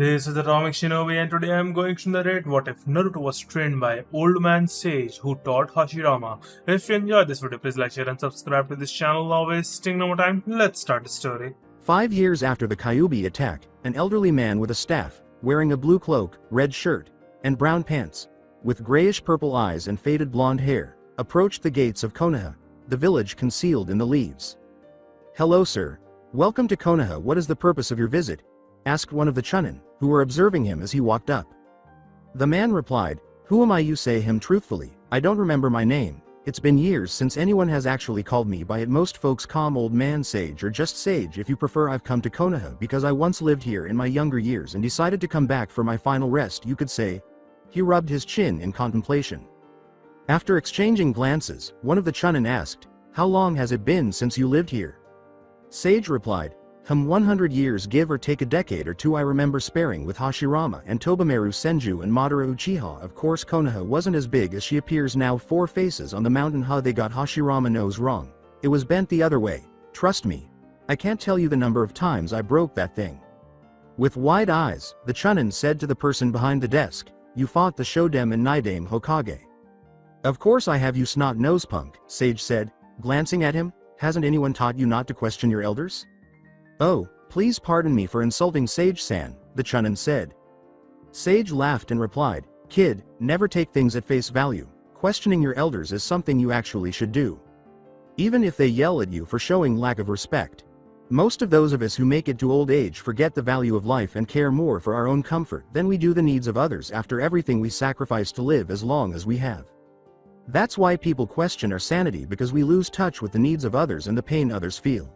This is Atomic Shinobi, and today I am going to narrate what if Naruto was trained by old man sage who taught Hashirama. If you enjoyed this video, please like, share and subscribe to this channel. Now wasting no more time, let's start the story. 5 years after the Kyuubi attack, an elderly man with a staff, wearing a blue cloak, red shirt, and brown pants, with grayish-purple eyes and faded blonde hair, approached the gates of Konoha, the village concealed in the leaves. "Hello, sir. Welcome to Konoha. What is the purpose of your visit?" asked one of the Chunin, who were observing him as he walked up. The man replied, "Who am I? You say him truthfully. I don't remember my name. It's been years since anyone has actually called me by it. Most folks call old man sage or just sage if you prefer. I've come to Konoha because I once lived here in my younger years and decided to come back for my final rest, you could say." He rubbed his chin in contemplation. After exchanging glances, one of the Chunin asked, "How long has it been since you lived here?" Sage replied, 100 years, give or take a decade or two. I remember sparring with Hashirama and Tobimaru Senju and Madara Uchiha. Of course Konoha wasn't as big as she appears now. 4 faces on the mountain. They got Hashirama nose wrong. It was bent the other way. Trust me. I can't tell you the number of times I broke that thing. With wide eyes, the Chunin said to the person behind the desk, "You fought the Shodem and Nidame Hokage." "Of course I have, you snot-nosed punk," Sage said, glancing at him. "Hasn't anyone taught you not to question your elders?" "Oh, please pardon me for insulting Sage-san," the Chunin said. Sage laughed and replied, "Kid, never take things at face value. Questioning your elders is something you actually should do. Even if they yell at you for showing lack of respect. Most of those of us who make it to old age forget the value of life and care more for our own comfort than we do the needs of others after everything we sacrifice to live as long as we have. That's why people question our sanity, because we lose touch with the needs of others and the pain others feel.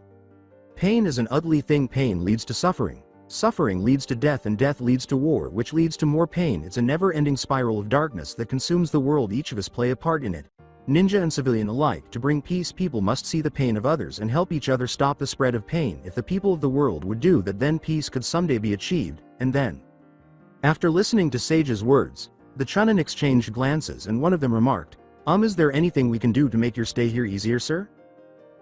Pain is an ugly thing. Pain leads to suffering. Suffering leads to death, and death leads to war, which leads to more pain. It's a never-ending spiral of darkness that consumes the world. Each of us play a part in it. Ninja and civilian alike. To bring peace, people must see the pain of others and help each other stop the spread of pain. If the people of the world would do that, then peace could someday be achieved, and then." After listening to Sage's words, the Chunin exchanged glances and one of them remarked, Is there anything we can do to make your stay here easier, sir?"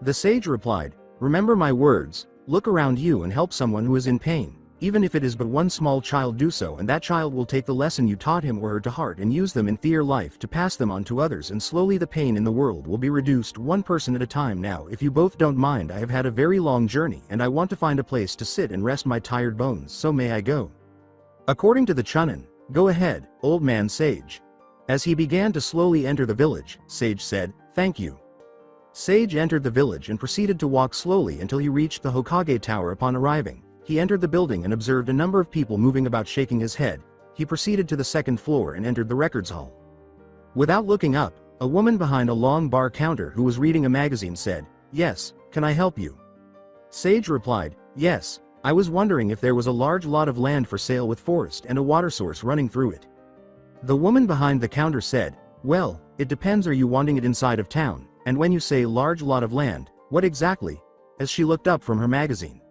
The sage replied, "Remember my words, look around you and help someone who is in pain. Even if it is but one small child, do so, and that child will take the lesson you taught him or her to heart and use them in their life to pass them on to others, and slowly the pain in the world will be reduced, one person at a time. Now, if you both don't mind, I have had a very long journey and I want to find a place to sit and rest my tired bones, so may I go?" According to the Chunin, "Go ahead, old man sage." As he began to slowly enter the village, Sage said, "Thank you." Sage entered the village and proceeded to walk slowly until he reached the Hokage Tower. Upon arriving, he entered the building and observed a number of people moving about. Shaking his head, he proceeded to the second floor and entered the records hall. Without looking up, a woman behind a long bar counter who was reading a magazine said, "Yes, can I help you?" Sage replied, "Yes, I was wondering if there was a large lot of land for sale with forest and a water source running through it." The woman behind the counter said, "Well, it depends. Are you wanting it inside of town? And when you say large lot of land, what exactly?" As she looked up from her magazine,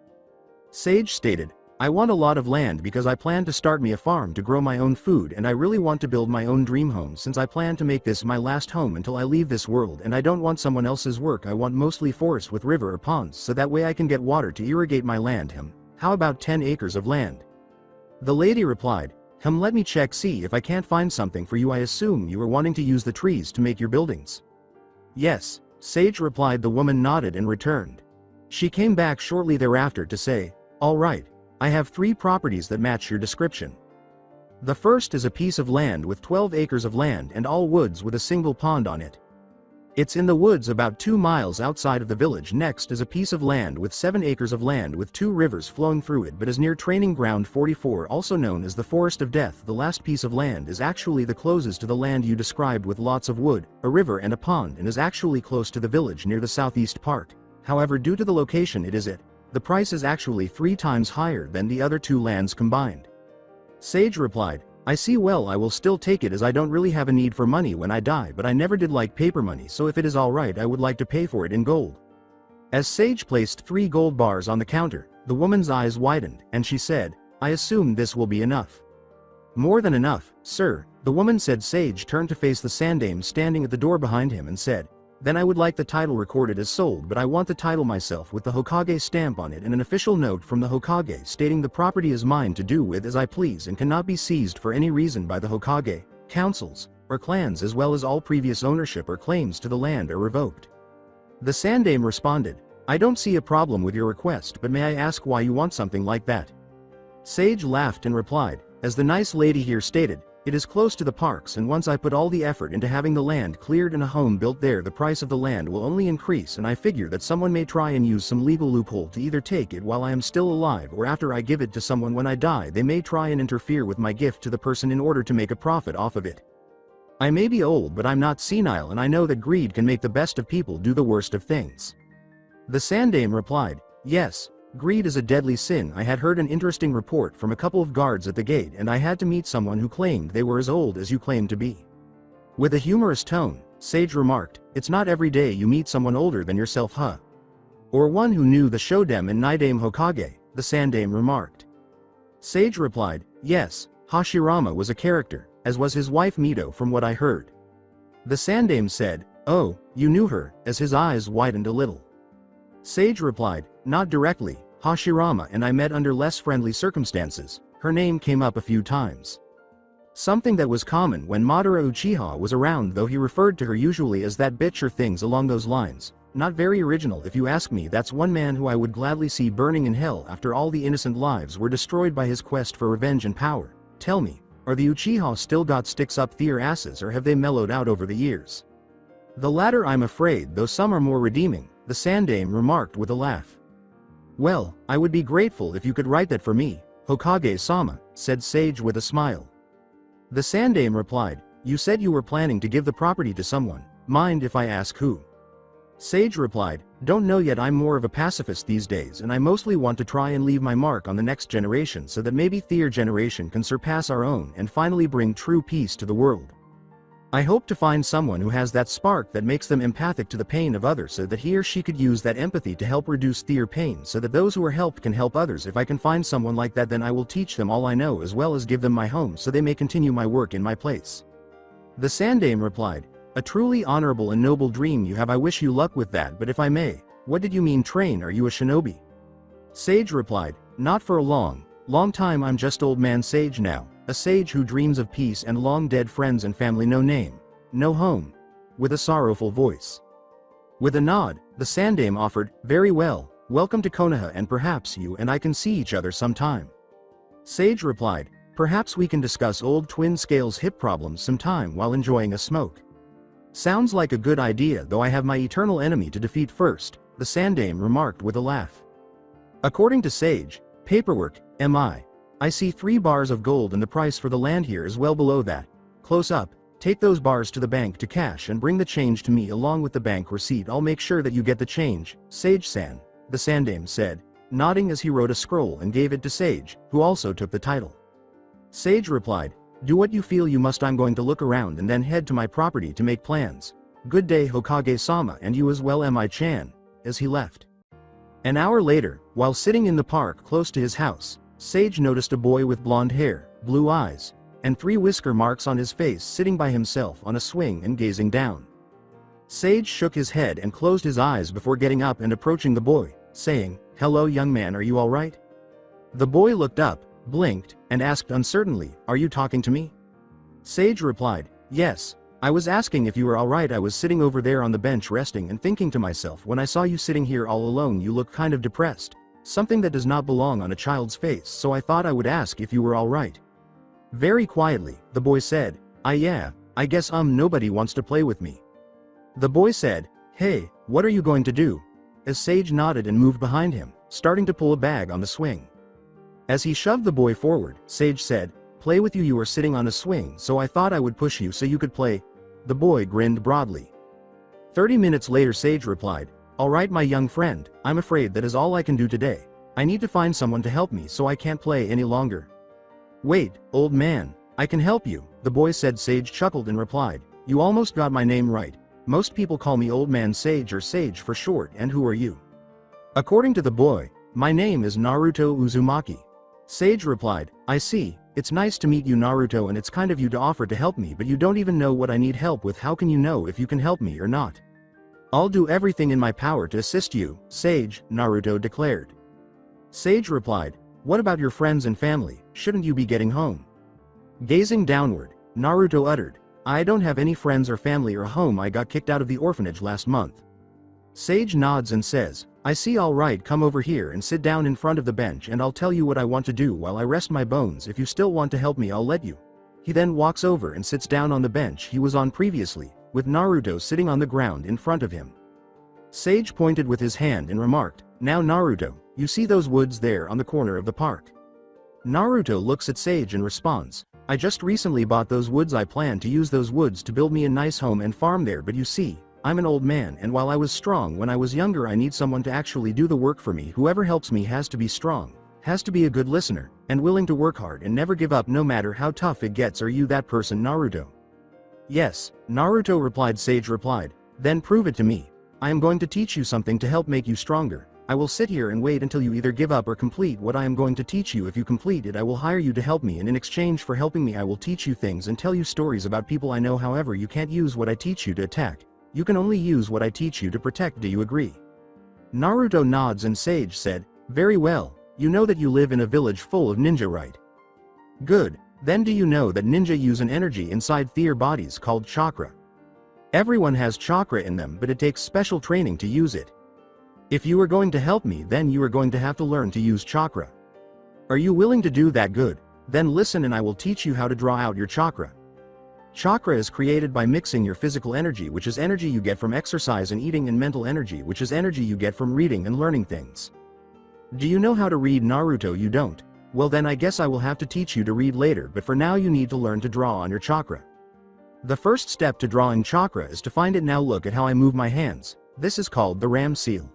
Sage stated, "I want a lot of land because I plan to start me a farm to grow my own food, and I really want to build my own dream home, since I plan to make this my last home until I leave this world, and I don't want someone else's work. I want mostly forest with river or ponds, so that way I can get water to irrigate my land. How about 10 acres of land?" The lady replied, Let me check, see if I can't find something for you. I assume you are wanting to use the trees to make your buildings." "Yes," Sage replied. The woman nodded and returned. She came back shortly thereafter to say, "All right, I have 3 properties that match your description. The first is a piece of land with 12 acres of land and all woods with a single pond on it. It's in the woods about 2 miles outside of the village. Next is a piece of land with 7 acres of land with 2 rivers flowing through it, but is near Training Ground 44, also known as the Forest of Death. The last piece of land is actually the closest to the land you described, with lots of wood, a river and a pond, and is actually close to the village near the southeast park. However, due to the location the price is actually 3 times higher than the other 2 lands combined." Sage replied, "I see. Well, I will still take it, as I don't really have a need for money when I die, but I never did like paper money, so if it is alright, I would like to pay for it in gold." As Sage placed 3 gold bars on the counter, the woman's eyes widened, and she said, "I assume this will be enough." "More than enough, sir," the woman said. Sage turned to face the Sandame standing at the door behind him and said, Then I would like the title recorded as sold, but I want the title myself with the Hokage stamp on it and an official note from the Hokage stating the property is mine to do with as I please and cannot be seized for any reason by the Hokage, councils, or clans, as well as all previous ownership or claims to the land are revoked. The Sandaime responded, I don't see a problem with your request, but may I ask why you want something like that? Sage laughed and replied, as the nice lady here stated, it is close to the parks, and once I put all the effort into having the land cleared and a home built there, the price of the land will only increase, and I figure that someone may try and use some legal loophole to either take it while I am still alive or after I give it to someone when I die. They may try and interfere with my gift to the person in order to make a profit off of it. I may be old, but I'm not senile, and I know that greed can make the best of people do the worst of things. The Sandaime replied, yes, greed is a deadly sin. I had heard an interesting report from a couple of guards at the gate, and I had to meet someone who claimed they were as old as you claim to be. With a humorous tone, Sage remarked, it's not every day you meet someone older than yourself, huh? Or one who knew the Shodem and Nidaime Hokage, the Sandaime remarked. Sage replied, yes, Hashirama was a character, as was his wife Mito from what I heard. The Sandaime said, oh, you knew her, as his eyes widened a little. Sage replied, not directly, Hashirama and I met under less friendly circumstances. Her name came up a few times. Something that was common when Madara Uchiha was around, though he referred to her usually as that bitch or things along those lines. Not very original if you ask me. That's one man who I would gladly see burning in hell after all the innocent lives were destroyed by his quest for revenge and power. Tell me, are the Uchiha still got sticks up their asses, or have they mellowed out over the years? The latter, I'm afraid, though some are more redeeming, the Sandaime remarked with a laugh. Well, I would be grateful if you could write that for me, Hokage-sama, said Sage with a smile. The Sandaime replied, you said you were planning to give the property to someone. Mind if I ask who? Sage replied, don't know yet. I'm more of a pacifist these days, and I mostly want to try and leave my mark on the next generation so that maybe their generation can surpass our own and finally bring true peace to the world. I hope to find someone who has that spark that makes them empathic to the pain of others, so that he or she could use that empathy to help reduce their pain so that those who are helped can help others. If I can find someone like that, then I will teach them all I know as well as give them my home so they may continue my work in my place. The Sandaime replied, a truly honorable and noble dream you have. I wish you luck with that, but if I may, what did you mean train? Are you a shinobi? Sage replied, not for a long time. I'm just old man Sage now. A sage who dreams of peace and long dead friends and family. No name, no home. With a sorrowful voice. With a nod, the Sandaime offered, very well, welcome to Konoha, and perhaps you and I can see each other sometime. Sage replied, perhaps we can discuss old twin scales hip problems sometime while enjoying a smoke. Sounds like a good idea, though I have my eternal enemy to defeat first, the Sandaime remarked with a laugh. According to Sage, paperwork, I see 3 bars of gold, and the price for the land here is well below that. Close up, take those bars to the bank to cash and bring the change to me along with the bank receipt. I'll make sure that you get the change, Sage-san, the Sandaime said, nodding as he wrote a scroll and gave it to Sage, who also took the title. Sage replied, do what you feel you must. I'm going to look around and then head to my property to make plans. Good day, Hokage-sama, and you as well, Mi-chan, as he left. An hour later, while sitting in the park close to his house, Sage noticed a boy with blonde hair, blue eyes, and 3 whisker marks on his face sitting by himself on a swing and gazing down. Sage shook his head and closed his eyes before getting up and approaching the boy, saying, hello young man, are you alright? The boy looked up, blinked, and asked uncertainly, are you talking to me? Sage replied, yes, I was asking if you were alright. I was sitting over there on the bench resting and thinking to myself, when I saw you sitting here all alone, you look kind of depressed. Something that does not belong on a child's face, so I thought I would ask if you were alright. Very quietly, the boy said, yeah, I guess nobody wants to play with me. The boy said, hey, what are you going to do? As Sage nodded and moved behind him, starting to pull a bag on the swing. As he shoved the boy forward, Sage said, play with you? You were sitting on a swing, so I thought I would push you so you could play. The boy grinned broadly. 30 minutes later, Sage replied, alright my young friend, I'm afraid that is all I can do today. I need to find someone to help me, so I can't play any longer. Wait, old man, I can help you, the boy said. Sage chuckled and replied, you almost got my name right. Most people call me Old Man Sage or Sage for short. And who are you? According to the boy, my name is Naruto Uzumaki. Sage replied, I see, it's nice to meet you Naruto, and it's kind of you to offer to help me, but you don't even know what I need help with. How can you know if you can help me or not? I'll do everything in my power to assist you, Sage, Naruto declared. Sage replied, what about your friends and family, shouldn't you be getting home? Gazing downward, Naruto uttered, I don't have any friends or family or home, I got kicked out of the orphanage last month. Sage nods and says, I see, alright, come over here and sit down in front of the bench and I'll tell you what I want to do while I rest my bones. If you still want to help me, I'll let you. He then walks over and sits down on the bench he was on previously, with Naruto sitting on the ground in front of him. Sage pointed with his hand and remarked, now Naruto, you see those woods there on the corner of the park? Naruto looks at Sage and responds, I just recently bought those woods. I plan to use those woods to build me a nice home and farm there, but you see, I'm an old man, and while I was strong when I was younger, I need someone to actually do the work for me. Whoever helps me has to be strong, has to be a good listener, and willing to work hard and never give up no matter how tough it gets. Are you that person, Naruto? Yes, Naruto replied. Sage replied, then prove it to me. I am going to teach you something to help make you stronger. I will sit here and wait until you either give up or complete what I am going to teach you. If you complete it, I will hire you to help me, and in exchange for helping me I will teach you things and tell you stories about people I know. However, you can't use what I teach you to attack. You can only use what I teach you to protect. Do you agree? Naruto nods and Sage said, very well, you know that you live in a village full of ninja, right? Good, then do you know that ninja use an energy inside their bodies called chakra? Everyone has chakra in them, but it takes special training to use it. If you are going to help me, then you are going to have to learn to use chakra. Are you willing to do that? Good, then listen and I will teach you how to draw out your chakra. Chakra is created by mixing your physical energy, which is energy you get from exercise and eating, and mental energy, which is energy you get from reading and learning things. Do you know how to read, Naruto? You don't? Well then I guess I will have to teach you to read later, but for now you need to learn to draw on your chakra. The first step to drawing chakra is to find it. Now look at how I move my hands. This is called the Ram seal.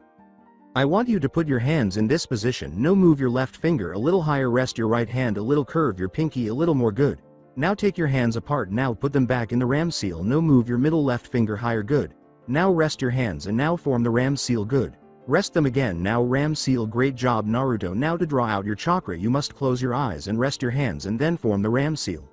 I want you to put your hands in this position. No, move your left finger a little higher, rest your right hand a little, curve your pinky a little more. Good. Now take your hands apart, now put them back in the Ram seal. No, move your middle left finger higher. Good. Now rest your hands and now form the Ram seal. Good. Rest them again. Now Ram seal. Great job, Naruto. Now to draw out your chakra you must close your eyes and rest your hands and then form the Ram seal.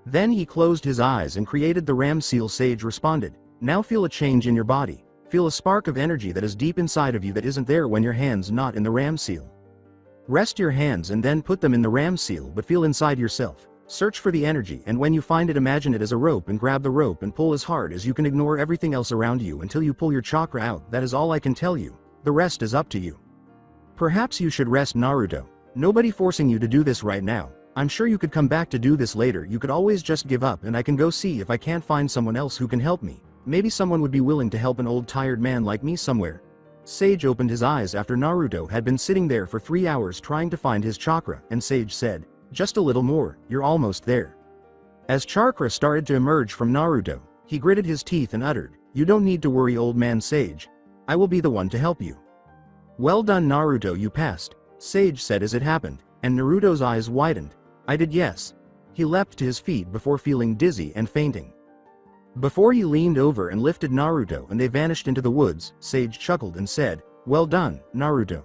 Then he closed his eyes and created the Ram seal. Sage responded, now feel a change in your body. Feel a spark of energy that is deep inside of you that isn't there when your hands not in the Ram seal. Rest your hands and then put them in the Ram seal, but feel inside yourself. Search for the energy, and when you find it, imagine it as a rope and grab the rope and pull as hard as you can. Ignore everything else around you until you pull your chakra out. That is all I can tell you. The rest is up to you. Perhaps you should rest, Naruto. Nobody forcing you to do this right now. I'm sure you could come back to do this later. You could always just give up and I can go see if I can't find someone else who can help me. Maybe someone would be willing to help an old tired man like me somewhere. Sage opened his eyes after Naruto had been sitting there for 3 hours trying to find his chakra, and Sage said, just a little more, you're almost there. As chakra started to emerge from Naruto, he gritted his teeth and uttered, you don't need to worry, old man Sage. I will be the one to help you. Well done, Naruto, you passed, Sage said as it happened, and Naruto's eyes widened. I did, yes. He leapt to his feet before feeling dizzy and fainting. Before he leaned over and lifted Naruto and they vanished into the woods, Sage chuckled and said, well done, Naruto.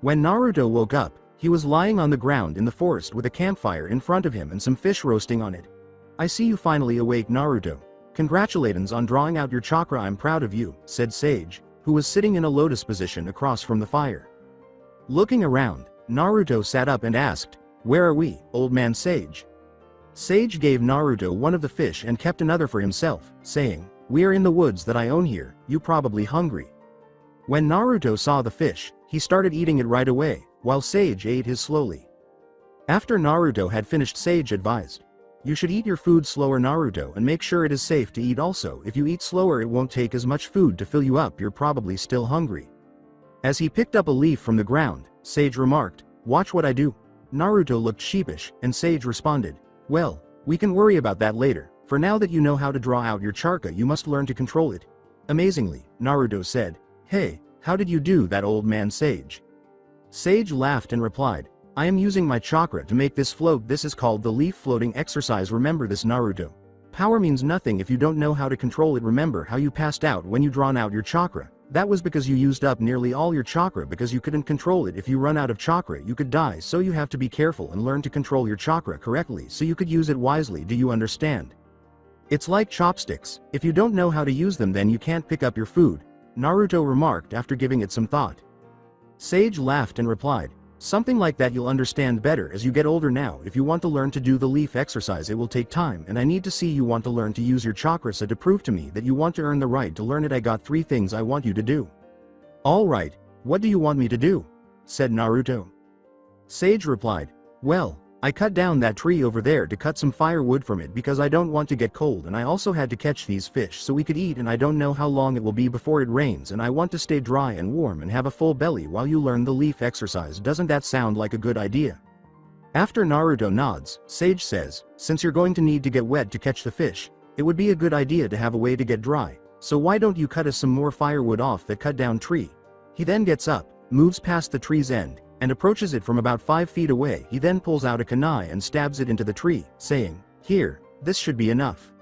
When Naruto woke up, he was lying on the ground in the forest with a campfire in front of him and some fish roasting on it. I see you finally awake, Naruto. Congratulations on drawing out your chakra. I'm proud of you, said Sage, who was sitting in a lotus position across from the fire. Looking around, Naruto sat up and asked, where are we, old man Sage? Sage gave Naruto one of the fish and kept another for himself, saying, we are in the woods that I own here, you probably hungry. When Naruto saw the fish, he started eating it right away, while Sage ate his slowly. After Naruto had finished, Sage advised, you should eat your food slower, Naruto, and make sure it is safe to eat also. If you eat slower it won't take as much food to fill you up, you're probably still hungry. As he picked up a leaf from the ground, Sage remarked, watch what I do. Naruto looked sheepish, and Sage responded, well, we can worry about that later. For now that you know how to draw out your chakra you must learn to control it. Amazingly, Naruto said, hey, how did you do that, old man Sage? Sage laughed and replied, I am using my chakra to make this float. This is called the leaf floating exercise. Remember this, Naruto. Power means nothing if you don't know how to control it. Remember how you passed out when you drawn out your chakra. That was because you used up nearly all your chakra because you couldn't control it. If you run out of chakra you could die, so you have to be careful and learn to control your chakra correctly so you could use it wisely. Do you understand? It's like chopsticks. If you don't know how to use them then you can't pick up your food. Naruto remarked after giving it some thought. Sage laughed and replied, something like that. You'll understand better as you get older. Now if you want to learn to do the leaf exercise, it will take time, and I need to see you want to learn to use your chakras to prove to me that you want to earn the right to learn it. I got 3 things I want you to do. Alright, what do you want me to do? Said Naruto. Sage replied, well, I cut down that tree over there to cut some firewood from it because I don't want to get cold, and I also had to catch these fish so we could eat, and I don't know how long it will be before it rains, and I want to stay dry and warm and have a full belly while you learn the leaf exercise. Doesn't that sound like a good idea? After Naruto nods, Sage says, since you're going to need to get wet to catch the fish, it would be a good idea to have a way to get dry, so why don't you cut us some more firewood off that cut down tree? He then gets up, moves past the tree's end, and approaches it from about 5 feet away. He then pulls out a kunai and stabs it into the tree, saying, here, this should be enough.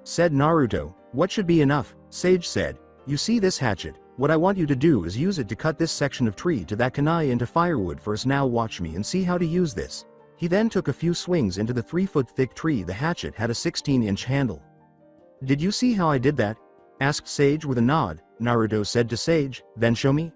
Said Naruto, what should be enough? Sage said, you see this hatchet, what I want you to do is use it to cut this section of tree to that kunai into firewood first. Now watch me and see how to use this. He then took a few swings into the 3-foot thick tree. The hatchet had a 16-inch handle. Did you see how I did that? Asked Sage with a nod. Naruto said to Sage, then show me.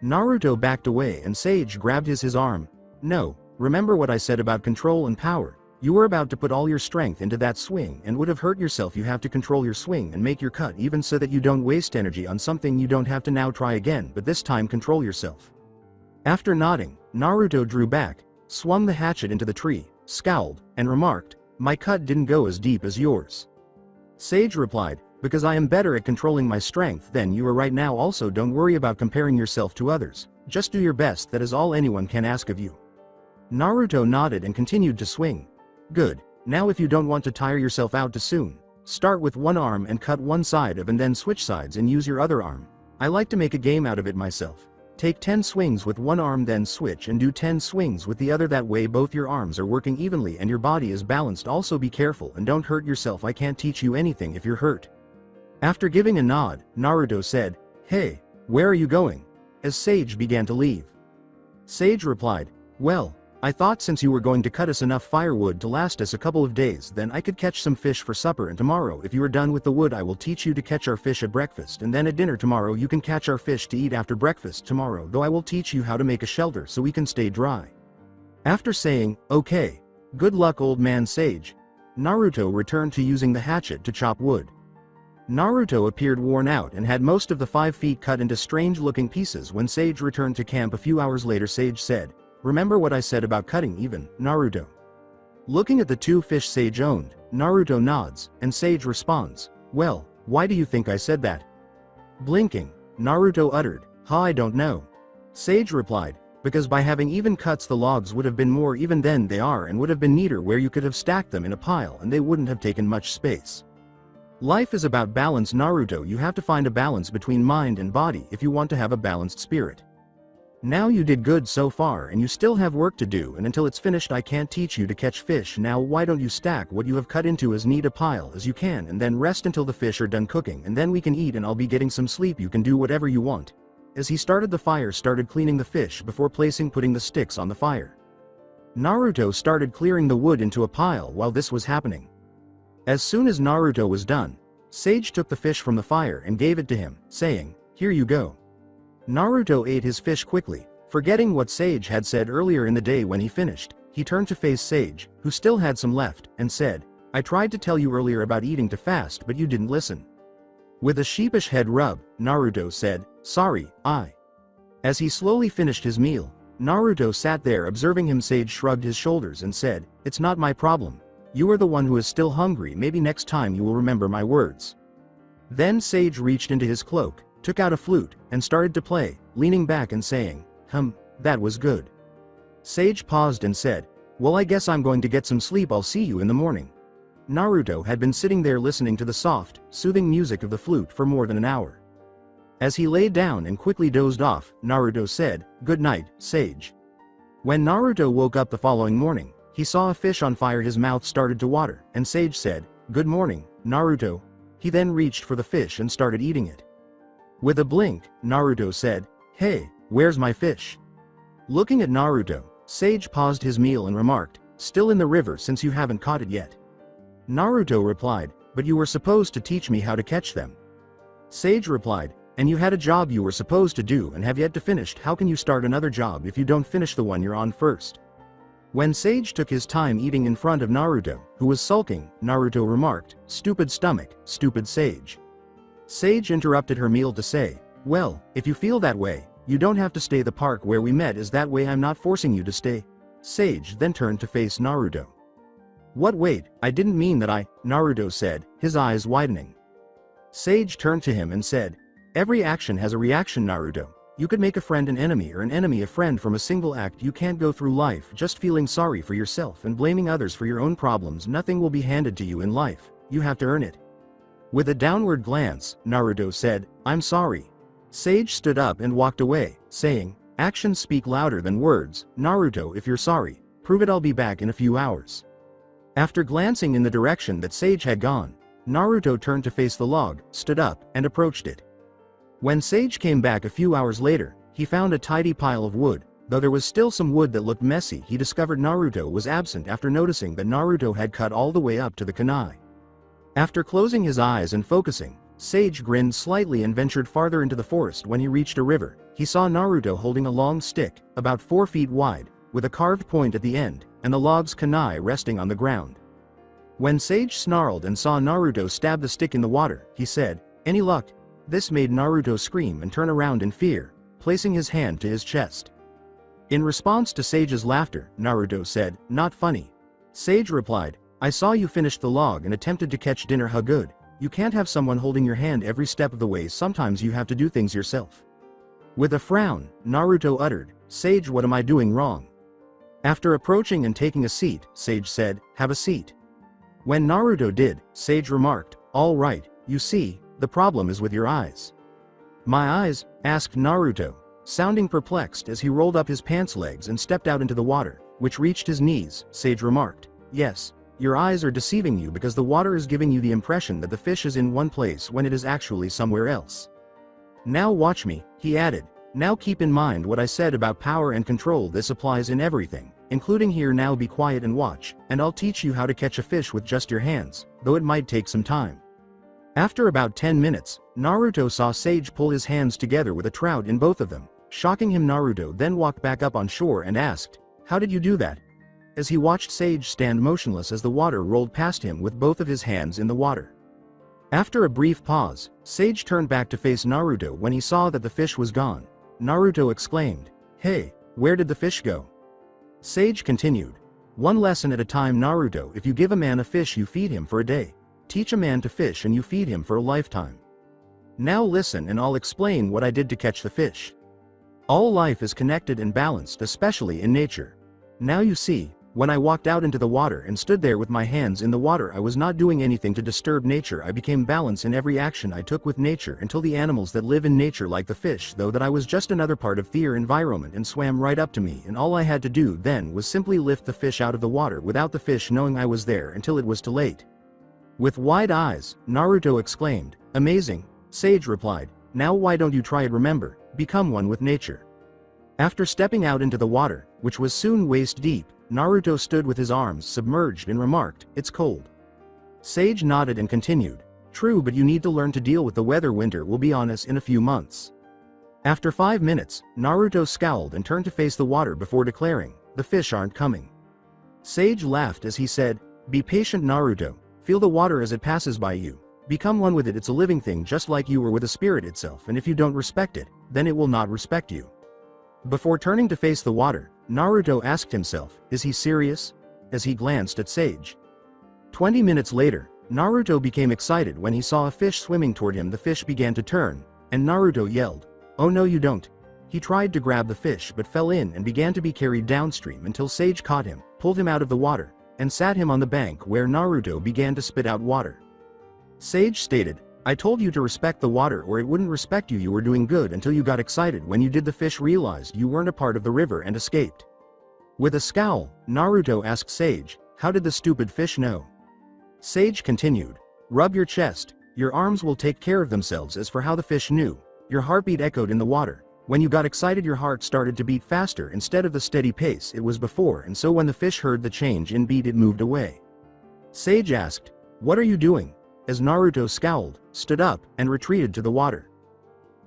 Naruto backed away and Sage grabbed his arm. No, remember what I said about control and power. You were about to put all your strength into that swing and would have hurt yourself. You have to control your swing and make your cut even so that you don't waste energy on something you don't have to. Now try again, but this time control yourself. After nodding, Naruto drew back, swung the hatchet into the tree, scowled, and remarked, my cut didn't go as deep as yours. Sage replied, because I am better at controlling my strength than you are right now. Also don't worry about comparing yourself to others, just do your best. That is all anyone can ask of you. Naruto nodded and continued to swing. Good, now if you don't want to tire yourself out too soon, start with one arm and cut one side of and then switch sides and use your other arm. I like to make a game out of it myself. Take 10 swings with one arm, then switch and do 10 swings with the other. That way both your arms are working evenly and your body is balanced. Also be careful and don't hurt yourself. I can't teach you anything if you're hurt. After giving a nod, Naruto said, hey, where are you going? As Sage began to leave. Sage replied, well, I thought since you were going to cut us enough firewood to last us a couple of days, then I could catch some fish for supper, and tomorrow if you are done with the wood I will teach you to catch our fish at breakfast, and then at dinner tomorrow you can catch our fish to eat after breakfast tomorrow, though I will teach you how to make a shelter so we can stay dry. After saying, okay, good luck old man Sage, Naruto returned to using the hatchet to chop wood. Naruto appeared worn out and had most of the 5 feet cut into strange-looking pieces. When Sage returned to camp a few hours later, Sage said, remember what I said about cutting even, Naruto? Looking at the 2 fish Sage owned, Naruto nods, and Sage responds, well, why do you think I said that? Blinking, Naruto uttered, I don't know. Sage replied, because by having even cuts the logs would have been more even than they are and would have been neater, where you could have stacked them in a pile and they wouldn't have taken much space. Life is about balance, Naruto. You have to find a balance between mind and body if you want to have a balanced spirit. Now you did good so far and you still have work to do, and until it's finished I can't teach you to catch fish. Now why don't you stack what you have cut into as neat a pile as you can and then rest until the fish are done cooking, and then we can eat and I'll be getting some sleep. You can do whatever you want. As he started the fire, started cleaning the fish before putting the sticks on the fire. Naruto started clearing the wood into a pile while this was happening. As soon as Naruto was done, Sage took the fish from the fire and gave it to him, saying, here you go. Naruto ate his fish quickly, forgetting what Sage had said earlier in the day. When he finished, he turned to face Sage, who still had some left, and said, I tried to tell you earlier about eating too fast but you didn't listen. With a sheepish head rub, Naruto said, sorry, As he slowly finished his meal, Naruto sat there observing him. Sage shrugged his shoulders and said, it's not my problem. You are the one who is still hungry. Maybe next time you will remember my words. Then Sage reached into his cloak, took out a flute, and started to play, leaning back and saying, that was good. Sage paused and said, well, I guess I'm going to get some sleep. I'll see you in the morning. Naruto had been sitting there listening to the soft, soothing music of the flute for more than an hour. As he lay down and quickly dozed off, Naruto said, good night, Sage. When Naruto woke up the following morning, he saw a fish on fire. His mouth started to water, and Sage said, good morning, Naruto. He then reached for the fish and started eating it. With a blink, Naruto said, hey, where's my fish? Looking at Naruto, Sage paused his meal and remarked, still in the river since you haven't caught it yet. Naruto replied, but you were supposed to teach me how to catch them. Sage replied, And you had a job you were supposed to do and have yet to finish. How can you start another job if you don't finish the one you're on first? When Sage took his time eating in front of Naruto, who was sulking, Naruto remarked, "Stupid stomach, stupid Sage." Sage interrupted her meal to say, "Well, if you feel that way, you don't have to stay. The park where we met is that way. I'm not forcing you to stay." Sage then turned to face Naruto. "What, wait, I didn't mean that. Naruto said, his eyes widening. Sage turned to him and said, "Every action has a reaction, Naruto. You could make a friend an enemy or an enemy a friend from a single act. You can't go through life just feeling sorry for yourself and blaming others for your own problems. Nothing will be handed to you in life. You have to earn it." With a downward glance, Naruto said, "I'm sorry." Sage stood up and walked away, saying, "Actions speak louder than words. Naruto, if you're sorry, prove it. I'll be back in a few hours." After glancing in the direction that Sage had gone, Naruto turned to face the log, stood up, and approached it. When Sage came back a few hours later, he found a tidy pile of wood. Though there was still some wood that looked messy, he discovered Naruto was absent after noticing that Naruto had cut all the way up to the kunai. After closing his eyes and focusing, Sage grinned slightly and ventured farther into the forest. When he reached a river, he saw Naruto holding a long stick, about 4 feet wide, with a carved point at the end, and the log's kunai resting on the ground. When Sage snarled and saw Naruto stab the stick in the water, he said, "Any luck?" This made Naruto scream and turn around in fear, placing his hand to his chest. In response to Sage's laughter, Naruto said, "Not funny." Sage replied, "I saw you finish the log and attempted to catch dinner. How good. You can't have someone holding your hand every step of the way. Sometimes you have to do things yourself." With a frown, Naruto uttered, "Sage, what am I doing wrong?" After approaching and taking a seat, Sage said, "Have a seat." When Naruto did, Sage remarked, "All right, you see, the problem is with your eyes." "My eyes?" asked Naruto, sounding perplexed as he rolled up his pants legs and stepped out into the water, which reached his knees. Sage remarked, "Yes, your eyes are deceiving you because the water is giving you the impression that the fish is in one place when it is actually somewhere else. Now watch me," he added. "Now keep in mind what I said about power and control. This applies in everything, including here. Now be quiet and watch, and I'll teach you how to catch a fish with just your hands, though it might take some time." After about 10 minutes, Naruto saw Sage pull his hands together with a trout in both of them. Shocking him, Naruto then walked back up on shore and asked, "How did you do that?" As he watched Sage stand motionless as the water rolled past him with both of his hands in the water. After a brief pause, Sage turned back to face Naruto. When he saw that the fish was gone, Naruto exclaimed, "Hey, where did the fish go?" Sage continued, "One lesson at a time, Naruto. If you give a man a fish, you feed him for a day. Teach a man to fish and you feed him for a lifetime. Now listen and I'll explain what I did to catch the fish. All life is connected and balanced, especially in nature. Now you see, when I walked out into the water and stood there with my hands in the water, I was not doing anything to disturb nature. I became balance in every action I took with nature until the animals that live in nature, like the fish, though that I was just another part of their environment, and swam right up to me, and all I had to do then was simply lift the fish out of the water without the fish knowing I was there until it was too late." With wide eyes, Naruto exclaimed, "Amazing." Sage replied, "Now why don't you try it? Remember, become one with nature." After stepping out into the water, which was soon waist deep, Naruto stood with his arms submerged and remarked, "It's cold." Sage nodded and continued, "True, but you need to learn to deal with the weather. Winter will be on us in a few months." After 5 minutes, Naruto scowled and turned to face the water before declaring, "The fish aren't coming." Sage laughed as he said, "Be patient, Naruto. Feel the water as it passes by you. Become one with it. It's a living thing just like you or with a spirit itself, and if you don't respect it, then it will not respect you." Before turning to face the water, Naruto asked himself, "Is he serious?" as he glanced at Sage. 20 minutes later, Naruto became excited when he saw a fish swimming toward him. The fish began to turn, and Naruto yelled, "Oh no, you don't." He tried to grab the fish but fell in and began to be carried downstream until Sage caught him, pulled him out of the water, and sat him on the bank where Naruto began to spit out water. Sage stated, "I told you to respect the water or it wouldn't respect you. You were doing good until you got excited. When you did, the fish realized you weren't a part of the river and escaped." With a scowl, Naruto asked Sage, "How did the stupid fish know?" Sage continued, "Rub your chest. Your arms will take care of themselves. As for how the fish knew, your heartbeat echoed in the water. When you got excited, your heart started to beat faster instead of the steady pace it was before, and so when the fish heard the change in beat, it moved away." Sage asked, "What are you doing?" as Naruto scowled, stood up, and retreated to the water.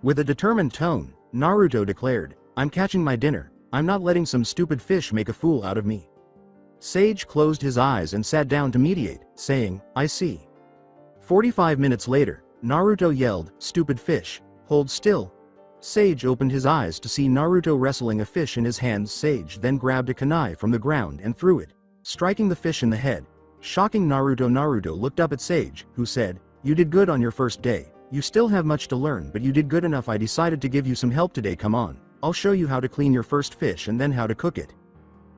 With a determined tone, Naruto declared, "I'm catching my dinner. I'm not letting some stupid fish make a fool out of me." Sage closed his eyes and sat down to meditate, saying, "I see." 45 minutes later, Naruto yelled, "Stupid fish, hold still." Sage opened his eyes to see Naruto wrestling a fish in his hands. Sage then grabbed a kunai from the ground and threw it, striking the fish in the head. Shocking Naruto. Naruto looked up at Sage, who said, "You did good on your first day. You still have much to learn, but you did good enough. I decided to give you some help today. Come on, I'll show you how to clean your first fish and then how to cook it."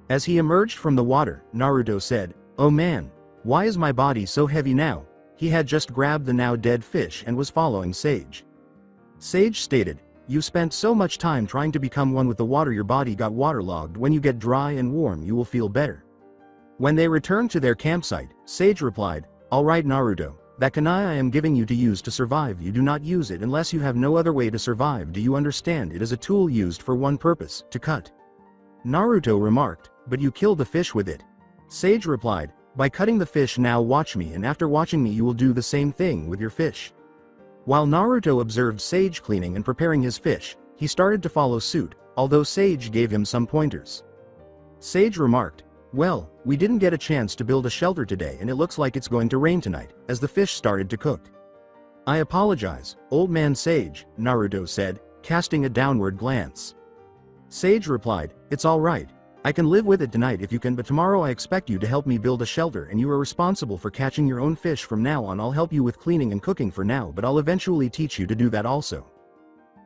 As he emerged from the water, Naruto said, "Oh man, why is my body so heavy now?" He had just grabbed the now dead fish and was following Sage. Sage stated, "You spent so much time trying to become one with the water, your body got waterlogged. When you get dry and warm, you will feel better." When they returned to their campsite, Sage replied, "Alright Naruto, that kunai I am giving you to use to survive, you do not use it unless you have no other way to survive. Do you understand? It is a tool used for one purpose, to cut." Naruto remarked, "But you killed the fish with it." Sage replied, "By cutting the fish. Now watch me, and after watching me you will do the same thing with your fish." While Naruto observed Sage cleaning and preparing his fish, he started to follow suit, although Sage gave him some pointers. Sage remarked, "Well, we didn't get a chance to build a shelter today and it looks like it's going to rain tonight," as the fish started to cook. "I apologize, old man Sage," Naruto said, casting a downward glance. Sage replied, "It's alright. I can live with it tonight if you can, but tomorrow I expect you to help me build a shelter and you are responsible for catching your own fish from now on. I'll help you with cleaning and cooking for now, but I'll eventually teach you to do that also."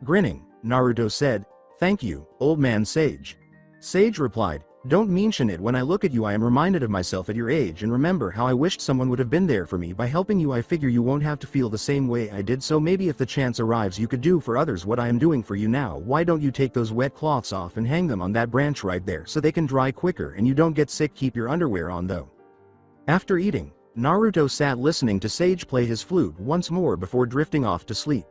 Grinning, Naruto said, "Thank you, old man Sage." Sage replied, "Don't mention it. When I look at you I am reminded of myself at your age and remember how I wished someone would have been there for me. By helping you I figure you won't have to feel the same way I did, so maybe if the chance arrives you could do for others what I am doing for you now. Why don't you take those wet cloths off and hang them on that branch right there so they can dry quicker and you don't get sick. Keep your underwear on though." After eating, Naruto sat listening to Sage play his flute once more before drifting off to sleep.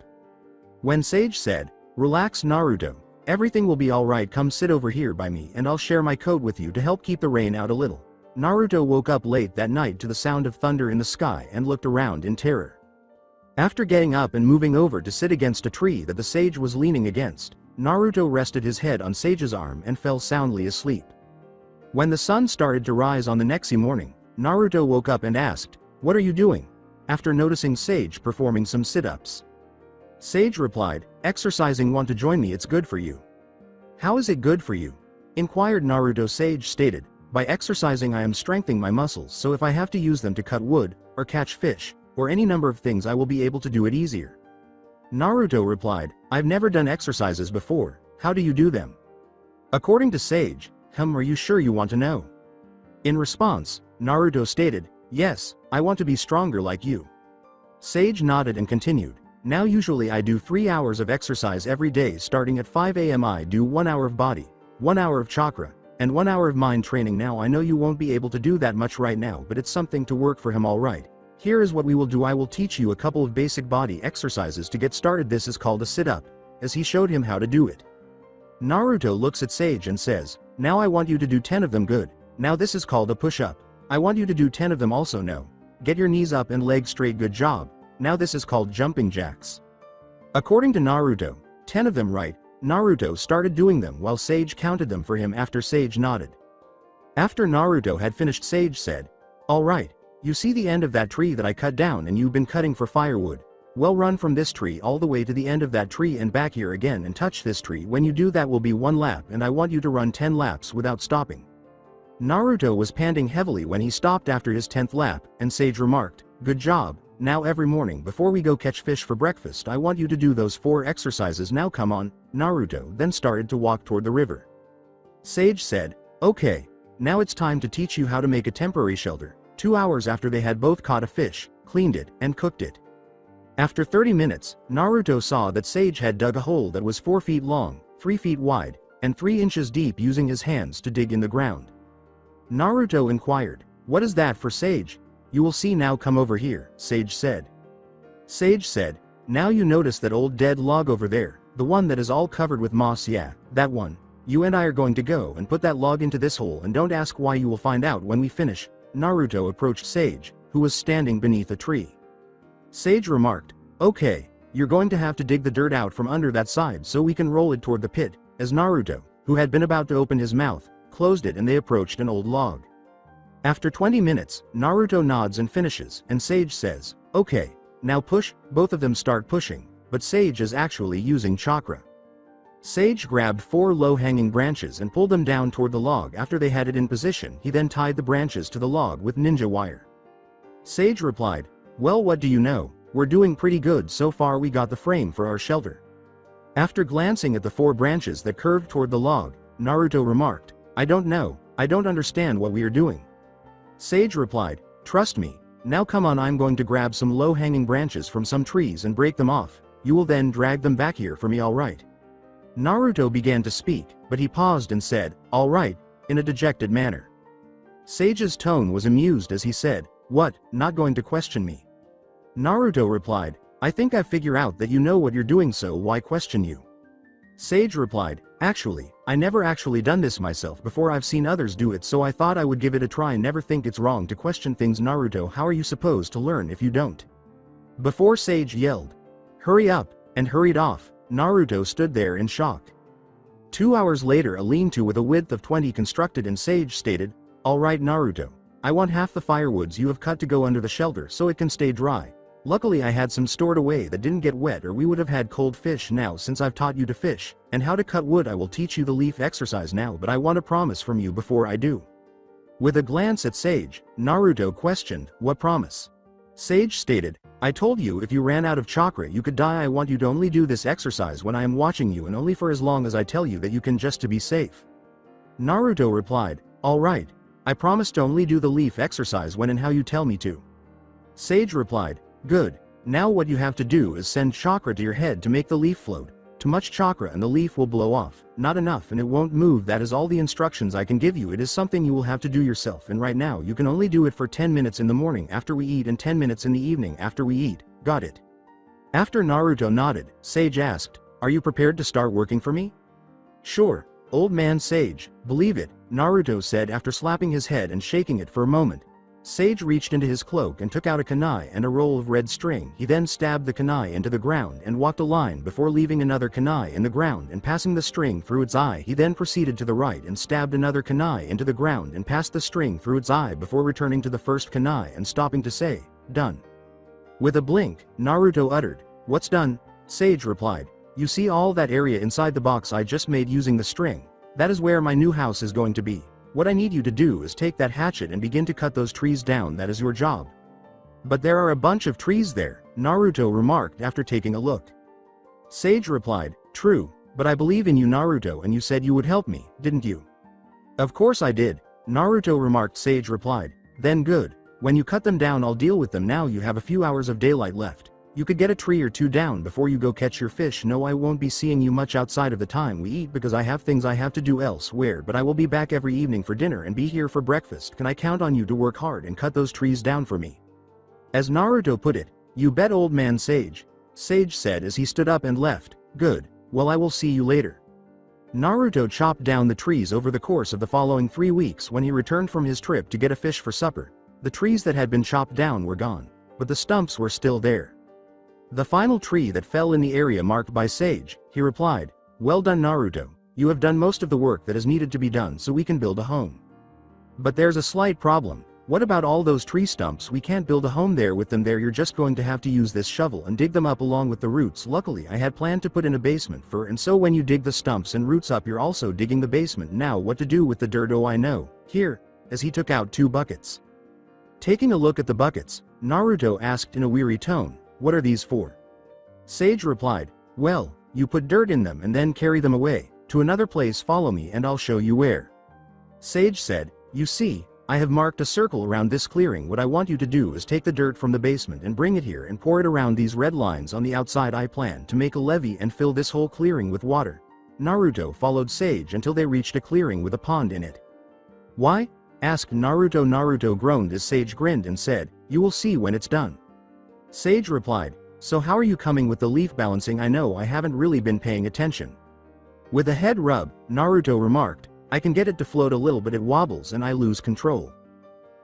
When Sage said, "Relax Naruto, everything will be alright, come sit over here by me and I'll share my coat with you to help keep the rain out a little," Naruto woke up late that night to the sound of thunder in the sky and looked around in terror. After getting up and moving over to sit against a tree that the Sage was leaning against, Naruto rested his head on Sage's arm and fell soundly asleep. When the sun started to rise on the next morning, Naruto woke up and asked, "What are you doing?" after noticing Sage performing some sit-ups. Sage replied, "Exercising. Want to join me? It's good for you." "How is it good for you?" inquired Naruto. Sage stated, "By exercising I am strengthening my muscles, so if I have to use them to cut wood, or catch fish, or any number of things I will be able to do it easier." Naruto replied, "I've never done exercises before. How do you do them?" According to Sage, "Are you sure you want to know?" In response, Naruto stated, "Yes, I want to be stronger like you." Sage nodded and continued, "Now usually I do 3 hours of exercise every day starting at 5 a.m. I do 1 hour of body, 1 hour of chakra, and 1 hour of mind training. Now I know you won't be able to do that much right now, but it's something to work for him. Alright, here is what we will do. I will teach you a couple of basic body exercises to get started. This is called a sit-up," as he showed him how to do it. Naruto looks at Sage and says, "Now I want you to do 10 of them. Good. Now this is called a push-up. I want you to do 10 of them also. No. Get your knees up and legs straight. Good job. Now this is called jumping jacks." According to Naruto, 10 of them. Right, Naruto started doing them while Sage counted them for him after Sage nodded. After Naruto had finished, Sage said, "Alright, you see the end of that tree that I cut down and you've been cutting for firewood? Well, run from this tree all the way to the end of that tree and back here again and touch this tree. When you do that will be 1 lap and I want you to run 10 laps without stopping." Naruto was panting heavily when he stopped after his 10th lap, and Sage remarked, "Good job. Now every morning before we go catch fish for breakfast I want you to do those 4 exercises. Now come on." Naruto then started to walk toward the river. Sage said, "Okay, now it's time to teach you how to make a temporary shelter." 2 hours after they had both caught a fish, cleaned it, and cooked it. After 30 minutes, Naruto saw that Sage had dug a hole that was 4 feet long, 3 feet wide, and 3 inches deep using his hands to dig in the ground. Naruto inquired, "What is that for, Sage?" "You will see now, come over here," Sage said. Sage said, "Now you notice that old dead log over there, the one that is all covered with moss? Yeah, that one. You and I are going to go and put that log into this hole and don't ask why, you will find out when we finish." Naruto approached Sage, who was standing beneath a tree. Sage remarked, "Okay, you're going to have to dig the dirt out from under that side so we can roll it toward the pit, as Naruto, who had been about to open his mouth, closed it and they approached an old log. After 20 minutes, Naruto nods and finishes, and Sage says, "Okay, now push." Both of them start pushing, but Sage is actually using chakra. Sage grabbed 4 low-hanging branches and pulled them down toward the log. After they had it in position, he then tied the branches to the log with ninja wire. Sage replied, "Well, what do you know? We're doing pretty good so far. We got the frame for our shelter." After glancing at the 4 branches that curved toward the log, Naruto remarked, "I don't know, I don't understand what we are doing." Sage replied, "Trust me, now come on, I'm going to grab some low-hanging branches from some trees and break them off. You will then drag them back here for me, alright?" Naruto began to speak, but he paused and said, "Alright," in a dejected manner. Sage's tone was amused as he said, "What, not going to question me?" Naruto replied, "I think I figure out that you know what you're doing, so why question you?" Sage replied, "Actually, I never actually done this myself before. I've seen others do it, so I thought I would give it a try. Never think it's wrong to question things." Naruto, how are you supposed to learn if you don't? Before Sage yelled, "Hurry up," and hurried off, Naruto stood there in shock. 2 hours later, a lean-to with a width of 20 constructed, and Sage stated, "Alright Naruto, I want half the firewoods you have cut to go under the shelter so it can stay dry. Luckily I had some stored away that didn't get wet, or we would have had cold fish. Now since I've taught you to fish, and how to cut wood, I will teach you the leaf exercise now, but I want a promise from you before I do." With a glance at Sage, Naruto questioned, "What promise?" Sage stated, "I told you if you ran out of chakra you could die. I want you to only do this exercise when I am watching you, and only for as long as I tell you that you can, just to be safe." Naruto replied, "Alright, I promise to only do the leaf exercise when and how you tell me to." Sage replied, "Good, now what you have to do is send chakra to your head to make the leaf float. Too much chakra and the leaf will blow off, not enough and it won't move. That is all the instructions I can give you. It is something you will have to do yourself, and right now you can only do it for 10 minutes in the morning after we eat and 10 minutes in the evening after we eat. Got it?" After Naruto nodded, Sage asked, "Are you prepared to start working for me?" "Sure, old man Sage, believe it," Naruto said after slapping his head and shaking it for a moment. Sage reached into his cloak and took out a kunai and a roll of red string. He then stabbed the kunai into the ground and walked a line before leaving another kunai in the ground and passing the string through its eye. He then proceeded to the right and stabbed another kunai into the ground and passed the string through its eye before returning to the first kunai and stopping to say, "Done." With a blink, Naruto uttered, "What's done?" Sage replied, "You see all that area inside the box I just made using the string? That is where my new house is going to be. What I need you to do is take that hatchet and begin to cut those trees down. That is your job." "But there are a bunch of trees there," Naruto remarked after taking a look. Sage replied, "True, but I believe in you Naruto, and you said you would help me, didn't you?" "Of course I did," Naruto remarked. Sage replied, "Then good. When you cut them down I'll deal with them. Now you have a few hours of daylight left. You could get a tree or 2 down before you go catch your fish. No, I won't be seeing you much outside of the time we eat because I have things I have to do elsewhere, but I will be back every evening for dinner and be here for breakfast. Can I count on you to work hard and cut those trees down for me?" As Naruto put it, "You bet, old man Sage," Sage said as he stood up and left. "Good, well I will see you later." Naruto chopped down the trees over the course of the following 3 weeks. When he returned from his trip to get a fish for supper, the trees that had been chopped down were gone, but the stumps were still there. The final tree that fell in the area marked by Sage, he replied, "Well done Naruto, you have done most of the work that is needed to be done so we can build a home. But there's a slight problem. What about all those tree stumps? We can't build a home there with them there. You're just going to have to use this shovel and dig them up along with the roots. Luckily I had planned to put in a basement for, and so when you dig the stumps and roots up you're also digging the basement. Now what to do with the dirt? Oh I know, here," as he took out 2 buckets. Taking a look at the buckets, Naruto asked in a weary tone, "What are these for?" Sage replied, "Well, you put dirt in them and then carry them away to another place. Follow me and I'll show you where." Sage said, "You see, I have marked a circle around this clearing. What I want you to do is take the dirt from the basement and bring it here and pour it around these red lines on the outside. I plan to make a levee and fill this whole clearing with water." Naruto followed Sage until they reached a clearing with a pond in it. "Why?" asked Naruto. Naruto groaned as Sage grinned and said, "You will see when it's done." Sage replied, "So how are you coming with the leaf balancing? I know I haven't really been paying attention." With a head rub, Naruto remarked, "I can get it to float a little but it wobbles and I lose control."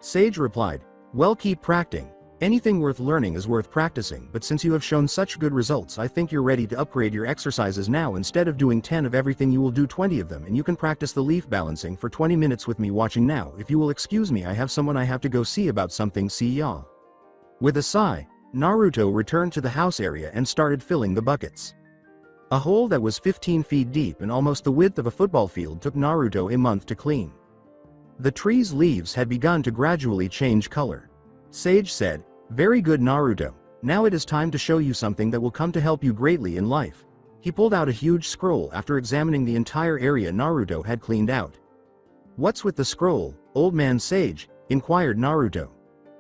Sage replied, "Well keep practicing. Anything worth learning is worth practicing, but since you have shown such good results, I think you're ready to upgrade your exercises now. Instead of doing 10 of everything, you will do 20 of them, and you can practice the leaf balancing for 20 minutes with me watching now. If you will excuse me, I have someone I have to go see about something. See ya. With a sigh, Naruto returned to the house area and started filling the buckets. A hole that was 15 feet deep and almost the width of a football field took Naruto a month to clean. The tree's leaves had begun to gradually change color. Sage said, "Very good, Naruto. Now it is time to show you something that will come to help you greatly in life." He pulled out a huge scroll after examining the entire area Naruto had cleaned out. "What's with the scroll, old man Sage?" inquired Naruto.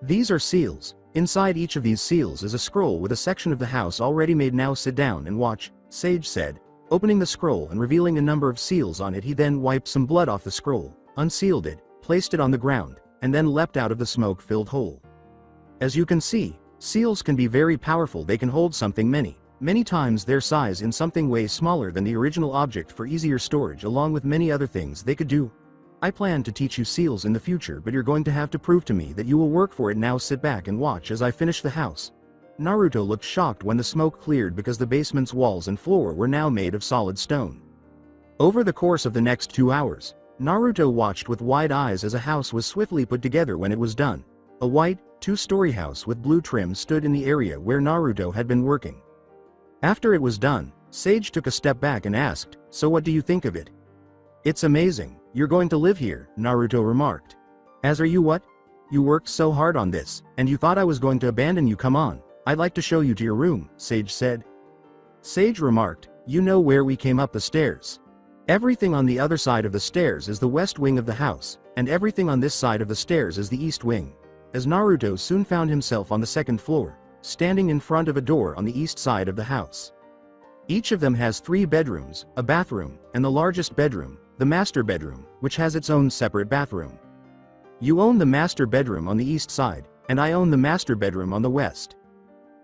"These are seals. Inside each of these seals is a scroll with a section of the house already made. Now sit down and watch," Sage said, opening the scroll and revealing a number of seals on it. He then wiped some blood off the scroll, unsealed it, placed it on the ground, and then leapt out of the smoke-filled hole. As you can see, seals can be very powerful. They can hold something many times their size in something way smaller than the original object for easier storage, along with many other things they could do. I plan to teach you seals in the future, but you're going to have to prove to me that you will work for it. Now sit back and watch as I finish the house. Naruto looked shocked when the smoke cleared because the basement's walls and floor were now made of solid stone. Over the course of the next 2 hours, Naruto watched with wide eyes as a house was swiftly put together. When it was done, a white, 2-story house with blue trim stood in the area where Naruto had been working. After it was done, Sage took a step back and asked, "So what do you think of it?" "It's amazing. You're going to live here," Naruto remarked. "As are you. What? You worked so hard on this, and you thought I was going to abandon you? Come on, I'd like to show you to your room," Sage said. Sage remarked, "You know where we came up the stairs? Everything on the other side of the stairs is the west wing of the house, and everything on this side of the stairs is the east wing." As Naruto soon found himself on the second floor, standing in front of a door on the east side of the house. Each of them has 3 bedrooms, a bathroom, and the largest bedroom, the master bedroom, which has its own separate bathroom. You own the master bedroom on the east side, and I own the master bedroom on the west.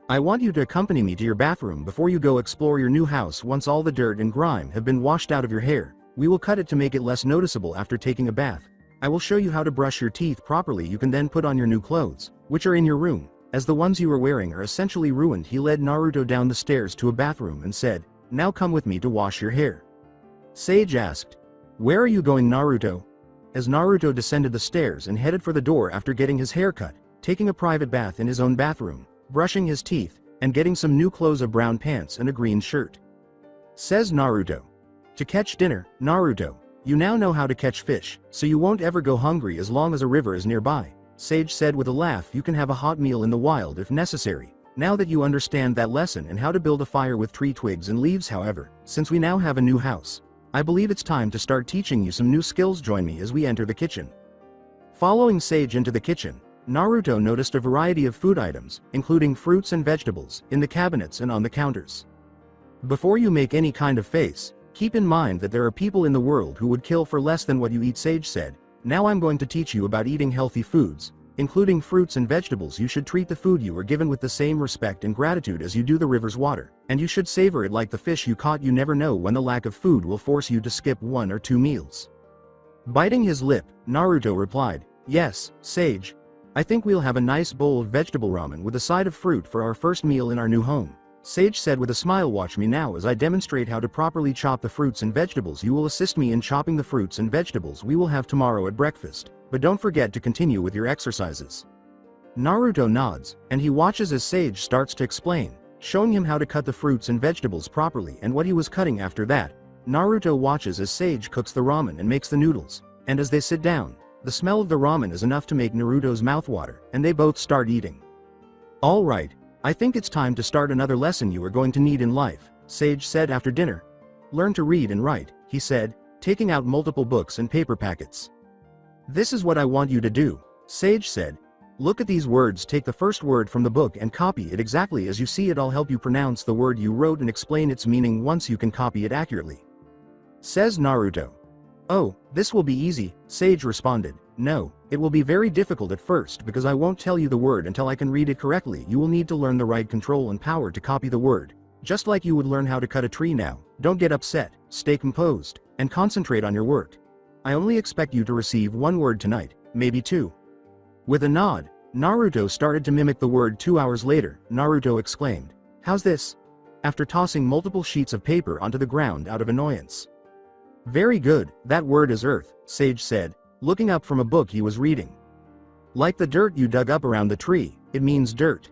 I want you to accompany me to your bathroom before you go explore your new house. Once all the dirt and grime have been washed out of your hair, we will cut it to make it less noticeable after taking a bath. I will show you how to brush your teeth properly. You can then put on your new clothes, which are in your room, as the ones you were wearing are essentially ruined. He led Naruto down the stairs to a bathroom and said, "Now come with me to wash your hair." Sage asked, "Where are you going, Naruto?" As Naruto descended the stairs and headed for the door after getting his hair cut, taking a private bath in his own bathroom, brushing his teeth, and getting some new clothes, of brown pants and a green shirt. Says Naruto. "To catch dinner, Naruto. You now know how to catch fish, so you won't ever go hungry as long as a river is nearby," Sage said with a laugh. "You can have a hot meal in the wild if necessary, now that you understand that lesson and how to build a fire with tree twigs and leaves. However, since we now have a new house, I believe it's time to start teaching you some new skills. Join me as we enter the kitchen." Following Sage into the kitchen, Naruto noticed a variety of food items, including fruits and vegetables, in the cabinets and on the counters. "Before you make any kind of face, keep in mind that there are people in the world who would kill for less than what you eat," Sage said. "Now I'm going to teach you about eating healthy foods, including fruits and vegetables. You should treat the food you were given with the same respect and gratitude as you do the river's water, and you should savor it like the fish you caught. You never know when the lack of food will force you to skip 1 or 2 meals." Biting his lip, Naruto replied, "Yes, Sage. I think we'll have a nice bowl of vegetable ramen with a side of fruit for our first meal in our new home," Sage said with a smile. "Watch me now as I demonstrate how to properly chop the fruits and vegetables. You will assist me in chopping the fruits and vegetables we will have tomorrow at breakfast, but don't forget to continue with your exercises." Naruto nods, and he watches as Sage starts to explain, showing him how to cut the fruits and vegetables properly and what he was cutting. After that, Naruto watches as Sage cooks the ramen and makes the noodles, and as they sit down, the smell of the ramen is enough to make Naruto's mouth water, and they both start eating. "All right, I think it's time to start another lesson you are going to need in life," Sage said after dinner. "Learn to read and write," he said, taking out multiple books and paper packets. "This is what I want you to do," Sage said. "Look at these words. Take the first word from the book and copy it exactly as you see it. I'll help you pronounce the word you wrote and explain its meaning once you can copy it accurately," says Naruto. "Oh, this will be easy," Sage responded. "No, it will be very difficult at first because I won't tell you the word until I can read it correctly. You will need to learn the right control and power to copy the word, just like you would learn how to cut a tree now. Don't get upset, stay composed, and concentrate on your work. I only expect you to receive 1 word tonight, maybe 2. With a nod, Naruto started to mimic the word 2 hours later. Naruto exclaimed, "How's this?" after tossing multiple sheets of paper onto the ground out of annoyance. "Very good, that word is earth," Sage said, looking up from a book he was reading. "Like the dirt you dug up around the tree, it means dirt."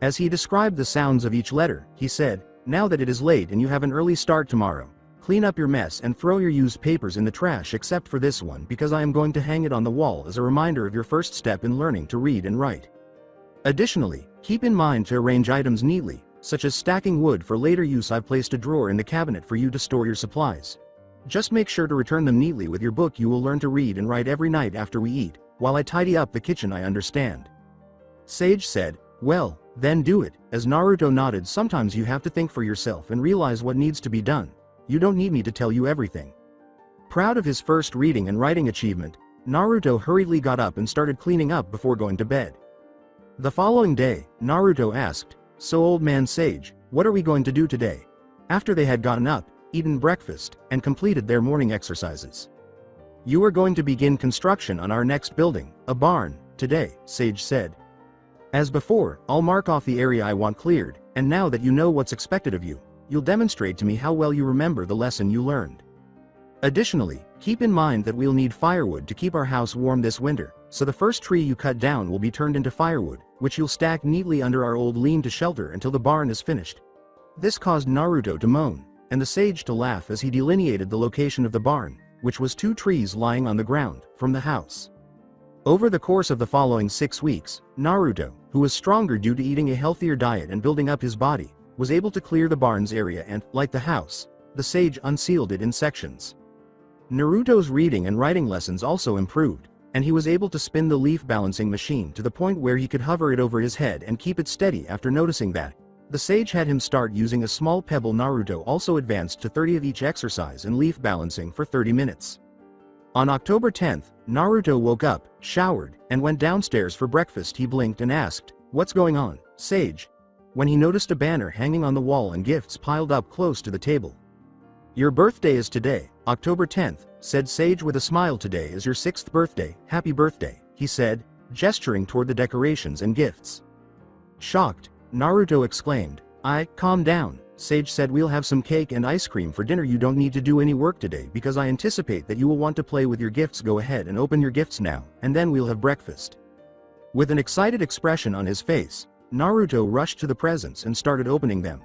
As he described the sounds of each letter, he said, "Now that it is late and you have an early start tomorrow, clean up your mess and throw your used papers in the trash except for this one because I am going to hang it on the wall as a reminder of your first step in learning to read and write. Additionally, keep in mind to arrange items neatly, such as stacking wood for later use. I've placed a drawer in the cabinet for you to store your supplies. Just make sure to return them neatly with your book. You will learn to read and write every night after we eat, while I tidy up the kitchen. I understand." Sage said, "Well, then do it." As Naruto nodded, "Sometimes you have to think for yourself and realize what needs to be done. You don't need me to tell you everything." Proud of his first reading and writing achievement, Naruto hurriedly got up and started cleaning up before going to bed. The following day, Naruto asked, "So old man Sage, what are we going to do today?" After they had gotten up, eaten breakfast, and completed their morning exercises. "You are going to begin construction on our next building, a barn, today," Sage said. "As before, I'll mark off the area I want cleared, and now that you know what's expected of you, you'll demonstrate to me how well you remember the lesson you learned. Additionally, keep in mind that we'll need firewood to keep our house warm this winter, so the first tree you cut down will be turned into firewood, which you'll stack neatly under our old lean-to shelter until the barn is finished." This caused Naruto to moan, and the sage to laugh as he delineated the location of the barn, which was 2 trees lying on the ground, from the house. Over the course of the following 6 weeks, Naruto, who was stronger due to eating a healthier diet and building up his body, was able to clear the barn's area and, like the house, the sage unsealed it in sections. Naruto's reading and writing lessons also improved, and he was able to spin the leaf balancing machine to the point where he could hover it over his head and keep it steady. After noticing that, the sage had him start using a small pebble. Naruto also advanced to 30 of each exercise and leaf balancing for 30 minutes. On October 10th, Naruto woke up, showered, and went downstairs for breakfast. He blinked and asked, "What's going on, Sage?" when he noticed a banner hanging on the wall and gifts piled up close to the table. "Your birthday is today, October 10th, said Sage with a smile. "Today is your 6th birthday, happy birthday," he said, gesturing toward the decorations and gifts. Shocked, Naruto exclaimed, Calm down," Sage said. "We'll have some cake and ice cream for dinner. You don't need to do any work today because I anticipate that you will want to play with your gifts. Go ahead and open your gifts now, and then we'll have breakfast." With an excited expression on his face, Naruto rushed to the presents and started opening them.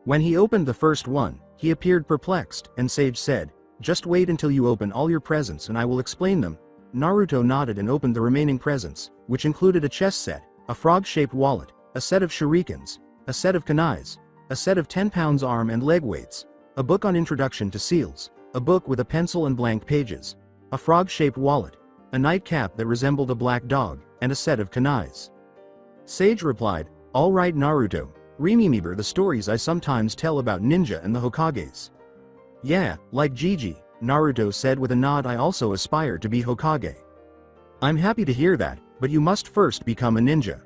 When he opened the first one, he appeared perplexed, and Sage said, "Just wait until you open all your presents and I will explain them." Naruto nodded and opened the remaining presents, which included a chess set, a frog-shaped wallet, a set of shurikens, a set of kunais, a set of 10 pounds arm and leg weights, a book on introduction to seals, a book with a pencil and blank pages, a frog-shaped wallet, a nightcap that resembled a black dog, and a set of kunais. Sage replied, "All right Naruto, remember the stories I sometimes tell about ninja and the Hokages?" "Yeah, like Gigi," Naruto said with a nod. "I also aspire to be Hokage." "I'm happy to hear that, but you must first become a ninja.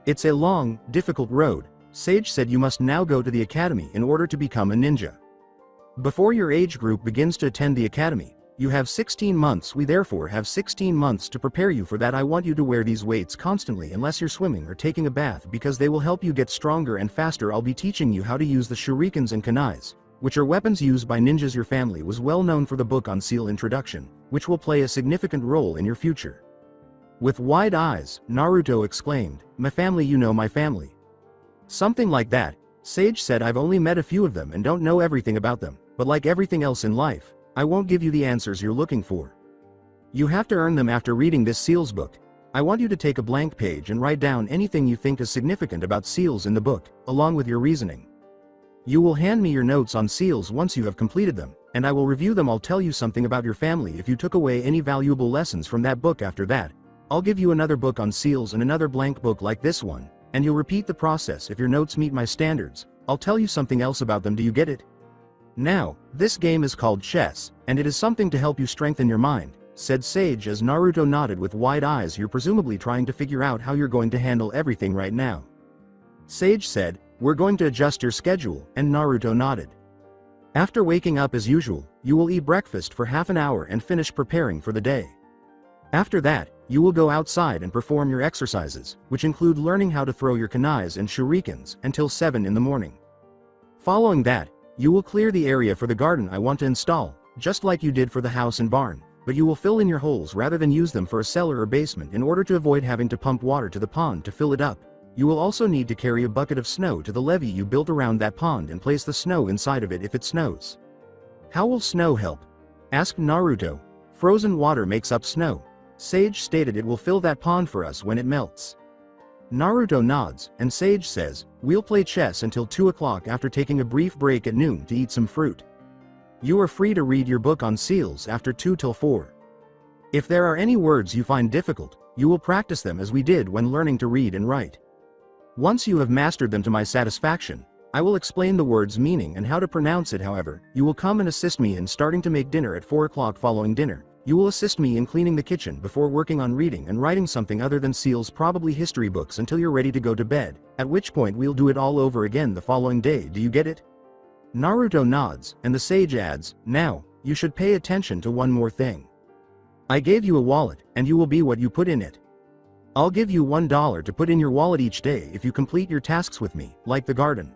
It's a long, difficult road," Sage said. "You must now go to the academy in order to become a ninja. Before your age group begins to attend the academy, you have 16 months. We therefore have 16 months to prepare you for that. I want you to wear these weights constantly unless you're swimming or taking a bath because they will help you get stronger and faster. I'll be teaching you how to use the shurikens and kunais, which are weapons used by ninjas. Your family was well known for the book on seal introduction, which will play a significant role in your future." With wide eyes, Naruto exclaimed, "My family? You know my family?" "Something like that," Sage said. "I've only met a few of them and don't know everything about them, but like everything else in life, I won't give you the answers you're looking for. You have to earn them after reading this seals book. I want you to take a blank page and write down anything you think is significant about seals in the book, along with your reasoning. You will hand me your notes on seals once you have completed them, and I will review them. I'll tell you something about your family if you took away any valuable lessons from that book. After that, I'll give you another book on seals and another blank book like this one, and you'll repeat the process. If your notes meet my standards, I'll tell you something else about them. Do you get it? Now, this game is called chess, and it is something to help you strengthen your mind," said Sage as Naruto nodded with wide eyes. "You're presumably trying to figure out how you're going to handle everything right now." Sage said, "We're going to adjust your schedule," and Naruto nodded. "After waking up as usual, you will eat breakfast for half an hour and finish preparing for the day. After that, you will go outside and perform your exercises, which include learning how to throw your kunais and shurikens, until 7 in the morning. Following that, you will clear the area for the garden I want to install, just like you did for the house and barn, but you will fill in your holes rather than use them for a cellar or basement in order to avoid having to pump water to the pond to fill it up. You will also need to carry a bucket of snow to the levee you built around that pond and place the snow inside of it if it snows. How will snow help? Asked Naruto. Frozen water makes up snow. Sage stated it will fill that pond for us when it melts. Naruto nods, and Sage says, we'll play chess until 2 o'clock after taking a brief break at noon to eat some fruit. You are free to read your book on seals after 2 till 4. If there are any words you find difficult, you will practice them as we did when learning to read and write. Once you have mastered them to my satisfaction, I will explain the word's meaning and how to pronounce it. However, you will come and assist me in starting to make dinner at 4 o'clock. Following dinner, you will assist me in cleaning the kitchen before working on reading and writing something other than seals, probably history books, until you're ready to go to bed, at which point we'll do it all over again the following day. Do you get it? Naruto nods, and the sage adds, now, you should pay attention to one more thing. I gave you a wallet, and you will be what you put in it. I'll give you $1 to put in your wallet each day if you complete your tasks with me, like the garden.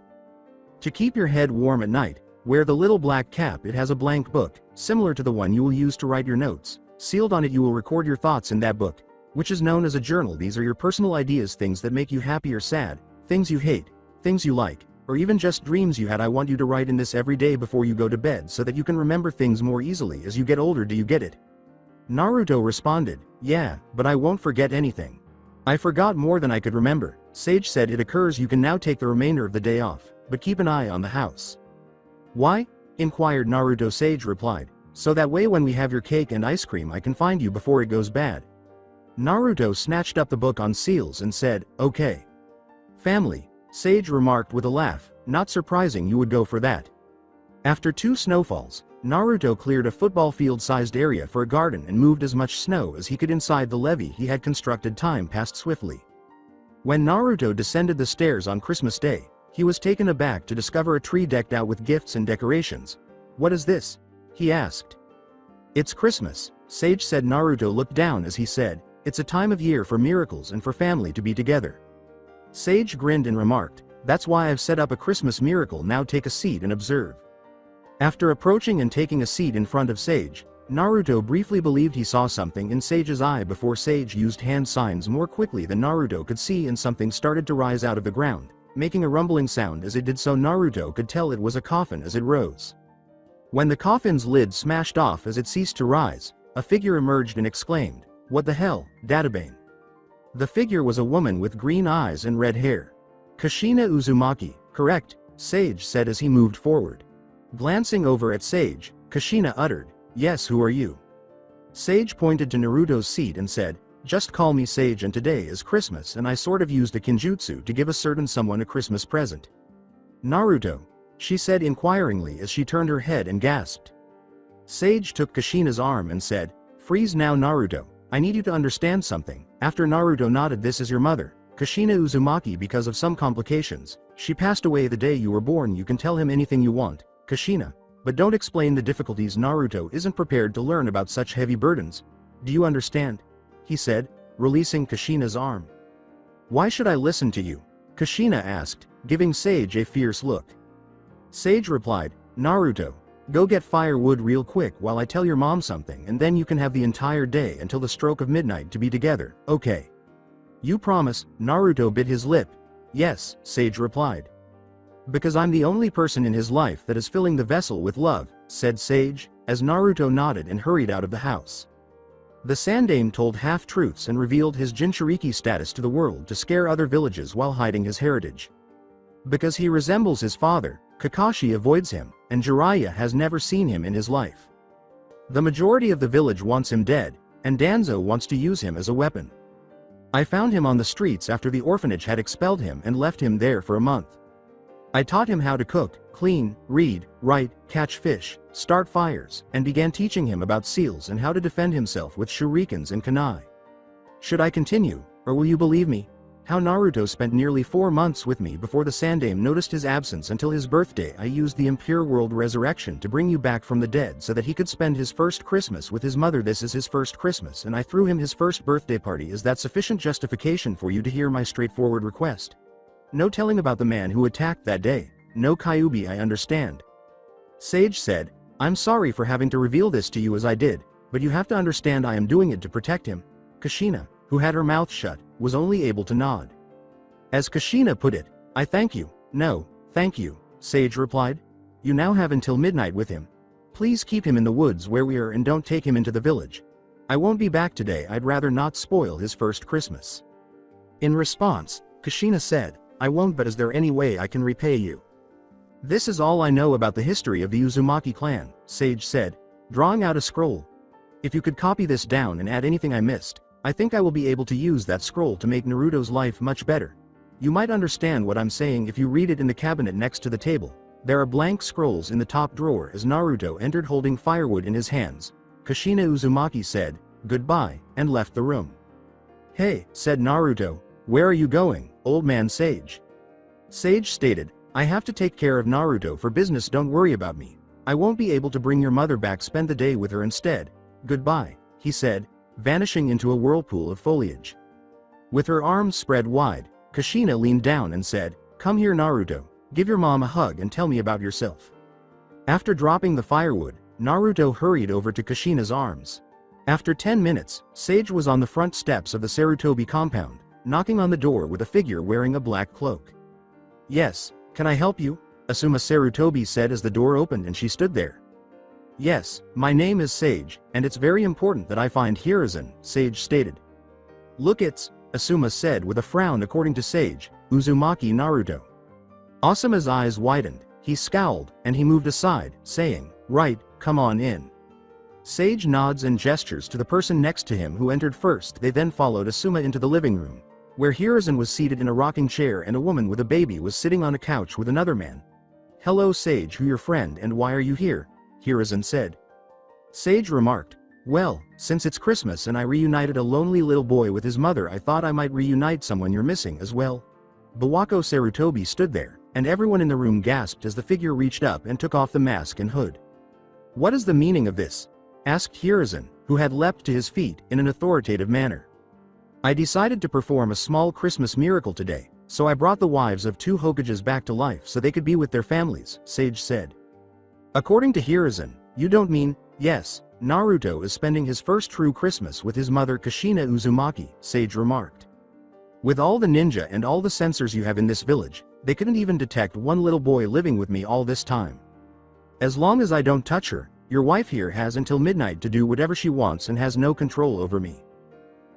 To keep your head warm at night, wear the little black cap. It has a blank book, similar to the one you will use to write your notes. Sealed on it you will record your thoughts in that book, which is known as a journal. These are your personal ideas, things that make you happy or sad, things you hate, things you like, or even just dreams you had. I want you to write in this every day before you go to bed so that you can remember things more easily as you get older. Do you get it? Naruto responded, yeah, but I won't forget anything. I forgot more than I could remember. Sage said, it occurs. You can now take the remainder of the day off, but keep an eye on the house. Why? Inquired Naruto. Sage replied, so that way when we have your cake and ice cream I can find you before it goes bad. Naruto snatched up the book on seals and said, okay. Family, Sage remarked with a laugh, not surprising you would go for that. After 2 snowfalls, Naruto cleared a football field-sized area for a garden and moved as much snow as he could inside the levee he had constructed. Time passed swiftly. When Naruto descended the stairs on Christmas Day, he was taken aback to discover a tree decked out with gifts and decorations. What is this? He asked. It's Christmas, Sage said. Naruto looked down as he said, it's a time of year for miracles and for family to be together. Sage grinned and remarked, that's why I've set up a Christmas miracle. Now take a seat and observe. After approaching and taking a seat in front of Sage, Naruto briefly believed he saw something in Sage's eye before Sage used hand signs more quickly than Naruto could see, and something started to rise out of the ground, making a rumbling sound. As it did so, Naruto could tell it was a coffin as it rose. When the coffin's lid smashed off as it ceased to rise, a figure emerged and exclaimed, what the hell, Databane? The figure was a woman with green eyes and red hair. Kushina Uzumaki, correct, Sage said as he moved forward. Glancing over at Sage, Kushina uttered, yes, who are you? Sage pointed to Naruto's seat and said, just call me Sage, and today is Christmas and I sort of used a kinjutsu to give a certain someone a Christmas present. Naruto, she said inquiringly as she turned her head and gasped. Sage took Kushina's arm and said, freeze now Naruto, I need you to understand something. After Naruto nodded, this is your mother, Kushina Uzumaki. Because of some complications, she passed away the day you were born. You can tell him anything you want, Kushina, but don't explain the difficulties. Naruto isn't prepared to learn about such heavy burdens. Do you understand? He said, releasing Kushina's arm. Why should I listen to you? Kushina asked, giving Sage a fierce look. Sage replied, Naruto, go get firewood real quick while I tell your mom something, and then you can have the entire day until the stroke of midnight to be together, okay? You promise? Naruto bit his lip. Yes, Sage replied. Because I'm the only person in his life that is filling the vessel with love, said Sage, as Naruto nodded and hurried out of the house. The Sandaime told half-truths and revealed his Jinchuriki status to the world to scare other villages while hiding his heritage. Because he resembles his father, Kakashi avoids him, and Jiraiya has never seen him in his life. The majority of the village wants him dead, and Danzo wants to use him as a weapon. I found him on the streets after the orphanage had expelled him and left him there for a month. I taught him how to cook, clean, read, write, catch fish, start fires, and began teaching him about seals and how to defend himself with shurikens and kunai. Should I continue, or will you believe me? how Naruto spent nearly 4 months with me before the Sandaime noticed his absence until his birthday. I used the Impure World Resurrection to bring you back from the dead so that he could spend his first Christmas with his mother. This is his first Christmas and I threw him his first birthday party. Is that sufficient justification for you to hear my straightforward request? No telling about the man who attacked that day. No Kyuubi, I understand. Sage said, I'm sorry for having to reveal this to you as I did, but you have to understand I am doing it to protect him. Kushina, who had her mouth shut, was only able to nod. As Kushina put it, I thank you. No, thank you, Sage replied. You now have until midnight with him. Please keep him in the woods where we are and don't take him into the village. I won't be back today. I'd rather not spoil his first Christmas. In response, Kushina said, I won't, but is there any way I can repay you? This is all I know about the history of the Uzumaki clan, Sage said, drawing out a scroll. If you could copy this down and add anything I missed, I think I will be able to use that scroll to make Naruto's life much better. You might understand what I'm saying if you read it in the cabinet next to the table. There are blank scrolls in the top drawer. As Naruto entered holding firewood in his hands, Kushina Uzumaki said, goodbye, and left the room. Hey, said Naruto, where are you going, old man Sage? Sage stated, I have to take care of Naruto for business, don't worry about me. I won't be able to bring your mother back, spend the day with her instead. Goodbye, he said, vanishing into a whirlpool of foliage. With her arms spread wide, Kushina leaned down and said, come here Naruto, give your mom a hug and tell me about yourself. After dropping the firewood, Naruto hurried over to Kushina's arms. After 10 minutes, Sage was on the front steps of the Sarutobi compound, knocking on the door with a figure wearing a black cloak. Yes, can I help you? Asuma Sarutobi said as the door opened and she stood there. Yes, my name is Sage, and it's very important that I find Hiruzen, Sage stated. Look, it's, Asuma said with a frown. According to Sage, Uzumaki Naruto. Asuma's eyes widened, he scowled, and he moved aside, saying, right, come on in. Sage nods and gestures to the person next to him who entered first. They then followed Asuma into the living room, where Hiruzen was seated in a rocking chair and a woman with a baby was sitting on a couch with another man. Hello Sage, who your friend and why are you here? Hiruzen said. Sage remarked, well, since it's Christmas and I reunited a lonely little boy with his mother, I thought I might reunite someone you're missing as well. Bawako Sarutobi stood there, and everyone in the room gasped as the figure reached up and took off the mask and hood. What is the meaning of this? Asked Hiruzen, who had leapt to his feet in an authoritative manner. I decided to perform a small Christmas miracle today, so I brought the wives of 2 Hokages back to life so they could be with their families, Sage said. According to Hiruzen, you don't mean, yes, Naruto is spending his first true Christmas with his mother Kushina Uzumaki, Sage remarked. With all the ninja and all the sensors you have in this village, they couldn't even detect one little boy living with me all this time. As long as I don't touch her, your wife here has until midnight to do whatever she wants and has no control over me.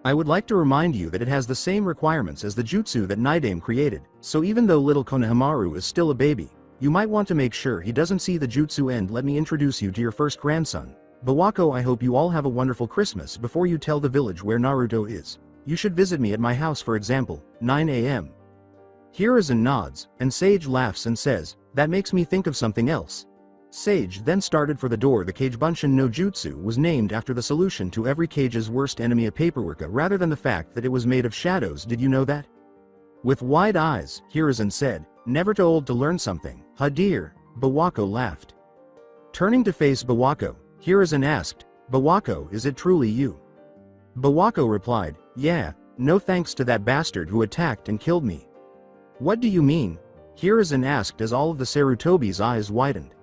I would like to remind you that it has the same requirements as the jutsu that Naidame created, so even though little Konohamaru is still a baby, you might want to make sure he doesn't see the jutsu end. Let me introduce you to your first grandson. Bawako, I hope you all have a wonderful Christmas. Before you tell the village where Naruto is, you should visit me at my house, for example, 9 a.m. Hiruzen nods, and Sage laughs and says, that makes me think of something else. Sage then started for the door. The Kagebunshin no Jutsu was named after the solution to every Kage's worst enemy, a paperwork, rather than the fact that it was made of shadows. Did you know that? With wide eyes, Hiruzen said, never too old to learn something, huh dear? Bawako laughed. Turning to face Bawako, Hiruzen asked, Bawako, is it truly you? Bawako replied, yeah, no thanks to that bastard who attacked and killed me. What do you mean? Hiruzen asked as all of the Sarutobi's eyes widened.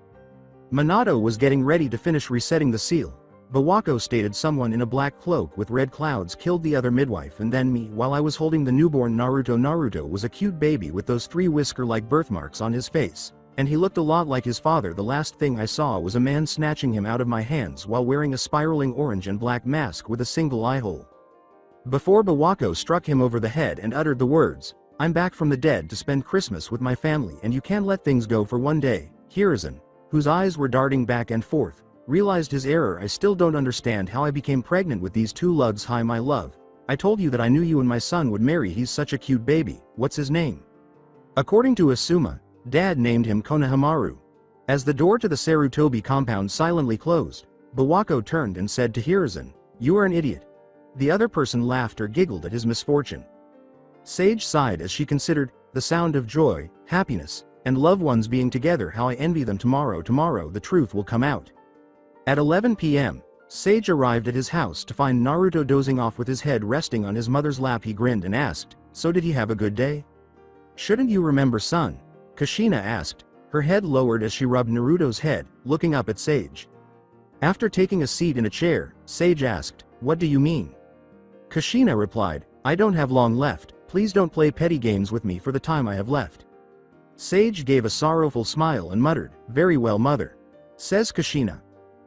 Minato was getting ready to finish resetting the seal. Bawako stated, someone in a black cloak with red clouds killed the other midwife and then me while I was holding the newborn Naruto. Naruto was a cute baby with those 3 whisker-like birthmarks on his face, and he looked a lot like his father. The last thing I saw was a man snatching him out of my hands while wearing a spiraling orange and black mask with a single eye hole. Before Bawako struck him over the head and uttered the words, I'm back from the dead to spend Christmas with my family and you can't let things go for one day. Hiruzen, whose eyes were darting back and forth, realized his error. I still don't understand how I became pregnant with these 2 lugs. Hi my love, I told you that I knew you and my son would marry. He's such a cute baby. What's his name? According to Asuma, Dad named him Konohamaru. As the door to the Sarutobi compound silently closed, Bawako turned and said to Hiruzen, you are an idiot. The other person laughed or giggled at his misfortune. Sage sighed as she considered the sound of joy, happiness, and loved ones being together. How I envy them. Tomorrow the truth will come out. At 11 p.m., Sage arrived at his house to find Naruto dozing off with his head resting on his mother's lap. He grinned and asked, "So did he have a good day?" "Shouldn't you remember, son?" Kushina asked, her head lowered as she rubbed Naruto's head, looking up at Sage. After taking a seat in a chair, Sage asked, "What do you mean?" Kushina replied, "I don't have long left, please don't play petty games with me for the time I have left." Sage gave a sorrowful smile and muttered, "Very well, mother," says Kushina.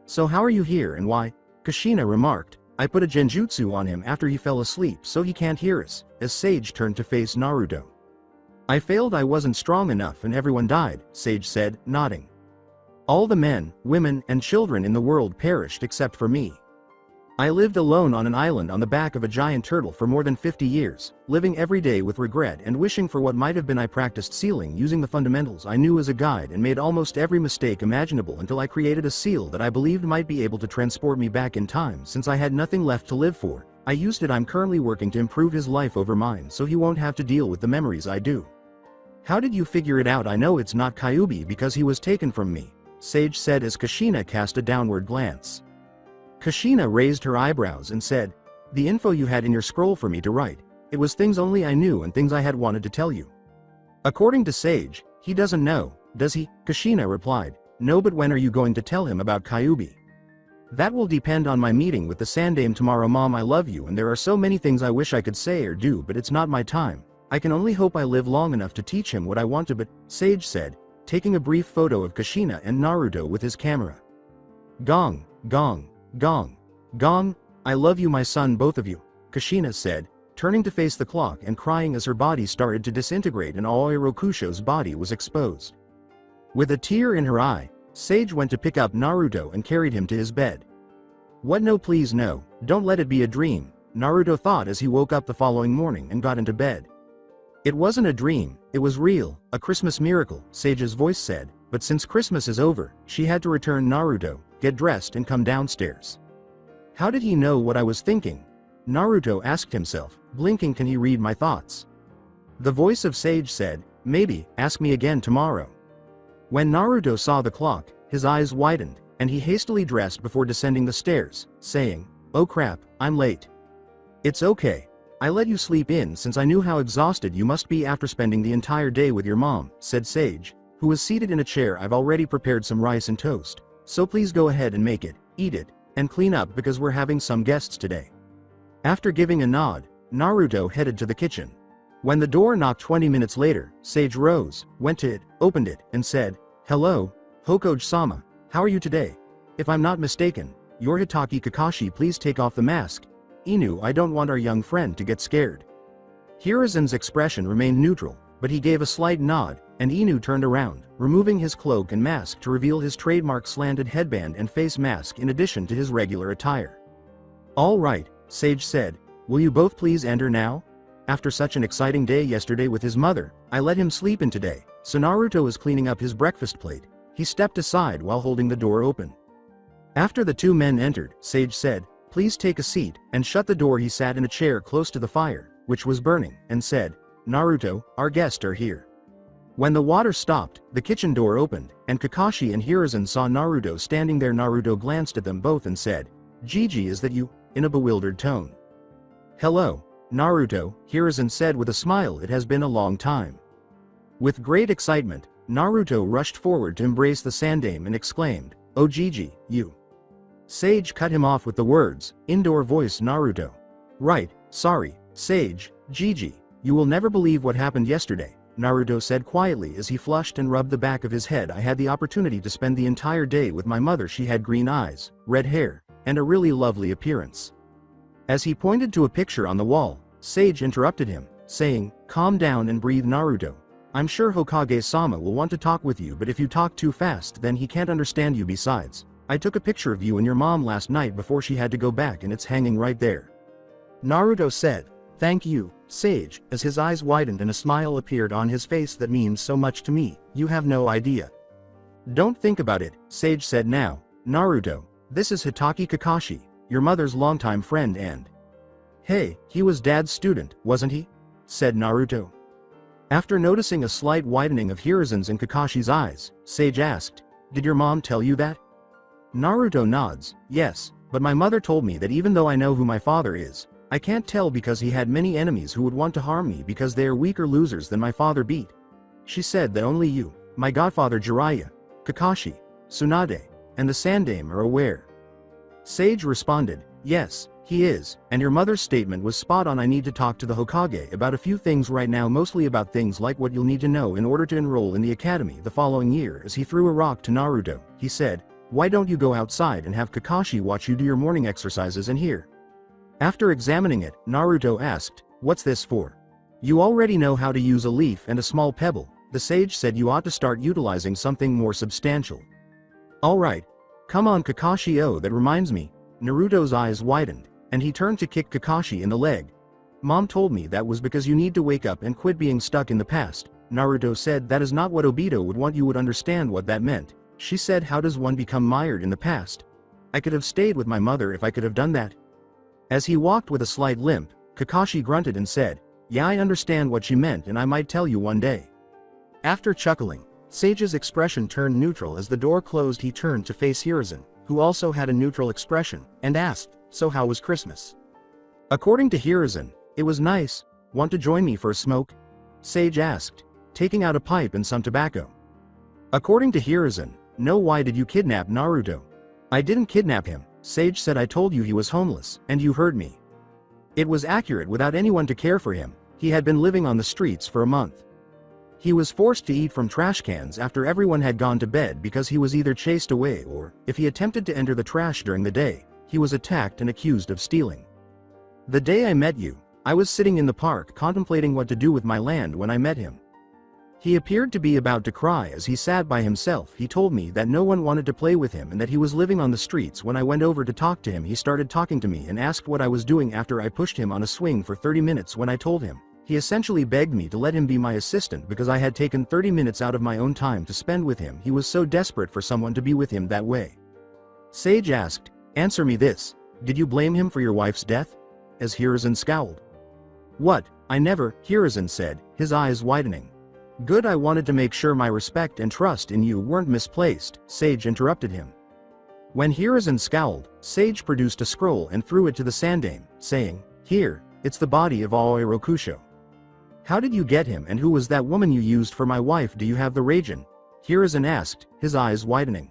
"So how are you here and why?" Kushina remarked, "I put a genjutsu on him after he fell asleep so he can't hear us," as Sage turned to face Naruto. "I failed. I wasn't strong enough and everyone died," Sage said, nodding. "All the men, women, and children in the world perished except for me. I lived alone on an island on the back of a giant turtle for more than 50 years, living every day with regret and wishing for what might have been. I practiced sealing using the fundamentals I knew as a guide and made almost every mistake imaginable until I created a seal that I believed might be able to transport me back in time. Since I had nothing left to live for, I used it. I'm currently working to improve his life over mine so he won't have to deal with the memories I do." "How did you figure it out?" "I know it's not Kyuubi because he was taken from me," Sage said as Kushina cast a downward glance. Kushina raised her eyebrows and said, "The info you had in your scroll for me to write, it was things only I knew and things I had wanted to tell you." According to Sage, he doesn't know, does he? Kushina replied, "No, but when are you going to tell him about Kyuubi?" "That will depend on my meeting with the Sandaime tomorrow. Mom, I love you and there are so many things I wish I could say or do, but it's not my time. I can only hope I live long enough to teach him what I want to." But Sage said, taking a brief photo of Kushina and Naruto with his camera. "Gong, gong, gong, gong, I love you my son, both of you," Kushina said, turning to face the clock and crying as her body started to disintegrate and Aoi Rokusho's body was exposed. With a tear in her eye, Sage went to pick up Naruto and carried him to his bed. "What? No, please no, don't let it be a dream," Naruto thought as he woke up the following morning and got into bed. "It wasn't a dream, it was real, a Christmas miracle," Sage's voice said, but since Christmas is over, she had to return Naruto, get dressed and come downstairs. "How did he know what I was thinking?" Naruto asked himself, blinking. "Can he read my thoughts?" The voice of Sage said, "Maybe, ask me again tomorrow." When Naruto saw the clock, his eyes widened, and he hastily dressed before descending the stairs, saying, "Oh crap, I'm late." "It's okay. I let you sleep in since I knew how exhausted you must be after spending the entire day with your mom," said Sage, who was seated in a chair. "I've already prepared some rice and toast, so please go ahead and make it, eat it, and clean up because we're having some guests today." After giving a nod, Naruto headed to the kitchen. When the door knocked 20 minutes later, Sage rose, went to it, opened it, and said, "Hello, Hokage-sama, how are you today? If I'm not mistaken, you're Hitaki Kakashi. Please take off the mask. Inu, I don't want our young friend to get scared." Hiruzen's expression remained neutral, but he gave a slight nod, and Inu turned around, removing his cloak and mask to reveal his trademark slanted headband and face mask in addition to his regular attire. "All right," Sage said, "will you both please enter now? After such an exciting day yesterday with his mother, I let him sleep in today, so Naruto is cleaning up his breakfast plate." He stepped aside while holding the door open. After the two men entered, Sage said, "Please take a seat," and shut the door. He sat in a chair close to the fire, which was burning, and said, "Naruto, our guests are here." When the water stopped, the kitchen door opened, and Kakashi and Hiruzen saw Naruto standing there. Naruto glanced at them both and said, "Gigi, is that you?" in a bewildered tone. "Hello, Naruto," Hiruzen said with a smile. "It has been a long time." With great excitement, Naruto rushed forward to embrace the Sandaime and exclaimed, "Oh Gigi, you." Sage cut him off with the words, "Indoor voice Naruto." "Right, sorry, Sage, Gigi, you will never believe what happened yesterday," Naruto said quietly as he flushed and rubbed the back of his head. "I had the opportunity to spend the entire day with my mother. She had green eyes, red hair, and a really lovely appearance." As he pointed to a picture on the wall, Sage interrupted him, saying, "Calm down and breathe, Naruto. I'm sure Hokage-sama will want to talk with you, but if you talk too fast then he can't understand you. Besides, I took a picture of you and your mom last night before she had to go back and it's hanging right there." Naruto said, "Thank you, Sage," as his eyes widened and a smile appeared on his face. "That means so much to me, you have no idea." "Don't think about it," Sage said. "Now, Naruto, this is Hitaki Kakashi, your mother's longtime friend and—" "Hey, he was Dad's student, wasn't he?" said Naruto. After noticing a slight widening of Hiruzen's and Kakashi's eyes, Sage asked, "Did your mom tell you that?" Naruto nods, "Yes, but my mother told me that even though I know who my father is, I can't tell because he had many enemies who would want to harm me because they are weaker losers than my father beat. She said that only you, my godfather Jiraiya, Kakashi, Tsunade, and the Sandame are aware." Sage responded, "Yes, he is, and your mother's statement was spot on. I need to talk to the Hokage about a few things right now, mostly about things like what you'll need to know in order to enroll in the academy the following year." As he threw a rock to Naruto, he said, "Why don't you go outside and have Kakashi watch you do your morning exercises in here?" After examining it, Naruto asked, "What's this for?" "You already know how to use a leaf and a small pebble," the sage said. "You ought to start utilizing something more substantial." "Alright. Come on Kakashi. Oh, that reminds me." Naruto's eyes widened, and he turned to kick Kakashi in the leg. "Mom told me that was because you need to wake up and quit being stuck in the past." Naruto said, "That is not what Obito would want. You would understand what that meant." She said, "How does one become mired in the past? I could have stayed with my mother if I could have done that." As he walked with a slight limp, Kakashi grunted and said, "Yeah, I understand what she meant and I might tell you one day." After chuckling, Sage's expression turned neutral. As the door closed, he turned to face Hiruzen, who also had a neutral expression, and asked, "So how was Christmas?" According to Hiruzen, "It was nice. Want to join me for a smoke?" Sage asked, taking out a pipe and some tobacco. According to Hiruzen, "No, why did you kidnap Naruto?" "I didn't kidnap him," Sage said. "I told you he was homeless, and you heard me. It was accurate. Without anyone to care for him, he had been living on the streets for a month. He was forced to eat from trash cans after everyone had gone to bed because he was either chased away or, if he attempted to enter the trash during the day, he was attacked and accused of stealing. The day I met you, I was sitting in the park contemplating what to do with my land when I met him. He appeared to be about to cry as he sat by himself. He told me that no one wanted to play with him and that he was living on the streets. When I went over to talk to him, he started talking to me and asked what I was doing after I pushed him on a swing for 30 minutes. When I told him, he essentially begged me to let him be my assistant because I had taken 30 minutes out of my own time to spend with him. He was so desperate for someone to be with him that way." Sage asked, "Answer me this. Did you blame him for your wife's death?" As Hiruzen scowled. "What? I never," Hiruzen said, his eyes widening. "Good, I wanted to make sure my respect and trust in you weren't misplaced," Sage interrupted him. When Hiruzen scowled, Sage produced a scroll and threw it to the Sandame, saying, "Here, it's the body of Aoi Rokusho. How did you get him, and who was that woman you used for my wife? Do you have the Raijin?" Hiruzen asked, his eyes widening.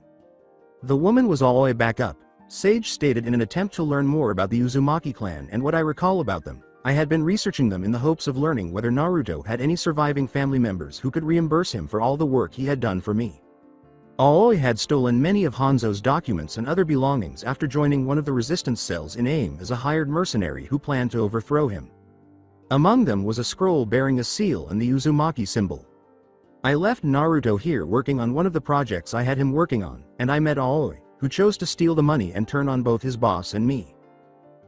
"The woman was Aoi back up," Sage stated in an attempt to learn more about the Uzumaki clan and what I recall about them. I had been researching them in the hopes of learning whether Naruto had any surviving family members who could reimburse him for all the work he had done for me. Aoi had stolen many of Hanzo's documents and other belongings after joining one of the resistance cells in AIM as a hired mercenary who planned to overthrow him. Among them was a scroll bearing a seal and the Uzumaki symbol. I left Naruto here working on one of the projects I had him working on, and I met Aoi, who chose to steal the money and turn on both his boss and me.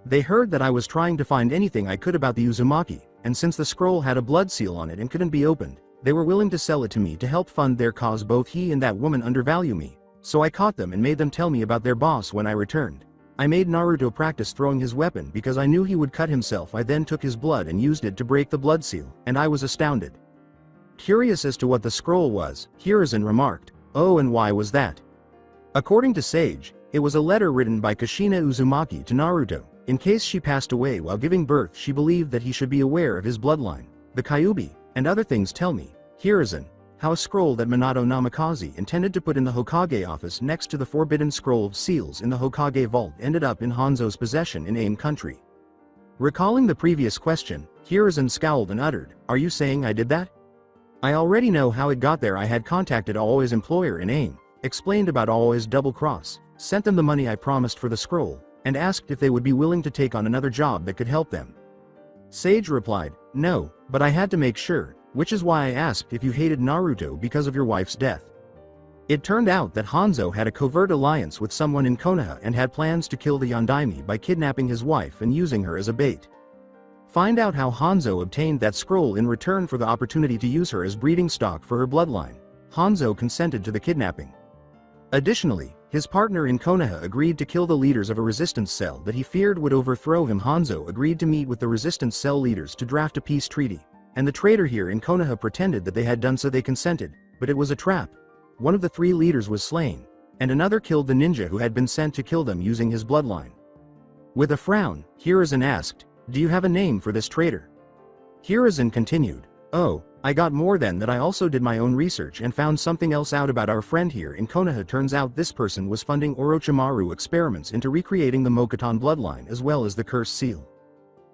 They heard that I was trying to find anything I could about the Uzumaki, and since the scroll had a blood seal on it and couldn't be opened, they were willing to sell it to me to help fund their cause. Both he and that woman undervalue me, so I caught them and made them tell me about their boss when I returned. I made Naruto practice throwing his weapon because I knew he would cut himself. I then took his blood and used it to break the blood seal, and I was astounded." Curious as to what the scroll was, Hiruzen remarked, "Oh, and why was that?" According to Sage, it was a letter written by Kushina Uzumaki to Naruto. In case she passed away while giving birth, she believed that he should be aware of his bloodline, the Kyuubi, and other things. Tell me, Hiruzen, how a scroll that Minato Namikaze intended to put in the Hokage office next to the forbidden scroll of seals in the Hokage vault ended up in Hanzo's possession in AIM country. Recalling the previous question, Hiruzen scowled and uttered, "Are you saying I did that? I already know how it got there. I had contacted Aoi's employer in AIM, explained about Aoi's double cross, sent them the money I promised for the scroll, and asked if they would be willing to take on another job that could help them." Sage replied, "No, but I had to make sure, which is why I asked if you hated Naruto because of your wife's death." It turned out that Hanzo had a covert alliance with someone in Konoha and had plans to kill the Yondaime by kidnapping his wife and using her as a bait. Find out how Hanzo obtained that scroll in return for the opportunity to use her as breeding stock for her bloodline. Hanzo consented to the kidnapping. Additionally, his partner in Konoha agreed to kill the leaders of a resistance cell that he feared would overthrow him. Hanzo agreed to meet with the resistance cell leaders to draft a peace treaty. and the traitor here in Konoha pretended that they had done so. They consented, but it was a trap. One of the 3 leaders was slain, and another killed the ninja who had been sent to kill them using his bloodline. With a frown, Hiruzen asked, "Do you have a name for this traitor?" Hiruzen continued, "Oh, I got more than that. I also did my own research and found something else out about our friend here in Konoha. Turns out this person was funding Orochimaru experiments into recreating the Mokuton bloodline as well as the cursed seal."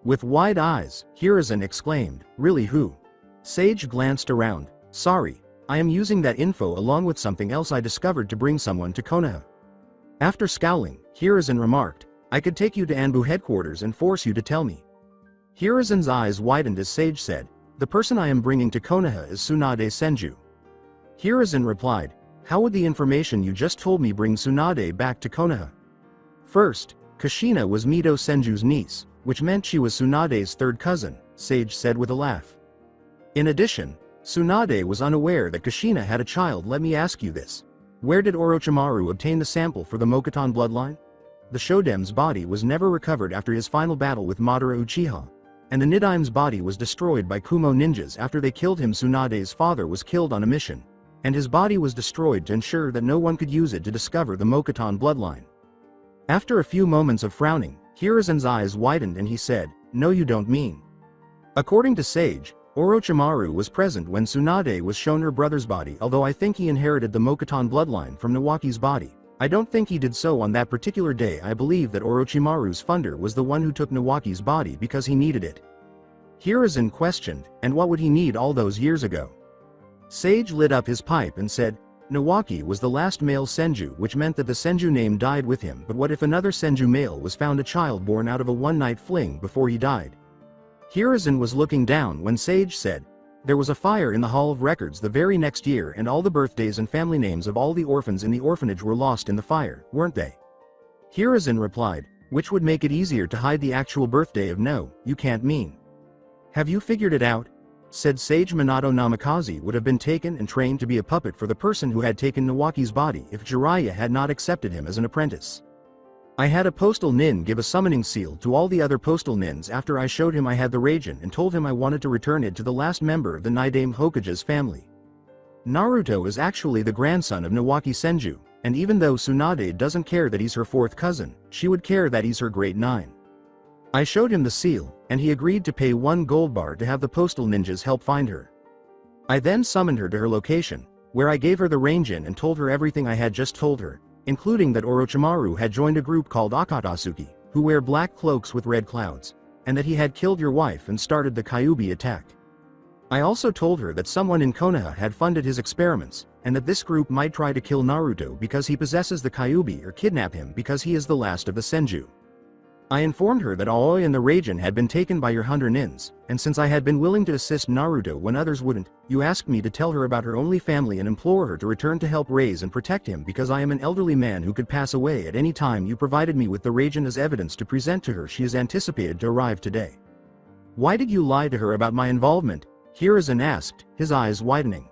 With wide eyes, Hiruzen exclaimed, "Really, who?" Sage glanced around. "Sorry, I am using that info along with something else I discovered to bring someone to Konoha." After scowling, Hiruzen remarked, "I could take you to Anbu headquarters and force you to tell me." Hiruzen's eyes widened as Sage said, "The person I am bringing to Konoha is Tsunade Senju." Hiruzen replied, "How would the information you just told me bring Tsunade back to Konoha?" First, Kushina was Mito Senju's niece, which meant she was Tsunade's third cousin, Sage said with a laugh. In addition, Tsunade was unaware that Kushina had a child. Let me ask you this. Where did Orochimaru obtain the sample for the Mokuton bloodline? The Shodem's body was never recovered after his final battle with Madara Uchiha, and the Nidaim's body was destroyed by Kumo ninjas after they killed him. Tsunade's father was killed on a mission, and his body was destroyed to ensure that no one could use it to discover the Mokuton bloodline. After a few moments of frowning, Hiruzen's eyes widened and he said, "No, you don't mean." According to Sage, Orochimaru was present when Tsunade was shown her brother's body. Although I think he inherited the Mokuton bloodline from Nawaki's body, I don't think he did so on that particular day. I believe that Orochimaru's funder was the one who took Nawaki's body because he needed it. Hiruzen questioned, "And what would he need all those years ago?" Sage lit up his pipe and said, "Nawaki was the last male Senju, which meant that the Senju name died with him. But what if another Senju male was found, a child born out of a one-night fling before he died?" Hiruzen was looking down when Sage said, "There was a fire in the Hall of Records the very next year, and all the birthdays and family names of all the orphans in the orphanage were lost in the fire, weren't they?" Hiruzen replied, "Which would make it easier to hide the actual birthday of no, you can't mean. Have you figured it out?" Said Sage. Minato Namikaze would have been taken and trained to be a puppet for the person who had taken Nawaki's body if Jiraiya had not accepted him as an apprentice. I had a postal nin give a summoning seal to all the other postal nins after I showed him I had the Raijin and told him I wanted to return it to the last member of the Nidaime Hokage's family. Naruto is actually the grandson of Nawaki Senju, and even though Tsunade doesn't care that he's her 4th cousin, she would care that he's her grade 9. I showed him the seal, and he agreed to pay 1 gold bar to have the postal ninjas help find her. I then summoned her to her location, where I gave her the Raijin and told her everything I had just told her, including that Orochimaru had joined a group called Akatsuki, who wear black cloaks with red clouds, and that he had killed your wife and started the Kyuubi attack. I also told her that someone in Konoha had funded his experiments, and that this group might try to kill Naruto because he possesses the Kyuubi or kidnap him because he is the last of the Senju. I informed her that Aoi and the Raijin had been taken by your hunter nins, and since I had been willing to assist Naruto when others wouldn't, you asked me to tell her about her only family and implore her to return to help raise and protect him because I am an elderly man who could pass away at any time. You provided me with the Raijin as evidence to present to her. She is anticipated to arrive today. Why did you lie to her about my involvement?" Hiruzen asked, his eyes widening.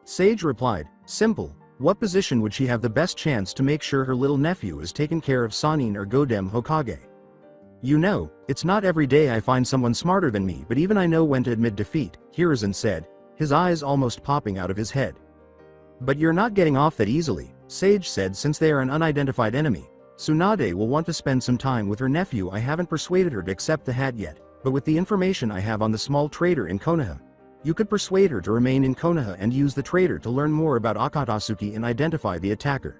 Sage replied, "Simple. What position would she have the best chance to make sure her little nephew is taken care of? Sannin or Godem Hokage? You know, it's not every day I find someone smarter than me, but even I know when to admit defeat," Hiruzen said, his eyes almost popping out of his head. "But you're not getting off that easily," Sage said. "Since they are an unidentified enemy, Tsunade will want to spend some time with her nephew. I haven't persuaded her to accept the hat yet, but with the information I have on the small trader in Konoha, you could persuade her to remain in Konoha and use the trader to learn more about Akatsuki and identify the attacker."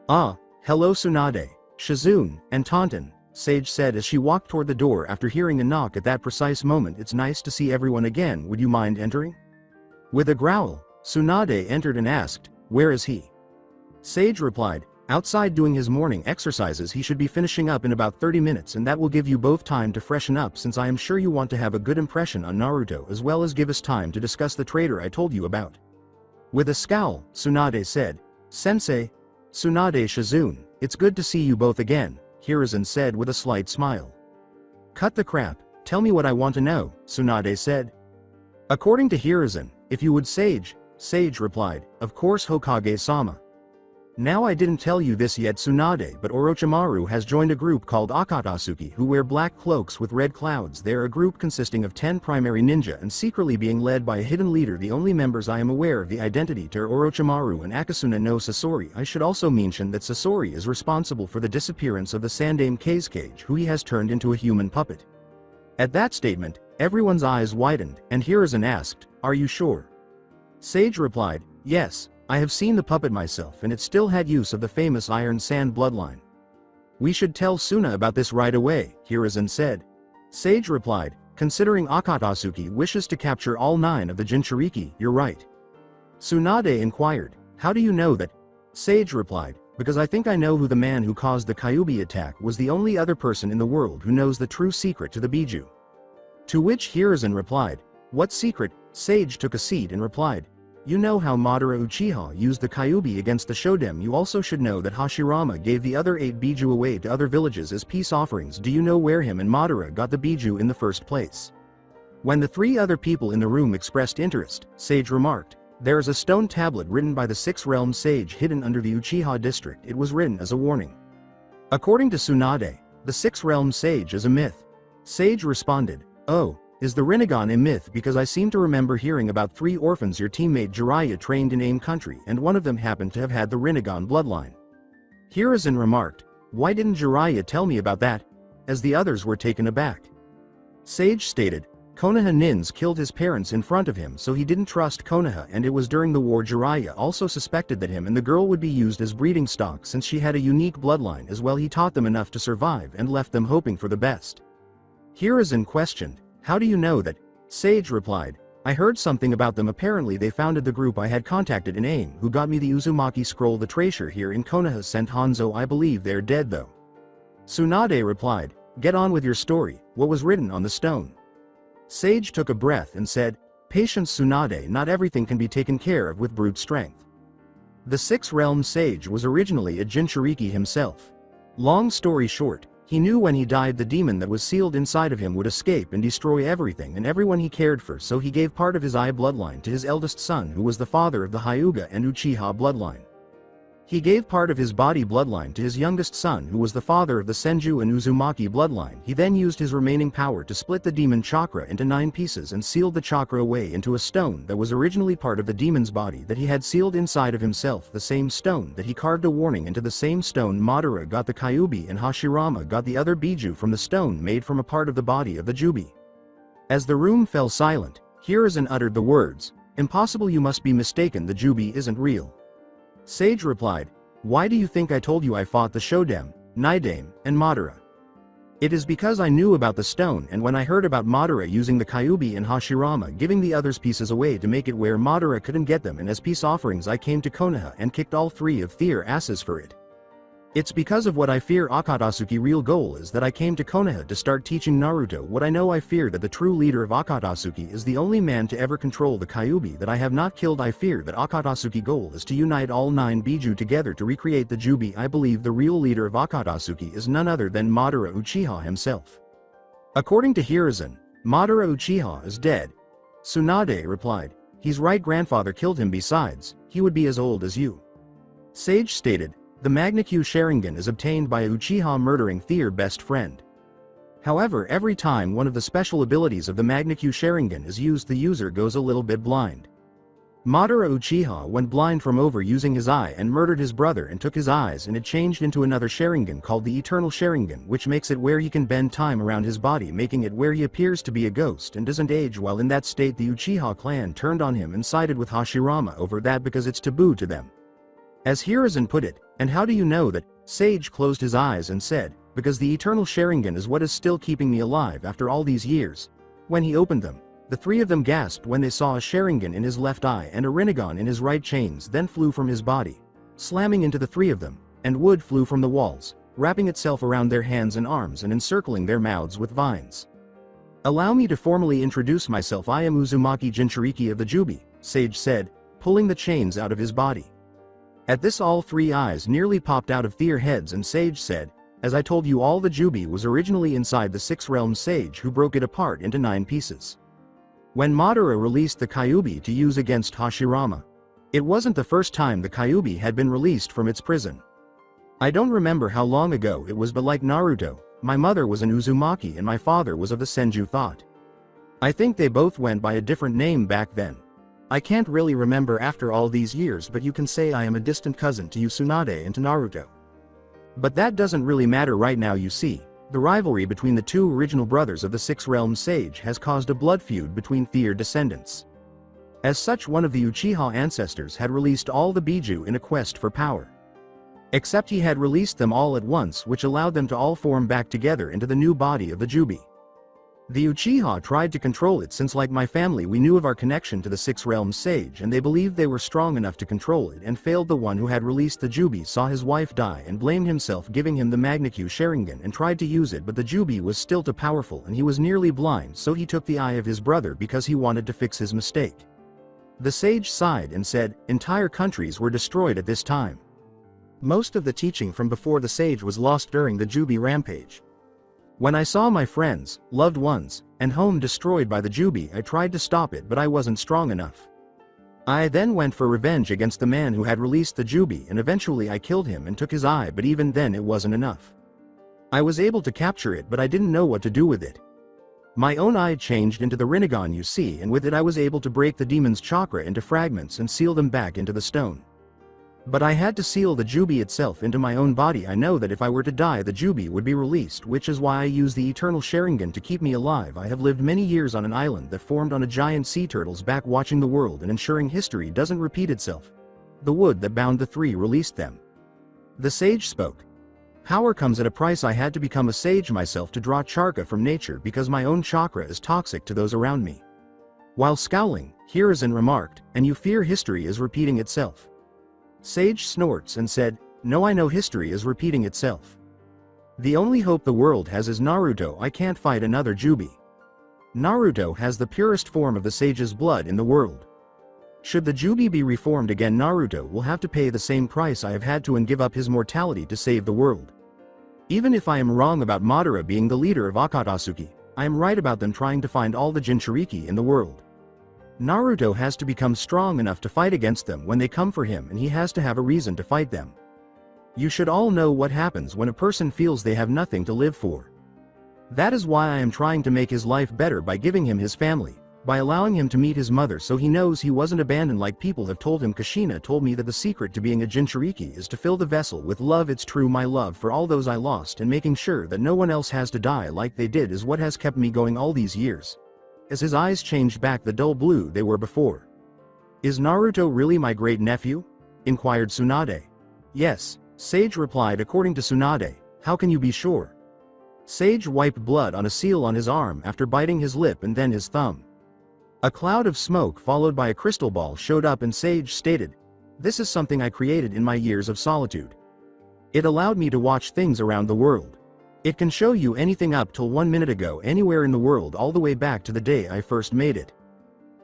"Ah, hello Tsunade, Shizune, and Taunton," Sage said as she walked toward the door after hearing a knock at that precise moment. "It's nice to see everyone again. Would you mind entering?" With a growl, Tsunade entered and asked, "Where is he?" Sage replied, "Outside doing his morning exercises. He should be finishing up in about 30 minutes, and that will give you both time to freshen up since I am sure you want to have a good impression on Naruto as well as give us time to discuss the traitor I told you about." With a scowl, Tsunade said, "Sensei, Tsunade Shizune, it's good to see you both again," Hiruzen said with a slight smile. "Cut the crap, tell me what I want to know," Tsunade said. According to Hiruzen, "If you would Sage," Sage replied, "Of course Hokage-sama." Now I didn't tell you this yet Tsunade, but Orochimaru has joined a group called Akatsuki who wear black cloaks with red clouds. They're a group consisting of 10 primary ninja and secretly being led by a hidden leader. The only members I am aware of the identity to are Orochimaru and Akasuna no Sasori. I should also mention that Sasori is responsible for the disappearance of the Sandame Kazekage, who he has turned into a human puppet. At that statement, everyone's eyes widened, and Hiruzen asked, "Are you sure?" Sage replied, "Yes. I have seen the puppet myself and it still had use of the famous Iron Sand bloodline." "We should tell Suna about this right away," Hiruzen said. Sage replied, "Considering Akatsuki wishes to capture all 9 of the Jinchuriki, you're right." Tsunade inquired, "How do you know that?" Sage replied, "Because I think I know who the man who caused the Kyuubi attack was. The only other person in the world who knows the true secret to the Biju." To which Hiruzen replied, "What secret?" Sage took a seat and replied, "You know how Madara Uchiha used the Kyuubi against the Shoden. You also should know that Hashirama gave the other 8 Biju away to other villages as peace offerings. Do you know where him and Madara got the Biju in the first place?" When the 3 other people in the room expressed interest, Sage remarked, "There is a stone tablet written by the 6 Realm Sage hidden under the Uchiha district. It was written as a warning." According to Tsunade, the 6 Realm Sage is a myth. Sage responded, "Oh, is the Rinnegan a myth? Because I seem to remember hearing about 3 orphans your teammate Jiraiya trained in AIM country and one of them happened to have had the Rinnegan bloodline." Hiruzen remarked, "Why didn't Jiraiya tell me about that?" As the others were taken aback. Sage stated, "Konoha Nins killed his parents in front of him, so he didn't trust Konoha, and it was during the war Jiraiya also suspected that him and the girl would be used as breeding stock since she had a unique bloodline as well. He taught them enough to survive and left them hoping for the best." Hiruzen questioned, "How do you know that?" Sage replied, "I heard something about them. Apparently they founded the group I had contacted in AIM who got me the Uzumaki scroll. The treasure here in Konoha sent Hanzo. I believe they're dead though." Tsunade replied, "Get on with your story. What was written on the stone?" Sage took a breath and said, "Patience Tsunade, not everything can be taken care of with brute strength." The 6 Realm Sage was originally a Jinchuriki himself. Long story short, he knew when he died the demon that was sealed inside of him would escape and destroy everything and everyone he cared for, so he gave part of his eye bloodline to his eldest son who was the father of the Hyuga and Uchiha bloodline. He gave part of his body bloodline to his youngest son who was the father of the Senju and Uzumaki bloodline. He then used his remaining power to split the demon chakra into 9 pieces and sealed the chakra away into a stone that was originally part of the demon's body that he had sealed inside of himself, the same stone that he carved a warning into. The same stone Madara got the Kyuubi and Hashirama got the other Biju from the stone made from a part of the body of the Jubi. As the room fell silent, Hiruzen uttered the words, "Impossible, you must be mistaken, the Jubi isn't real." Sage replied, "Why do you think I told you I fought the Shoden, Naidame, and Madara?" "It is because I knew about the stone, and when I heard about Madara using the Kyuubi and Hashirama giving the others pieces away to make it where Madara couldn't get them and as peace offerings, I came to Konoha and kicked all 3 of their asses for it. It's because of what I fear Akatsuki's real goal is that I came to Konoha to start teaching Naruto what I know. I fear that the true leader of Akatsuki is the only man to ever control the Kyuubi that I have not killed. I fear that Akatsuki's goal is to unite all 9 Biju together to recreate the Jubi. I believe the real leader of Akatsuki is none other than Madara Uchiha himself." According to Hiruzen, Madara Uchiha is dead. Tsunade replied, "He's right, grandfather killed him. Besides, he would be as old as you." Sage stated, "The Magna-Q Sharingan is obtained by Uchiha murdering their best friend. However, every time one of the special abilities of the Magna-Q Sharingan is used, the user goes a little bit blind. Madara Uchiha went blind from overusing his eye and murdered his brother and took his eyes, and it changed into another Sharingan called the Eternal Sharingan, which makes it where he can bend time around his body, making it where he appears to be a ghost and doesn't age. While in that state, the Uchiha clan turned on him and sided with Hashirama over that because it's taboo to them." As Hiruzen put it, "And how do you know that?" Sage closed his eyes and said, "Because the Eternal Sharingan is what is still keeping me alive after all these years." When he opened them, the 3 of them gasped when they saw a Sharingan in his left eye and a Rinnegan in his right. Chains then flew from his body, slamming into the 3 of them, and wood flew from the walls, wrapping itself around their hands and arms and encircling their mouths with vines. "Allow me to formally introduce myself. I am Uzumaki Jinchuriki of the Jubi," Sage said, pulling the chains out of his body. At this, all 3 eyes nearly popped out of their heads, and Sage said, "As I told you, all the Jubi was originally inside the 6 Realm Sage who broke it apart into 9 pieces. When Madara released the Kyuubi to use against Hashirama, It wasn't the first time the Kyuubi had been released from its prison. I don't remember how long ago it was, but like Naruto, my mother was an Uzumaki and my father was of the Senju thought. I think they both went by a different name back then. I can't really remember after all these years, but you can say I am a distant cousin to you Tsunade and to Naruto. But that doesn't really matter right now. You see, the rivalry between the two original brothers of the Six Realms Sage has caused a blood feud between their descendants. As such, one of the Uchiha ancestors had released all the Biju in a quest for power. Except he had released them all at once, which allowed them to all form back together into the new body of the Jubi. The Uchiha tried to control it since, like my family, we knew of our connection to the Six Realms Sage and they believed they were strong enough to control it and failed. The one who had released the Jubi saw his wife die and blamed himself, giving him the Magnikyu Sharingan, and tried to use it, but the Jubi was still too powerful and he was nearly blind, so he took the eye of his brother because he wanted to fix his mistake. The sage sighed and said, entire countries were destroyed at this time. Most of the teaching from before the sage was lost during the Jubi rampage. When I saw my friends, loved ones, and home destroyed by the Jubi, I tried to stop it, but I wasn't strong enough. I then went for revenge against the man who had released the Jubi, and eventually I killed him and took his eye, but even then it wasn't enough. I was able to capture it, but I didn't know what to do with it. My own eye changed into the Rinnegan, you see, and with it I was able to break the demon's chakra into fragments and seal them back into the stone. But I had to seal the Jubi itself into my own body. I know that if I were to die, the Jubi would be released, which is why I use the eternal Sharingan to keep me alive. I have lived many years on an island that formed on a giant sea turtle's back, watching the world and ensuring history doesn't repeat itself. The wood that bound the three released them. The sage spoke. Power comes at a price. I had to become a sage myself to draw chakra from nature because my own chakra is toxic to those around me. While scowling, Hiruzen remarked, and you fear history is repeating itself? Sage snorts and said, no, I know history is repeating itself. The only hope the world has is Naruto. I can't fight another Jubi. Naruto has the purest form of the sage's blood in the world. Should the Jubi be reformed again, Naruto will have to pay the same price I have had to and give up his mortality to save the world. Even if I am wrong about Madara being the leader of Akatsuki, I am right about them trying to find all the Jinchuriki in the world. Naruto has to become strong enough to fight against them when they come for him, and he has to have a reason to fight them. You should all know what happens when a person feels they have nothing to live for. That is why I am trying to make his life better by giving him his family, by allowing him to meet his mother so he knows he wasn't abandoned like people have told him. Kushina told me that the secret to being a Jinchuriki is to fill the vessel with love. It's true, my love for all those I lost and making sure that no one else has to die like they did is what has kept me going all these years. As his eyes changed back the dull blue they were before. Is Naruto really my great nephew? Inquired Tsunade. Yes, Sage replied. According to Tsunade, how can you be sure? Sage wiped blood on a seal on his arm after biting his lip and then his thumb. A cloud of smoke followed by a crystal ball showed up and Sage stated, this is something I created in my years of solitude. It allowed me to watch things around the world. It can show you anything up till 1 minute ago anywhere in the world, all the way back to the day I first made it.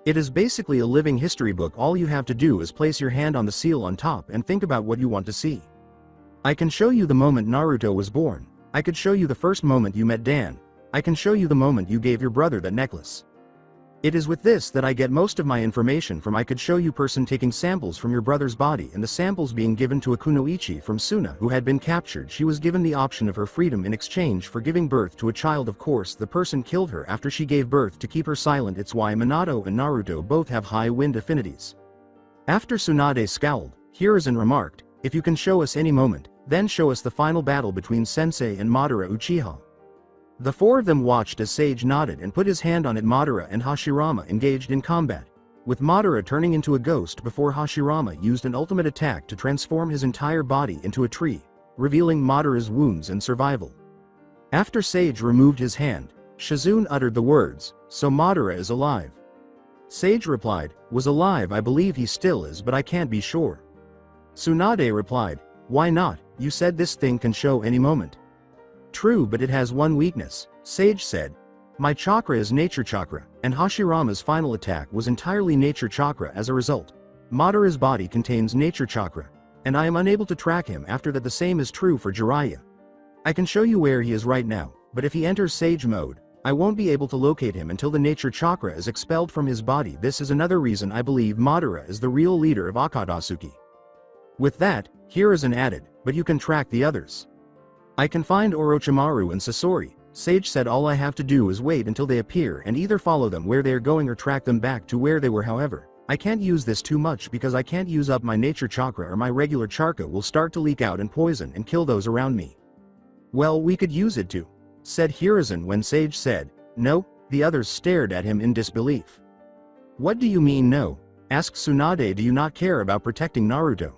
It is basically a living history book. All you have to do is place your hand on the seal on top and think about what you want to see. I can show you the moment Naruto was born. I could show you the first moment you met Dan. I can show you the moment you gave your brother that necklace. It is with this that I get most of my information from. I could show you person taking samples from your brother's body and the samples being given to a kunoichi from Suna who had been captured. She was given the option of her freedom in exchange for giving birth to a child. Of course the person killed her after she gave birth to keep her silent. It's why Minato and Naruto both have high wind affinities. After Tsunade scowled, Hiruzen remarked, if you can show us any moment, then show us the final battle between Sensei and Madara Uchiha. The four of them watched as Sage nodded and put his hand on it. Madara and Hashirama engaged in combat, with Madara turning into a ghost before Hashirama used an ultimate attack to transform his entire body into a tree, revealing Madara's wounds and survival. After Sage removed his hand, Shizune uttered the words, so Madara is alive. Sage replied, was alive. I believe he still is, but I can't be sure. Tsunade replied, why not? You said this thing can show any moment. True, but it has one weakness, Sage said. My chakra is nature chakra, and Hashirama's final attack was entirely nature chakra. As a result, Madara's body contains nature chakra, and I am unable to track him after that. The same is true for Jiraiya. I can show you where he is right now, but if he enters Sage mode, I won't be able to locate him until the nature chakra is expelled from his body. This is another reason I believe Madara is the real leader of Akatsuki. With that, Hiruzen added, but you can track the others. I can find Orochimaru and Sasori. Sage said all I have to do is wait until they appear and either follow them where they are going or track them back to where they were. However, I can't use this too much because I can't use up my nature chakra or my regular chakra will start to leak out and poison and kill those around me. Well, we could use it too, said Hiruzen when Sage said, no. The others stared at him in disbelief. What do you mean no? Asked Tsunade. Do you not care about protecting Naruto?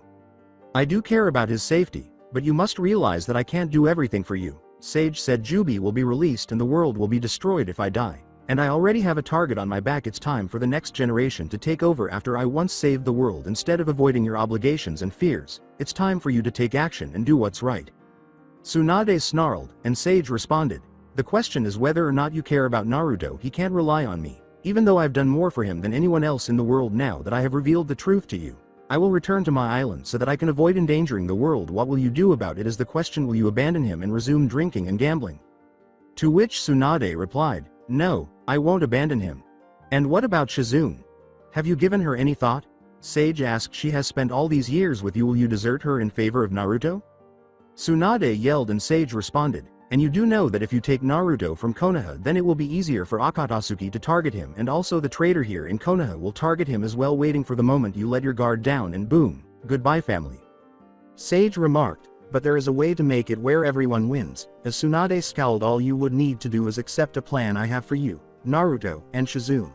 I do care about his safety, but you must realize that I can't do everything for you. Sage said Jubi will be released and the world will be destroyed if I die. And I already have a target on my back. It's time for the next generation to take over after I once saved the world. Instead of avoiding your obligations and fears, it's time for you to take action and do what's right. Tsunade snarled, and Sage responded, the question is whether or not you care about Naruto. He can't rely on me, even though I've done more for him than anyone else in the world. Now that I have revealed the truth to you, I will return to my island so that I can avoid endangering the world. What will you do about it is the question. Will you abandon him and resume drinking and gambling? To which Tsunade replied, no, I won't abandon him. And what about Shizune? Have you given her any thought? Sage asked. She has spent all these years with you. Will you desert her in favor of Naruto? Tsunade yelled and Sage responded, and you do know that if you take Naruto from Konoha, then it will be easier for Akatsuki to target him, and also the traitor here in Konoha will target him as well, waiting for the moment you let your guard down and boom, goodbye family. Sage remarked, but there is a way to make it where everyone wins. As Tsunade scowled, all you would need to do is accept a plan I have for you, Naruto and Shizune.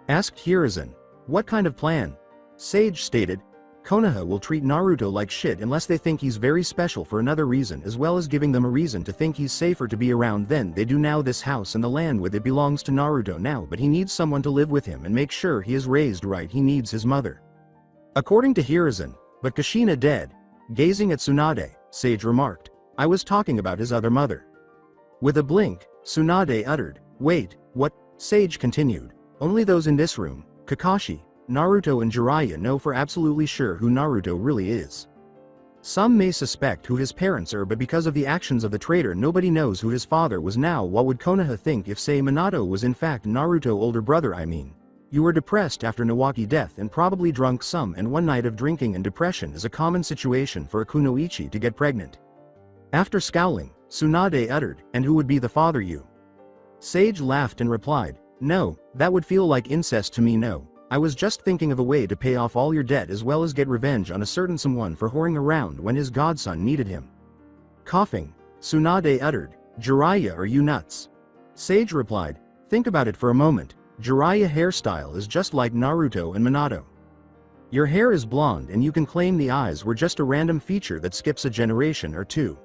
Asked Hiruzen, what kind of plan? Sage stated, Konoha will treat Naruto like shit unless they think he's very special for another reason, as well as giving them a reason to think he's safer to be around than they do now. This house and the land with it belongs to Naruto now, but he needs someone to live with him and make sure he is raised right. He needs his mother. According to Hiruzen, but Kushina dead. Gazing at Tsunade, Sage remarked, I was talking about his other mother. With a blink, Tsunade uttered, wait, what? Sage continued, only those in this room, Kakashi, Naruto and Jiraiya know for absolutely sure who Naruto really is. Some may suspect who his parents are, but because of the actions of the traitor nobody knows who his father was. Now what would Konoha think if say Minato was in fact Naruto's older brother? I mean, you were depressed after Nawaki death and probably drunk some, and one night of drinking and depression is a common situation for a kunoichi to get pregnant. After scowling, Tsunade uttered, and who would be the father? You? Sage laughed and replied, no, that would feel like incest to me. No. I was just thinking of a way to pay off all your debt as well as get revenge on a certain someone for whoring around when his godson needed him. Coughing, Tsunade uttered, Jiraiya, are you nuts? Sage replied, think about it for a moment. Jiraiya hairstyle is just like Naruto and Minato. Your hair is blonde and you can claim the eyes were just a random feature that skips a generation or two.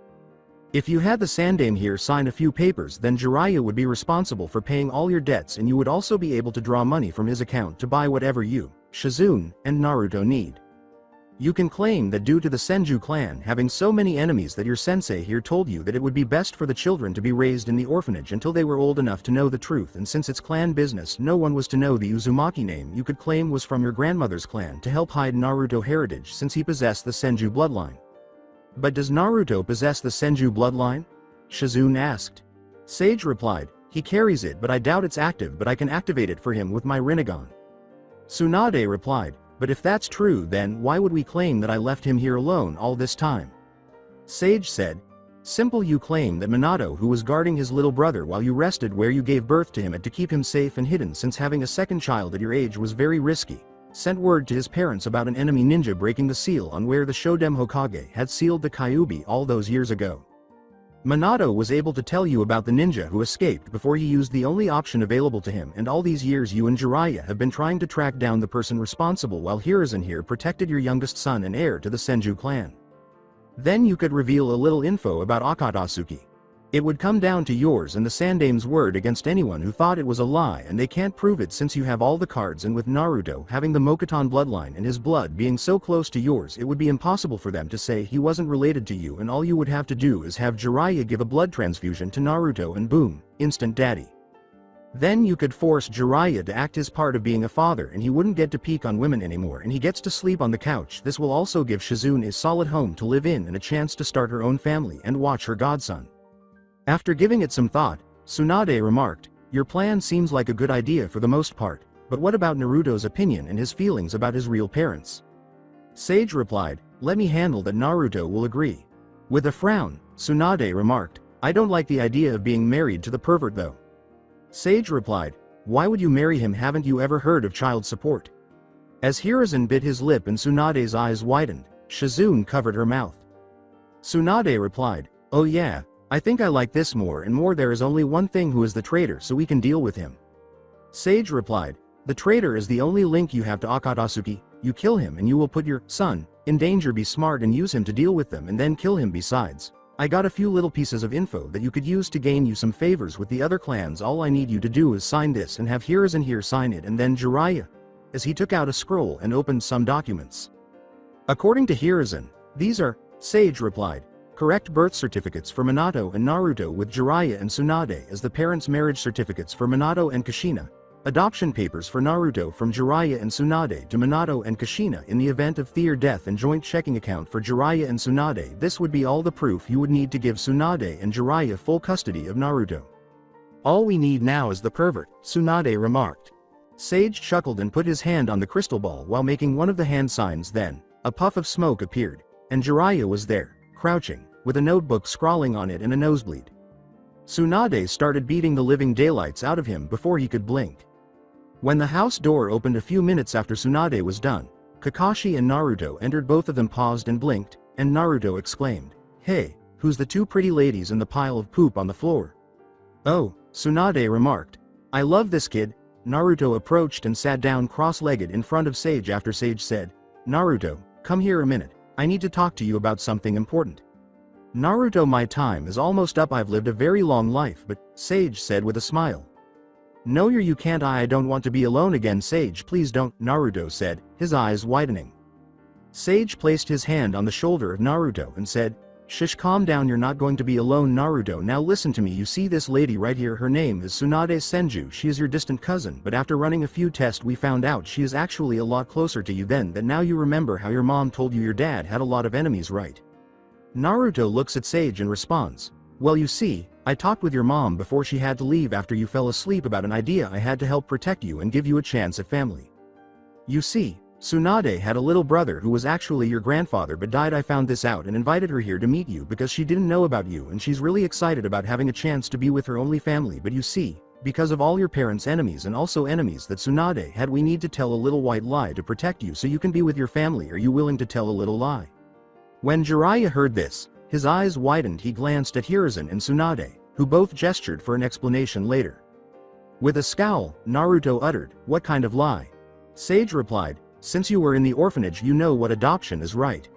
If you had the Sandaime here sign a few papers, then Jiraiya would be responsible for paying all your debts, and you would also be able to draw money from his account to buy whatever you, Shizune, and Naruto need. You can claim that due to the Senju clan having so many enemies that your sensei here told you that it would be best for the children to be raised in the orphanage until they were old enough to know the truth, and since it's clan business no one was to know. The Uzumaki name you could claim was from your grandmother's clan to help hide Naruto heritage since he possessed the Senju bloodline. But does Naruto possess the Senju bloodline? Shizune asked. Sage replied, he carries it, but I doubt it's active, but I can activate it for him with my Rinnegan. Tsunade replied, but if that's true, then why would we claim that I left him here alone all this time? Sage said, simple. You claim that Minato, who was guarding his little brother while you rested where you gave birth to him, had to keep him safe and hidden since having a second child at your age was very risky. Sent word to his parents about an enemy ninja breaking the seal on where the Shoden Hokage had sealed the Kyuubi all those years ago. Minato was able to tell you about the ninja who escaped before he used the only option available to him, and all these years you and Jiraiya have been trying to track down the person responsible, while Hiruzen here protected your youngest son and heir to the Senju clan. Then you could reveal a little info about Akatsuki. It would come down to yours and the Sandaime's word against anyone who thought it was a lie, and they can't prove it since you have all the cards, and with Naruto having the Mokuton bloodline and his blood being so close to yours, it would be impossible for them to say he wasn't related to you, and all you would have to do is have Jiraiya give a blood transfusion to Naruto and boom, instant daddy. Then you could force Jiraiya to act his part of being a father, and he wouldn't get to peek on women anymore, and he gets to sleep on the couch. This will also give Shizune a solid home to live in and a chance to start her own family and watch her godson. After giving it some thought, Tsunade remarked, "Your plan seems like a good idea for the most part, but what about Naruto's opinion and his feelings about his real parents?" Sage replied, "Let me handle that, Naruto will agree." With a frown, Tsunade remarked, "I don't like the idea of being married to the pervert though." Sage replied, "Why would you marry him? Haven't you ever heard of child support?" As Hiruzen bit his lip and Tsunade's eyes widened, Shizune covered her mouth. Tsunade replied, "Oh yeah, I think I like this more and more. There is only one thing, who is the traitor, so we can deal with him." Sage replied, "The traitor is the only link you have to Akatsuki. You kill him and you will put your son in danger. Be smart and use him to deal with them and then kill him. Besides, I got a few little pieces of info that you could use to gain you some favors with the other clans. All I need you to do is sign this and have Hiruzen here sign it, and then Jiraiya," as he took out a scroll and opened some documents. According to Hiruzen, these are, Sage replied, correct birth certificates for Minato and Naruto with Jiraiya and Tsunade as the parents' marriage certificates for Minato and Kushina, adoption papers for Naruto from Jiraiya and Tsunade to Minato and Kushina in the event of their death, and joint checking account for Jiraiya and Tsunade. This would be all the proof you would need to give Tsunade and Jiraiya full custody of Naruto. "All we need now is the pervert," Tsunade remarked. Sage chuckled and put his hand on the crystal ball while making one of the hand signs. Then, a puff of smoke appeared, and Jiraiya was there, crouching, with a notebook scrawling on it and a nosebleed. Tsunade started beating the living daylights out of him before he could blink. When the house door opened a few minutes after Tsunade was done, Kakashi and Naruto entered. Both of them paused and blinked, and Naruto exclaimed, "Hey, who's the two pretty ladies in the pile of poop on the floor?" "Oh," Tsunade remarked. "I love this kid." Naruto approached and sat down cross-legged in front of Sage after Sage said, "Naruto, come here a minute. I need to talk to you about something important." "Naruto, my time is almost up. I've lived a very long life, but," Sage said with a smile. "No, you can't. I don't want to be alone again." "Sage, please don't," Naruto said, his eyes widening. Sage placed his hand on the shoulder of Naruto and said, "Shush, calm down. You're not going to be alone, Naruto. Now listen to me. You see this lady right here? Her name is Tsunade Senju. She is your distant cousin, but after running a few tests we found out she is actually a lot closer to you than that. Now you remember how your mom told you your dad had a lot of enemies, right?" Naruto looks at Sage and responds, "Well, you see, I talked with your mom before she had to leave after you fell asleep about an idea I had to help protect you and give you a chance at family. You see, Tsunade had a little brother who was actually your grandfather but died. I found this out and invited her here to meet you because she didn't know about you, and she's really excited about having a chance to be with her only family. But you see, because of all your parents' enemies and also enemies that Tsunade had, we need to tell a little white lie to protect you so you can be with your family. Are you willing to tell a little lie?" When Jiraiya heard this, his eyes widened. He glanced at Hiruzen and Tsunade, who both gestured for an explanation later. With a scowl, Naruto uttered, "What kind of lie?" Sage replied, "Since you were in the orphanage you know what adoption is, right?"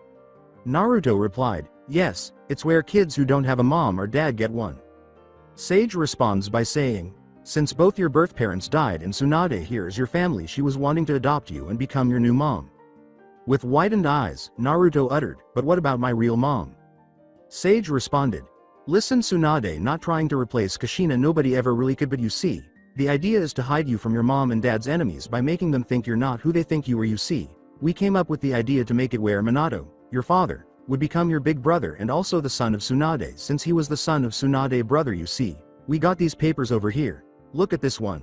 Naruto replied, "Yes, it's where kids who don't have a mom or dad get one." Sage responds by saying, "Since both your birth parents died and Tsunade here is your family, she was wanting to adopt you and become your new mom." With widened eyes, Naruto uttered, "But what about my real mom?" Sage responded, "Listen, Tsunade, not trying to replace Kushina, nobody ever really could, but you see, the idea is to hide you from your mom and dad's enemies by making them think you're not who they think you are. You see, we came up with the idea to make it where Minato, your father, would become your big brother and also the son of Tsunade, since he was the son of Tsunade brother. You see, we got these papers over here. Look at this one."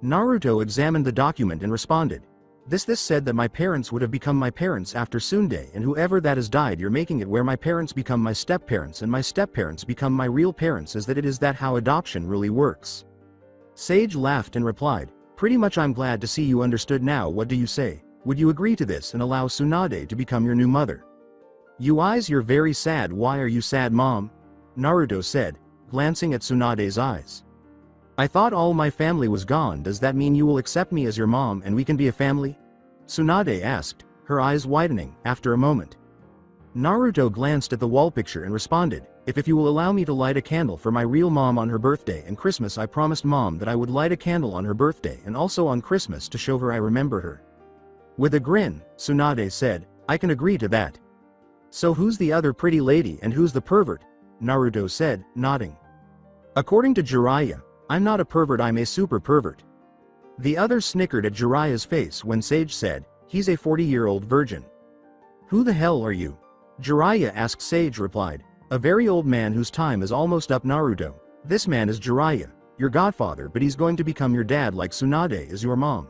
Naruto examined the document and responded, This said that my parents would have become my parents after Tsunade, and whoever that has died, you're making it where my parents become my step-parents and my step-parents become my real parents. Is that how adoption really works?" Sage laughed and replied, "Pretty much. I'm glad to see you understood now. What do you say? Would you agree to this and allow Tsunade to become your new mother?" "You eyes, you're very sad. Why are you sad, mom?" Naruto said, glancing at Tsunade's eyes. "I thought all my family was gone. Does that mean you will accept me as your mom and we can be a family?" Tsunade asked, her eyes widening, after a moment. Naruto glanced at the wall picture and responded, If you will allow me to light a candle for my real mom on her birthday and Christmas. I promised mom that I would light a candle on her birthday and also on Christmas to show her I remember her." With a grin, Tsunade said, "I can agree to that." "So who's the other pretty lady and who's the pervert?" Naruto said, nodding. "According to Jiraiya, I'm not a pervert, I'm a super pervert." The other snickered at Jiraiya's face when Sage said, "He's a 40-year-old virgin." "Who the hell are you?" Jiraiya asked. Sage replied, "A very old man whose time is almost up." Naruto, This man is Jiraiya, your godfather, but he's going to become your dad like Tsunade is your mom.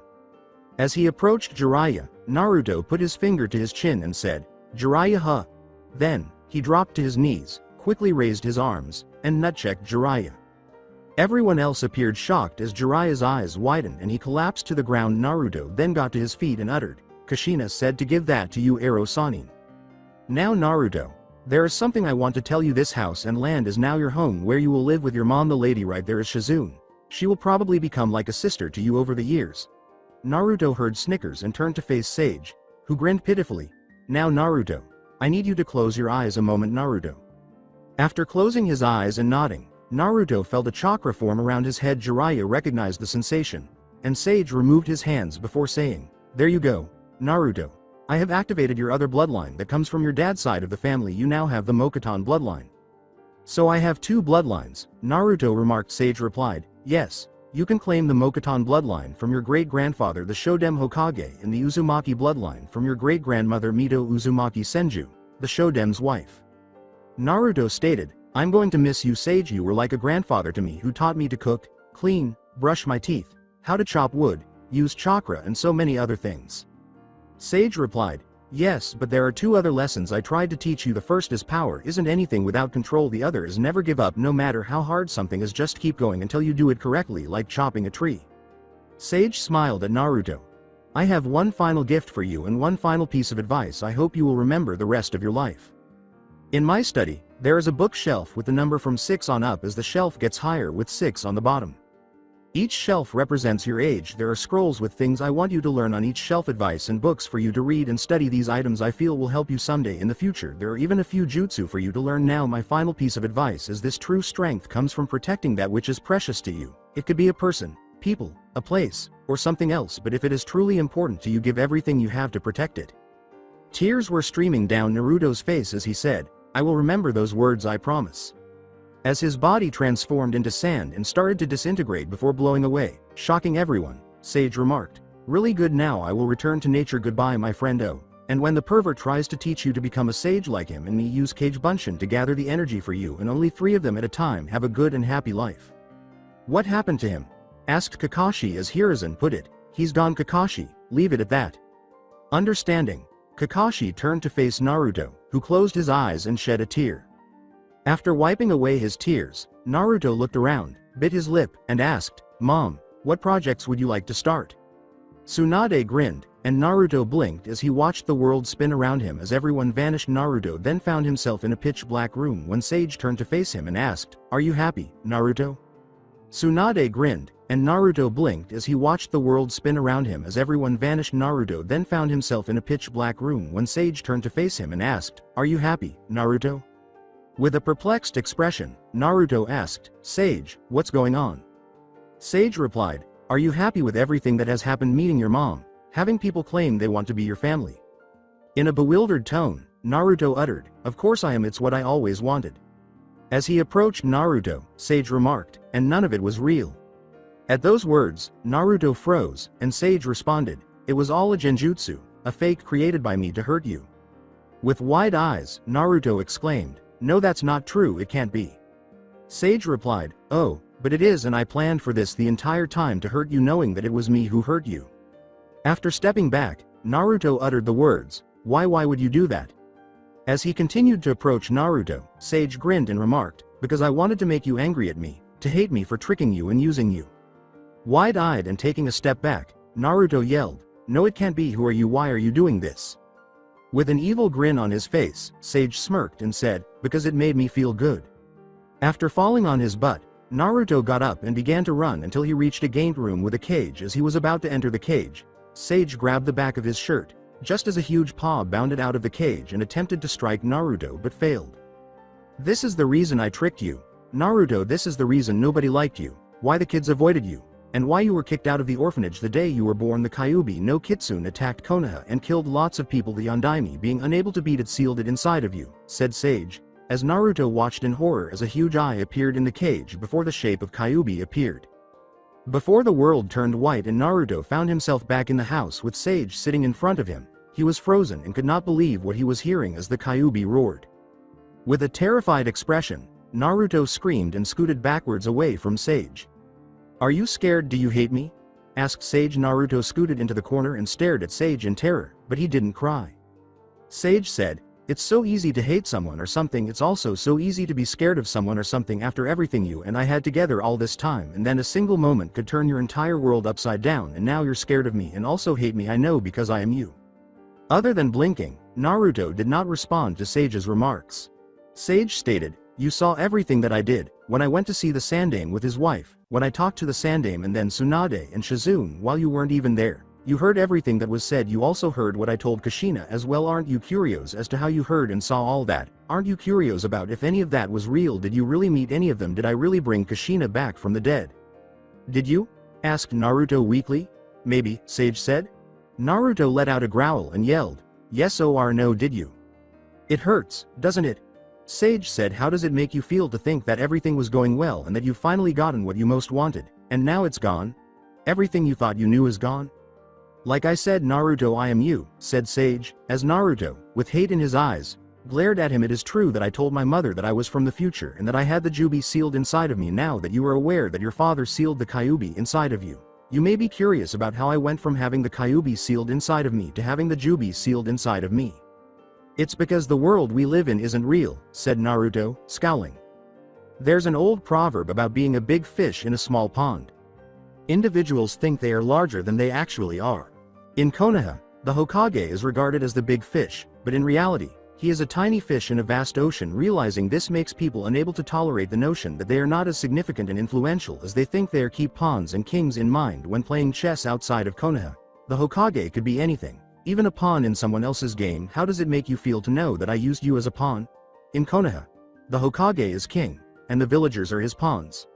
As he approached Jiraiya, Naruto put his finger to his chin and said, Jiraiya huh. Then, he dropped to his knees, quickly raised his arms, and nutchecked Jiraiya. Everyone else appeared shocked as Jiraiya's eyes widened and he collapsed to the ground. Naruto then got to his feet and uttered, Kushina said to give that to you Ero Sanin. Now Naruto, there is something I want to tell you. This house and land is now your home where you will live with your mom. The lady right there is Shizune. She will probably become like a sister to you over the years. Naruto heard snickers and turned to face Sage, who grinned pitifully. Now Naruto, I need you to close your eyes a moment. Naruto. After closing his eyes and nodding, Naruto felt a chakra form around his head. Jiraiya recognized the sensation, and Sage removed his hands before saying, there you go, Naruto. I have activated your other bloodline that comes from your dad's side of the family. You now have the Mokuton bloodline. So I have two bloodlines, Naruto remarked. Sage replied, yes, you can claim the Mokuton bloodline from your great-grandfather the Shodem Hokage and the Uzumaki bloodline from your great-grandmother Mito Uzumaki Senju, the Shodem's wife. Naruto stated, I'm going to miss you Sage. You were like a grandfather to me who taught me to cook, clean, brush my teeth, how to chop wood, use chakra and so many other things. Sage replied, yes, but there are two other lessons I tried to teach you. The first is power isn't anything without control. The other is never give up no matter how hard something is. Just keep going until you do it correctly, like chopping a tree. Sage smiled at Naruto. I have one final gift for you and one final piece of advice I hope you will remember the rest of your life. In my study, there is a bookshelf with the number from 6 on up as the shelf gets higher with 6 on the bottom. Each shelf represents your age. There are scrolls with things I want you to learn on each shelf, advice and books for you to read and study. These items I feel will help you someday in the future. There are even a few jutsu for you to learn now. My final piece of advice is this: true strength comes from protecting that which is precious to you. It could be a person, people, a place, or something else, but if it is truly important to you, give everything you have to protect it. Tears were streaming down Naruto's face as he said, I will remember those words, I promise. As his body transformed into sand and started to disintegrate before blowing away, shocking everyone, Sage remarked, really good, now I will return to nature. Goodbye my friend Oh. And when the pervert tries to teach you to become a sage like him and me, use Kage Bunshin to gather the energy for you, and only 3 of them at a time. Have a good and happy life. What happened to him? Asked Kakashi as Hiruzen put it. He's gone Kakashi, leave it at that. Understanding. Kakashi turned to face Naruto, who closed his eyes and shed a tear. After wiping away his tears, Naruto looked around, bit his lip, and asked, Mom, what projects would you like to start? Tsunade grinned, and Naruto blinked as he watched the world spin around him as everyone vanished. Naruto then found himself in a pitch-black room when Sage turned to face him and asked, Are you happy, Naruto? Tsunade grinned, and Naruto blinked as he watched the world spin around him as everyone vanished. Naruto then found himself in a pitch-black room when Sage turned to face him and asked, Are you happy, Naruto? With a perplexed expression, Naruto asked, Sage, what's going on? Sage replied, Are you happy with everything that has happened, meeting your mom, having people claim they want to be your family? In a bewildered tone, Naruto uttered, Of course I am, it's what I always wanted. As he approached Naruto, Sage remarked, and none of it was real. At those words, Naruto froze, and Sage responded, It was all a genjutsu, a fake created by me to hurt you. With wide eyes, Naruto exclaimed, No, that's not true, it can't be. Sage replied, Oh, but it is, and I planned for this the entire time to hurt you, knowing that it was me who hurt you. After stepping back, Naruto uttered the words, Why would you do that? As he continued to approach Naruto, Sage grinned and remarked, Because I wanted to make you angry at me, to hate me for tricking you and using you. Wide-eyed and taking a step back, Naruto yelled, No, it can't be, who are you, why are you doing this? With an evil grin on his face, Sage smirked and said, Because it made me feel good. After falling on his butt, Naruto got up and began to run until he reached a gamed room with a cage. As he was about to enter the cage, Sage grabbed the back of his shirt, just as a huge paw bounded out of the cage and attempted to strike Naruto but failed. This is the reason I tricked you, Naruto, this is the reason nobody liked you, why the kids avoided you, and why you were kicked out of the orphanage the day you were born. The Kyuubi no Kitsune attacked Konoha and killed lots of people. The Yondaime, being unable to beat it, sealed it inside of you, said Sage, as Naruto watched in horror as a huge eye appeared in the cage before the shape of Kyuubi appeared. Before the world turned white and Naruto found himself back in the house with Sage sitting in front of him, he was frozen and could not believe what he was hearing as the Kyuubi roared. With a terrified expression, Naruto screamed and scooted backwards away from Sage. Are you scared? Do you hate me? Asked Sage. Naruto scooted into the corner and stared at Sage in terror, but he didn't cry. Sage said, it's so easy to hate someone or something, it's also so easy to be scared of someone or something after everything you and I had together all this time, and then a single moment could turn your entire world upside down, and now you're scared of me and also hate me. I know, because I am you. Other than blinking, Naruto did not respond to Sage's remarks. Sage stated, you saw everything that I did, when I went to see the Sandaime with his wife, when I talked to the Sandaime and then Tsunade and Shizune while you weren't even there. You heard everything that was said. You also heard what I told Kushina as well. Aren't you curious as to how you heard and saw all that? Aren't you curious about if any of that was real? Did you really meet any of them? Did I really bring Kushina back from the dead? Did you? Asked Naruto weakly. Maybe, Sage said. Naruto let out a growl and yelled, yes or no. Did you? It hurts, doesn't it? Sage said. How does it make you feel to think that everything was going well and that you've finally gotten what you most wanted, and now it's gone? Everything you thought you knew is gone? Like I said, Naruto, I am you, said Sage, as Naruto, with hate in his eyes, glared at him. It is true that I told my mother that I was from the future and that I had the Jubi sealed inside of me. Now that you are aware that your father sealed the Kyuubi inside of you, you may be curious about how I went from having the Kyuubi sealed inside of me to having the Jubi sealed inside of me. It's because the world we live in isn't real, said Naruto, scowling. There's an old proverb about being a big fish in a small pond. Individuals think they are larger than they actually are. In Konoha, the Hokage is regarded as the big fish, but in reality, he is a tiny fish in a vast ocean. Realizing this makes people unable to tolerate the notion that they are not as significant and influential as they think they are. Keep pawns and kings in mind when playing chess outside of Konoha. The Hokage could be anything, even a pawn in someone else's game. How does it make you feel to know that I used you as a pawn? In Konoha, the Hokage is king, and the villagers are his pawns.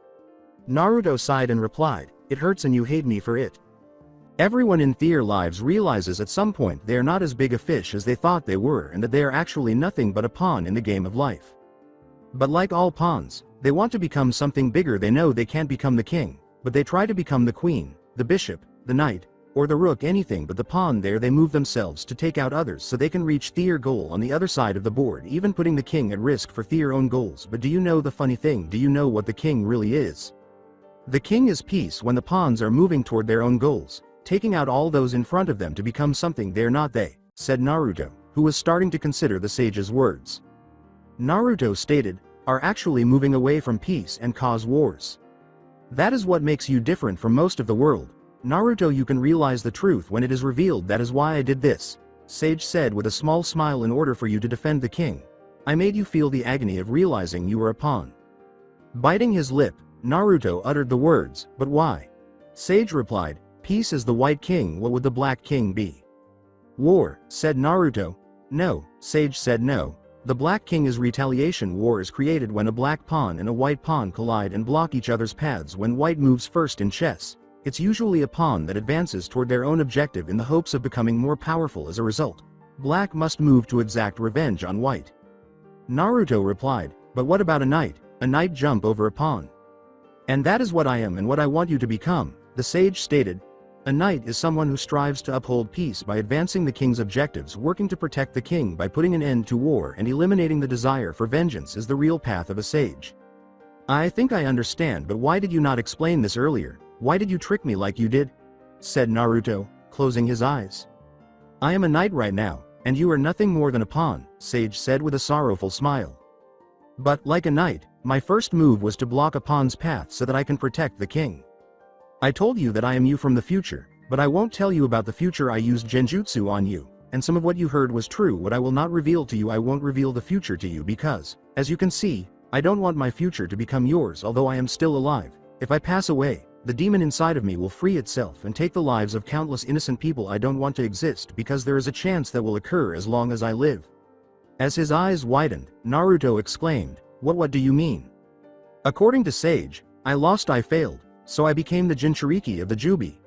Naruto sighed and replied, it hurts and you hate me for it. Everyone in their lives realizes at some point they are not as big a fish as they thought they were, and that they are actually nothing but a pawn in the game of life. But like all pawns, they want to become something bigger. They know they can't become the king, but they try to become the queen, the bishop, the knight, or the rook, anything but the pawn. There they move themselves to take out others so they can reach their goal on the other side of the board, even putting the king at risk for their own goals. But do you know the funny thing? Do you know what the king really is? The king is peace when the pawns are moving toward their own goals, taking out all those in front of them to become something they're not. They, said Naruto, who was starting to consider the sage's words. Naruto stated, are actually moving away from peace and cause wars. That is what makes you different from most of the world. Naruto, you can realize the truth when it is revealed. That is why I did this, Sage said with a small smile. In order for you to defend the king, I made you feel the agony of realizing you were a pawn. Biting his lip, Naruto uttered the words, but why? Sage replied, peace is the white king. What would the black king be? War, said Naruto. No, Sage said. No. The black king is retaliation. War is created when a black pawn and a white pawn collide and block each other's paths. When white moves first in chess, it's usually a pawn that advances toward their own objective in the hopes of becoming more powerful. As a result, black must move to exact revenge on white. Naruto replied, but what about a knight? A knight jump over a pawn. And that is what I am and what I want you to become, the sage stated. A knight is someone who strives to uphold peace by advancing the king's objectives. Working to protect the king by putting an end to war and eliminating the desire for vengeance is the real path of a sage. I think I understand, but why did you not explain this earlier? Why did you trick me like you did? Said Naruto, closing his eyes. I am a knight right now, and you are nothing more than a pawn, Sage said with a sorrowful smile. But, like a knight, my first move was to block a pawn's path so that I can protect the king. I told you that I am you from the future, but I won't tell you about the future. I used genjutsu on you, and some of what you heard was true. What I will not reveal to you, I won't reveal the future to you because, as you can see, I don't want my future to become yours. Although I am still alive, if I pass away, the demon inside of me will free itself and take the lives of countless innocent people. I don't want to exist because there is a chance that will occur as long as I live. As his eyes widened, Naruto exclaimed, What do you mean? According to Sage, I lost, I failed, so I became the Jinchuriki of the Jubi.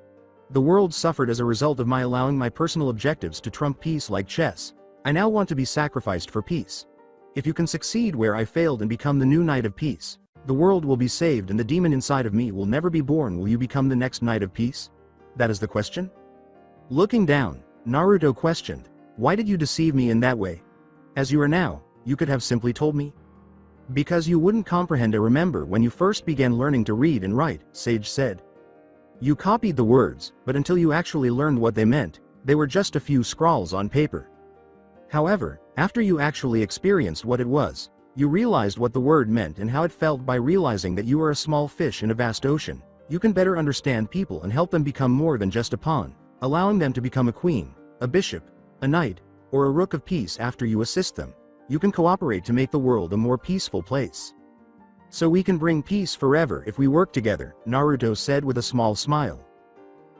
The world suffered as a result of my allowing my personal objectives to trump peace like chess. I now want to be sacrificed for peace. If you can succeed where I failed and become the new Knight of Peace, the world will be saved and the demon inside of me will never be born. Will you become the next Knight of Peace? That is the question? Looking down, Naruto questioned, Why did you deceive me in that way? As you are now, you could have simply told me. Because you wouldn't comprehend or remember when you first began learning to read and write, Sage said. You copied the words, but until you actually learned what they meant, they were just a few scrawls on paper. However, after you actually experienced what it was, you realized what the word meant and how it felt. By realizing that you are a small fish in a vast ocean, you can better understand people and help them become more than just a pawn, allowing them to become a queen, a bishop, a knight, or a rook of peace. After you assist them, you can cooperate to make the world a more peaceful place. So we can bring peace forever if we work together, Naruto said with a small smile.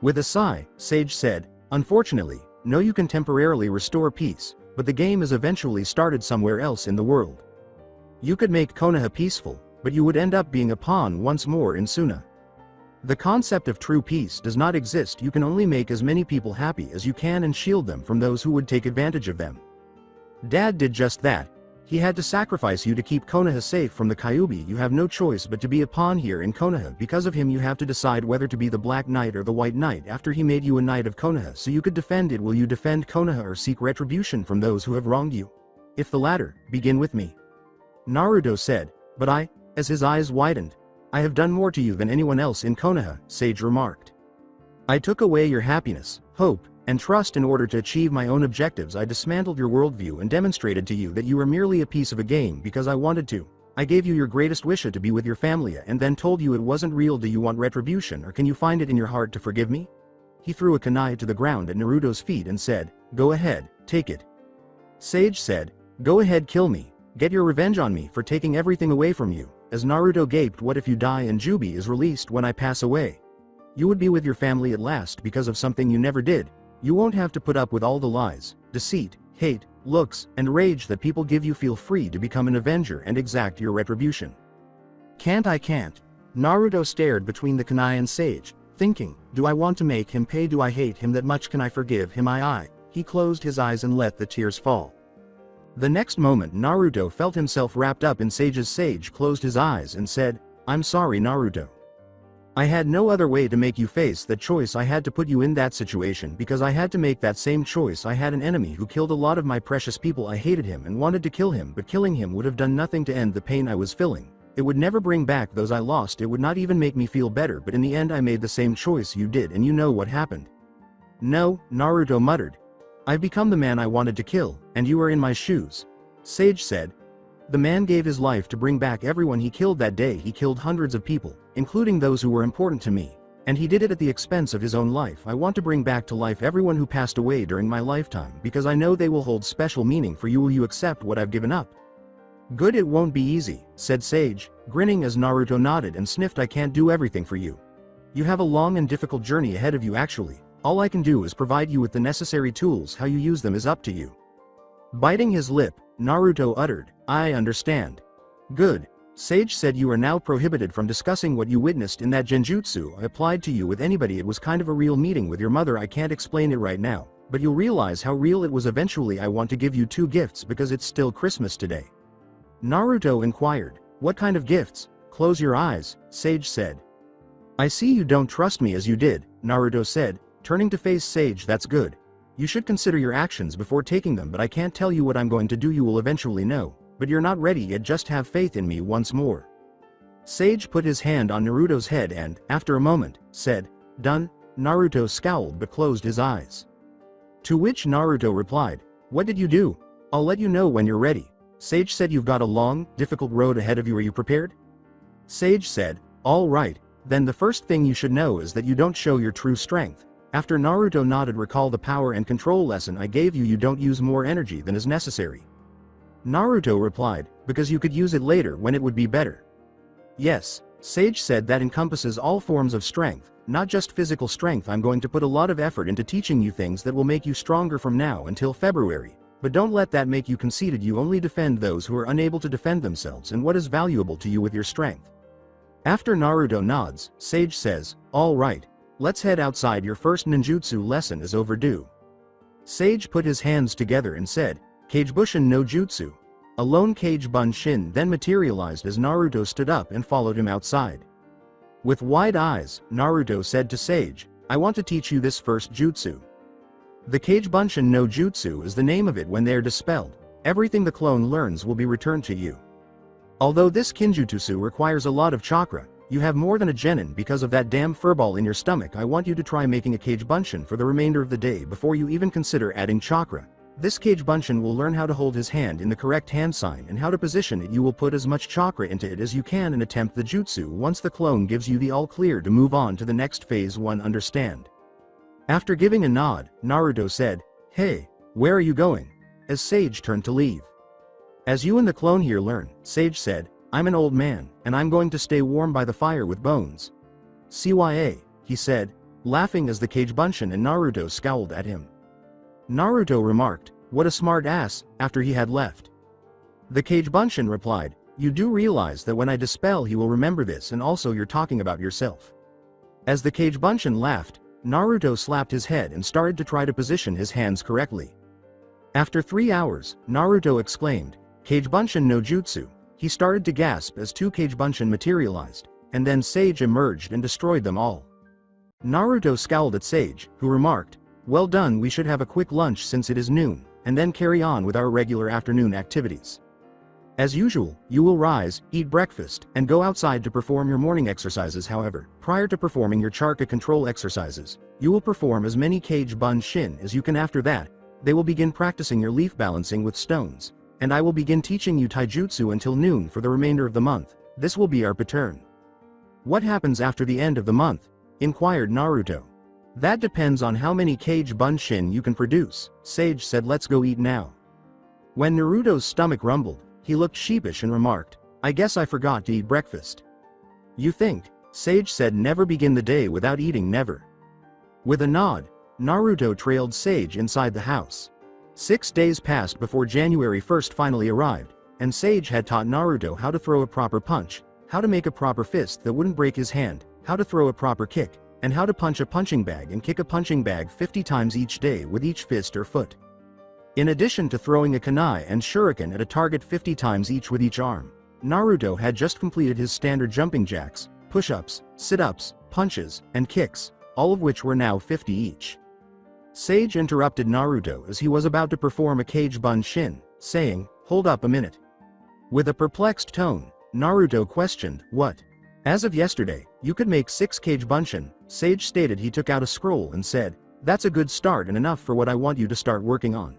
With a sigh, Sage said, unfortunately, no, you can temporarily restore peace, but the game is eventually started somewhere else in the world. You could make Konoha peaceful, but you would end up being a pawn once more in Suna. The concept of true peace does not exist. You can only make as many people happy as you can and shield them from those who would take advantage of them. Dad did just that. He had to sacrifice you to keep Konoha safe from the Kyuubi. You have no choice but to be a pawn here in Konoha. Because of him you have to decide whether to be the Black Knight or the White Knight. After he made you a Knight of Konoha so you could defend it, will you defend Konoha or seek retribution from those who have wronged you? If the latter, begin with me. Naruto said, but as his eyes widened, I have done more to you than anyone else in Konoha, Sage remarked. I took away your happiness, hope, and trust in order to achieve my own objectives. I dismantled your worldview and demonstrated to you that you were merely a piece of a game because I wanted to. I gave you your greatest wish to be with your family and then told you it wasn't real. Do you want retribution, or can you find it in your heart to forgive me? He threw a kunai to the ground at Naruto's feet and said, go ahead, take it. Sage said, go ahead, kill me. Get your revenge on me for taking everything away from you. As Naruto gaped, what if you die and Jubi is released when I pass away? You would be with your family at last because of something you never did. You won't have to put up with all the lies, deceit, hate, looks, and rage that people give you. Feel free to become an avenger and exact your retribution. Can't. Naruto stared between the kunai and Sage, thinking, do I want to make him pay? Do I hate him that much? Can I forgive him? He closed his eyes and let the tears fall. The next moment Naruto felt himself wrapped up in Sage's. Sage closed his eyes and said, I'm sorry, Naruto. I had no other way to make you face that choice. I had to put you in that situation because I had to make that same choice. I had an enemy who killed a lot of my precious people. I hated him and wanted to kill him, but killing him would have done nothing to end the pain I was feeling. It would never bring back those I lost. It would not even make me feel better, but in the end I made the same choice you did, and you know what happened. No, Naruto muttered. I've become the man I wanted to kill, and you are in my shoes. Sage said. The man gave his life to bring back everyone he killed that day. He killed hundreds of people, including those who were important to me, and he did it at the expense of his own life. I want to bring back to life everyone who passed away during my lifetime because I know they will hold special meaning for you. Will you accept what I've given up? Good, it won't be easy, said Sage, grinning as Naruto nodded and sniffed. I can't do everything for you. You have a long and difficult journey ahead of you. Actually, all I can do is provide you with the necessary tools. How you use them is up to you. Biting his lip, Naruto uttered, I understand. Good. Sage said, you are now prohibited from discussing what you witnessed in that genjutsu I applied to you with anybody. It was kind of a real meeting with your mother. I can't explain it right now, but you'll realize how real it was eventually. I want to give you 2 gifts because it's still Christmas today. Naruto inquired, what kind of gifts? Close your eyes, Sage said. I see you don't trust me as you did, Naruto said, turning to face Sage. That's good. You should consider your actions before taking them, but I can't tell you what I'm going to do. You will eventually know, but you're not ready yet. Just have faith in me once more. Sage put his hand on Naruto's head and, after a moment, said, done. Naruto scowled but closed his eyes. To which Naruto replied, what did you do? I'll let you know when you're ready. Sage said, you've got a long, difficult road ahead of you. Are you prepared? Sage said, all right, then the first thing you should know is that you don't show your true strength. After Naruto nodded, recall the power and control lesson I gave you. You don't use more energy than is necessary. Naruto replied, because you could use it later when it would be better. Yes, Sage said, that encompasses all forms of strength, not just physical strength. I'm going to put a lot of effort into teaching you things that will make you stronger from now until February, but don't let that make you conceited. You only defend those who are unable to defend themselves and what is valuable to you with your strength. After Naruto nods, Sage says, all right. Let's head outside. Your first ninjutsu lesson is overdue. Sage put his hands together and said, Kagebushin no Jutsu. A lone Kage Bunshin then materialized as Naruto stood up and followed him outside. With wide eyes, Naruto said to Sage, I want to teach you this first jutsu. The Kage Bunshin no Jutsu is the name of it. When they are dispelled, everything the clone learns will be returned to you. Although this kinjutsu requires a lot of chakra, you have more than a genin because of that damn furball in your stomach. I want you to try making a cage bunshin for the remainder of the day before you even consider adding chakra. This cage bunshin will learn how to hold his hand in the correct hand sign and how to position it. You will put as much chakra into it as you can and attempt the jutsu once the clone gives you the all clear to move on to the next phase 1. Understand? After giving a nod, Naruto said, "Hey, where are you going?" as Sage turned to leave. "As you and the clone here learn," Sage said, "I'm an old man, and I'm going to stay warm by the fire with bones." "CYA, he said, laughing as the cage bunshin and Naruto scowled at him. Naruto remarked, "What a smart ass," after he had left. The cage bunshin replied, "You do realize that when I dispel he will remember this, and also you're talking about yourself." As the cage bunshin laughed, Naruto slapped his head and started to try to position his hands correctly. After 3 hours, Naruto exclaimed, "Cage bunshin no jutsu." He started to gasp as 2 cage bunshin materialized, and then Sage emerged and destroyed them all. Naruto scowled at Sage, who remarked, "Well done, we should have a quick lunch since it is noon, and then carry on with our regular afternoon activities. As usual, you will rise, eat breakfast, and go outside to perform your morning exercises. However, prior to performing your chakra control exercises, you will perform as many cage bunshin as you can. After that, they will begin practicing your leaf balancing with stones, and I will begin teaching you taijutsu until noon for the remainder of the month. This will be our pattern." "What happens after the end of the month?" inquired Naruto. "That depends on how many cage bunshin you can produce," Sage said. "Let's go eat now." When Naruto's stomach rumbled, he looked sheepish and remarked, "I guess I forgot to eat breakfast." "You think?" Sage said. "Never begin the day without eating, never." With a nod, Naruto trailed Sage inside the house. 6 days passed before January 1st finally arrived, and Sage had taught Naruto how to throw a proper punch, how to make a proper fist that wouldn't break his hand, how to throw a proper kick, and how to punch a punching bag and kick a punching bag 50 times each day with each fist or foot. In addition to throwing a kunai and shuriken at a target 50 times each with each arm, Naruto had just completed his standard jumping jacks, push-ups, sit-ups, punches, and kicks, all of which were now 50 each. Sage interrupted Naruto as he was about to perform a cage bunshin, saying, "Hold up a minute." With a perplexed tone, Naruto questioned, "What?" "As of yesterday, you could make 6 cage bunshin," Sage stated. He took out a scroll and said, "That's a good start and enough for what I want you to start working on."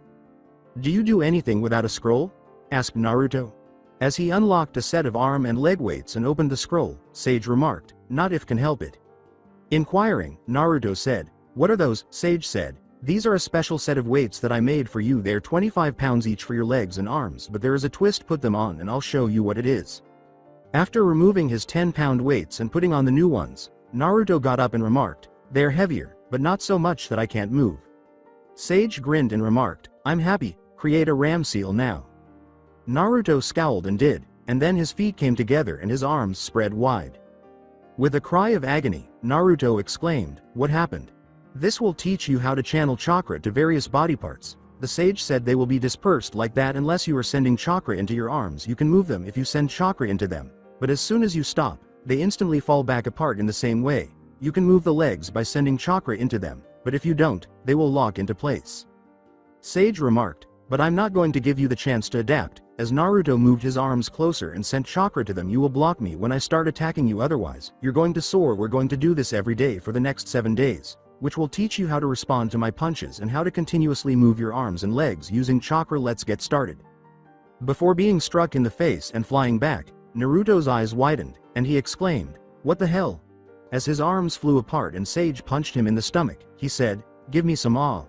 "Do you do anything without a scroll?" asked Naruto. As he unlocked a set of arm and leg weights and opened the scroll, Sage remarked, "Not if can help it." Inquiring, Naruto said, "What are those?" Sage said, "These are a special set of weights that I made for you. They're 25 pounds each for your legs and arms, but there is a twist. Put them on and I'll show you what it is." After removing his 10-pound weights and putting on the new ones, Naruto got up and remarked, "They're heavier, but not so much that I can't move." Sage grinned and remarked, "I'm happy, create a ram seal now." Naruto scowled and did, and then his feet came together and his arms spread wide. With a cry of agony, Naruto exclaimed, "What happened?" "This will teach you how to channel chakra to various body parts." The sage said. "They will be dispersed like that unless you are sending chakra into your arms. You can move them if you send chakra into them, but as soon as you stop, they instantly fall back apart. In the same way, you can move the legs by sending chakra into them, but if you don't, they will lock into place." Sage remarked, "But I'm not going to give you the chance to adapt." As Naruto moved his arms closer and sent chakra to them, "You will block me when I start attacking you, otherwise, you're going to soar. We're going to do this every day for the next 7 days, which will teach you how to respond to my punches and how to continuously move your arms and legs using chakra. Let's get started." Before being struck in the face and flying back, Naruto's eyes widened, and he exclaimed, "What the hell?" As his arms flew apart and Sage punched him in the stomach, he said, "Give me some awe."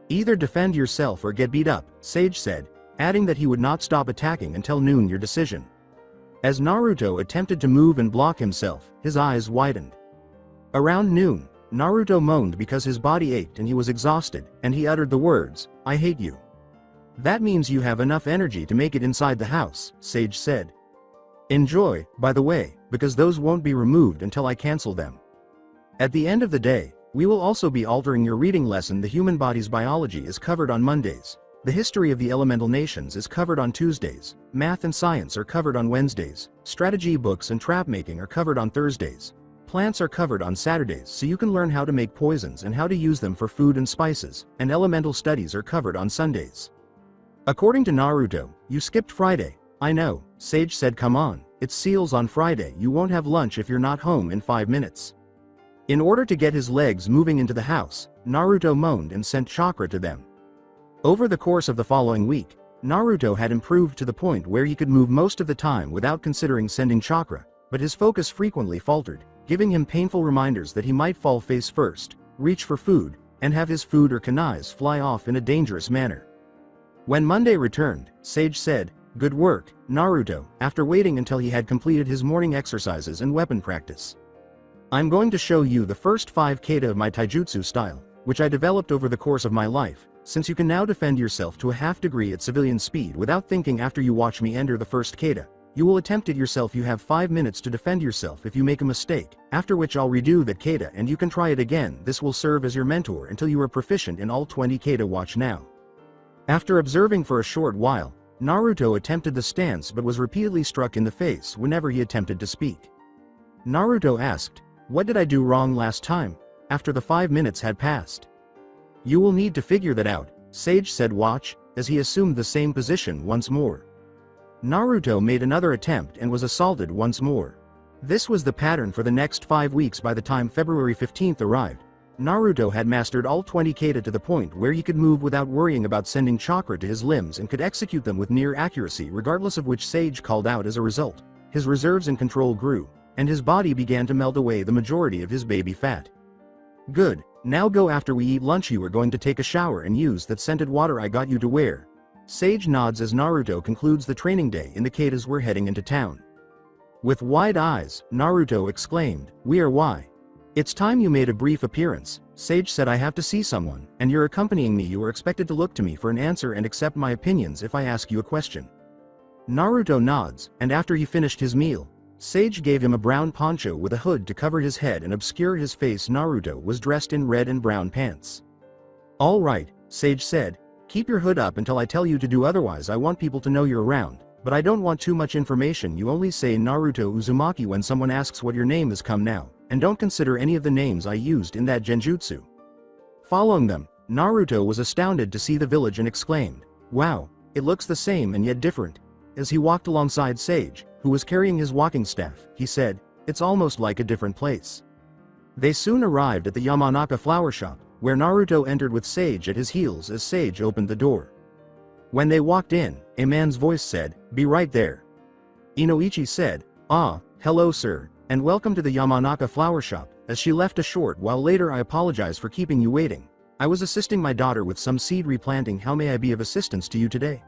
"Either defend yourself or get beat up," Sage said, adding that he would not stop attacking until noon. "Your decision." As Naruto attempted to move and block himself, his eyes widened. Around noon, Naruto moaned because his body ached and he was exhausted, and he uttered the words, "I hate you." "That means you have enough energy to make it inside the house," Sage said. "Enjoy, by the way, because those won't be removed until I cancel them. At the end of the day, we will also be altering your reading lesson. The human body's biology is covered on Mondays. The history of the elemental nations is covered on Tuesdays. Math and science are covered on Wednesdays. Strategy books and trap making are covered on Thursdays. Plants are covered on Saturdays, so you can learn how to make poisons and how to use them for food and spices, and elemental studies are covered on Sundays. According to Naruto, you skipped Friday, I know, Sage said. Come on, it's seals on Friday, you won't have lunch if you're not home in 5 minutes. In order to get his legs moving into the house, Naruto moaned and sent chakra to them. Over the course of the following week, Naruto had improved to the point where he could move most of the time without considering sending chakra, but his focus frequently faltered, giving him painful reminders that he might fall face first, reach for food, and have his food or kunais fly off in a dangerous manner. When Monday returned, Sage said, "Good work, Naruto," after waiting until he had completed his morning exercises and weapon practice. "I'm going to show you the first 5 kata of my taijutsu style, which I developed over the course of my life, since you can now defend yourself to a half degree at civilian speed without thinking. After you watch me enter the first kata, you will attempt it yourself. You have 5 minutes to defend yourself if you make a mistake, after which I'll redo that kata and you can try it again. This will serve as your mentor until you are proficient in all 20 kata. Watch now." After observing for a short while, Naruto attempted the stance but was repeatedly struck in the face whenever he attempted to speak. Naruto asked, "What did I do wrong last time?" after the 5 minutes had passed. "You will need to figure that out," Sage said. Watch, as he assumed the same position once more. Naruto made another attempt and was assaulted once more. This was the pattern for the next 5 weeks. By the time February 15th arrived, Naruto had mastered all 20 kata to the point where he could move without worrying about sending chakra to his limbs and could execute them with near accuracy regardless of which Sage called out. As a result, his reserves and control grew, and his body began to melt away the majority of his baby fat. "Good, now go. After we eat lunch you are going to take a shower and use that scented water I got you to wear." Sage nods as Naruto concludes the training day in the katas. "We're heading into town." With wide eyes, Naruto exclaimed, "We are why? It's time you made a brief appearance," Sage said. "I have to see someone, and you're accompanying me. You are expected to look to me for an answer and accept my opinions if I ask you a question." Naruto nods, and after he finished his meal, Sage gave him a brown poncho with a hood to cover his head and obscure his face. Naruto was dressed in red and brown pants. "All right," Sage said, "keep your hood up until I tell you to do otherwise. I want people to know you're around, but I don't want too much information. You only say Naruto Uzumaki when someone asks what your name is. Come now, and don't consider any of the names I used in that genjutsu." Following them, Naruto was astounded to see the village and exclaimed, "Wow, it looks the same and yet different." As he walked alongside Sage, who was carrying his walking staff, he said, "It's almost like a different place." They soon arrived at the Yamanaka flower shop, where Naruto entered with Sage at his heels as Sage opened the door. When they walked in, a man's voice said, "Be right there." Inoichi said, "Ah, hello sir, and welcome to the Yamanaka flower shop." As she left a short while later, "I apologize for keeping you waiting. I was assisting my daughter with some seed replanting. How may I be of assistance to you today?"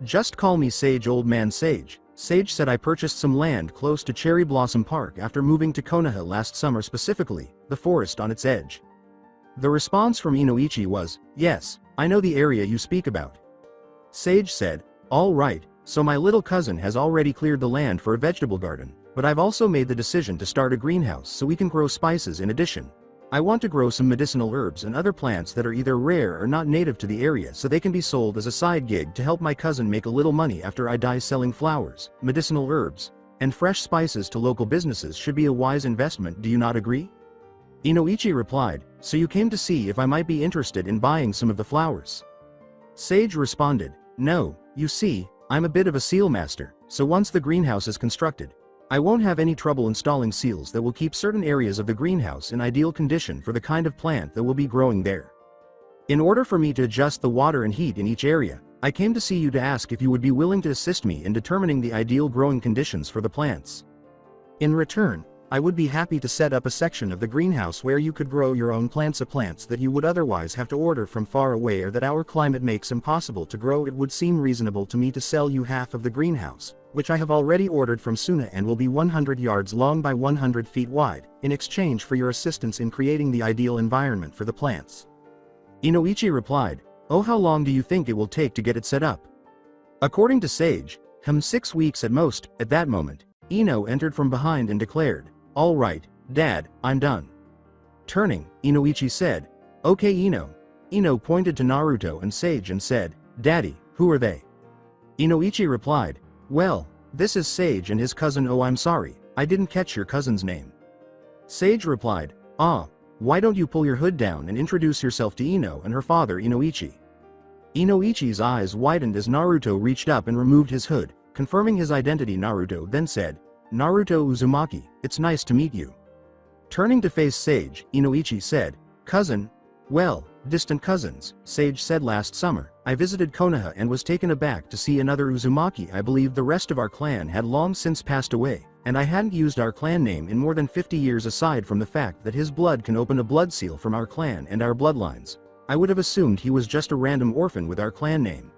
"Just call me Sage." "Old man Sage," Sage said. "I purchased some land close to Cherry Blossom Park after moving to Konoha last summer, specifically, the forest on its edge." The response from Inoichi was, "Yes, I know the area you speak about." Sage said, "All right, so my little cousin has already cleared the land for a vegetable garden, but I've also made the decision to start a greenhouse so we can grow spices in addition. I want to grow some medicinal herbs and other plants that are either rare or not native to the area so they can be sold as a side gig to help my cousin make a little money after I die. Selling flowers, medicinal herbs, and fresh spices to local businesses should be a wise investment. Do you not agree?" Inoichi replied, "So you came to see if I might be interested in buying some of the flowers?" Sage responded, "No, you see, I'm a bit of a seal master, so once the greenhouse is constructed, I won't have any trouble installing seals that will keep certain areas of the greenhouse in ideal condition for the kind of plant that will be growing there. In order for me to adjust the water and heat in each area, I came to see you to ask if you would be willing to assist me in determining the ideal growing conditions for the plants. In return, I would be happy to set up a section of the greenhouse where you could grow your own plants that you would otherwise have to order from far away or that our climate makes impossible to grow. It would seem reasonable to me to sell you half of the greenhouse, which I have already ordered from Suna and will be 100 yards long by 100 feet wide, in exchange for your assistance in creating the ideal environment for the plants." Inoichi replied, "Oh, how long do you think it will take to get it set up?" According to Sage, 6 weeks at most. At that moment, Ino entered from behind and declared, "All right, Dad, I'm done." Turning, Inoichi said, "Okay Ino." Ino pointed to Naruto and Sage and said, "Daddy, who are they?" Inoichi replied, "Well, this is Sage and his cousin." "Oh, I'm sorry, I didn't catch your cousin's name." Sage replied, "Ah, why don't you pull your hood down and introduce yourself to Ino and her father Inoichi." Inoichi's eyes widened as Naruto reached up and removed his hood, confirming his identity. Naruto then said, "Naruto Uzumaki, it's nice to meet you." Turning to face Sage, Inoichi said, "Cousin? Well, distant cousins," Sage said. "Last summer, I visited Konoha and was taken aback to see another Uzumaki. I believe the rest of our clan had long since passed away, and I hadn't used our clan name in more than 50 years. Aside from the fact that his blood can open a blood seal from our clan and our bloodlines, I would have assumed he was just a random orphan with our clan name."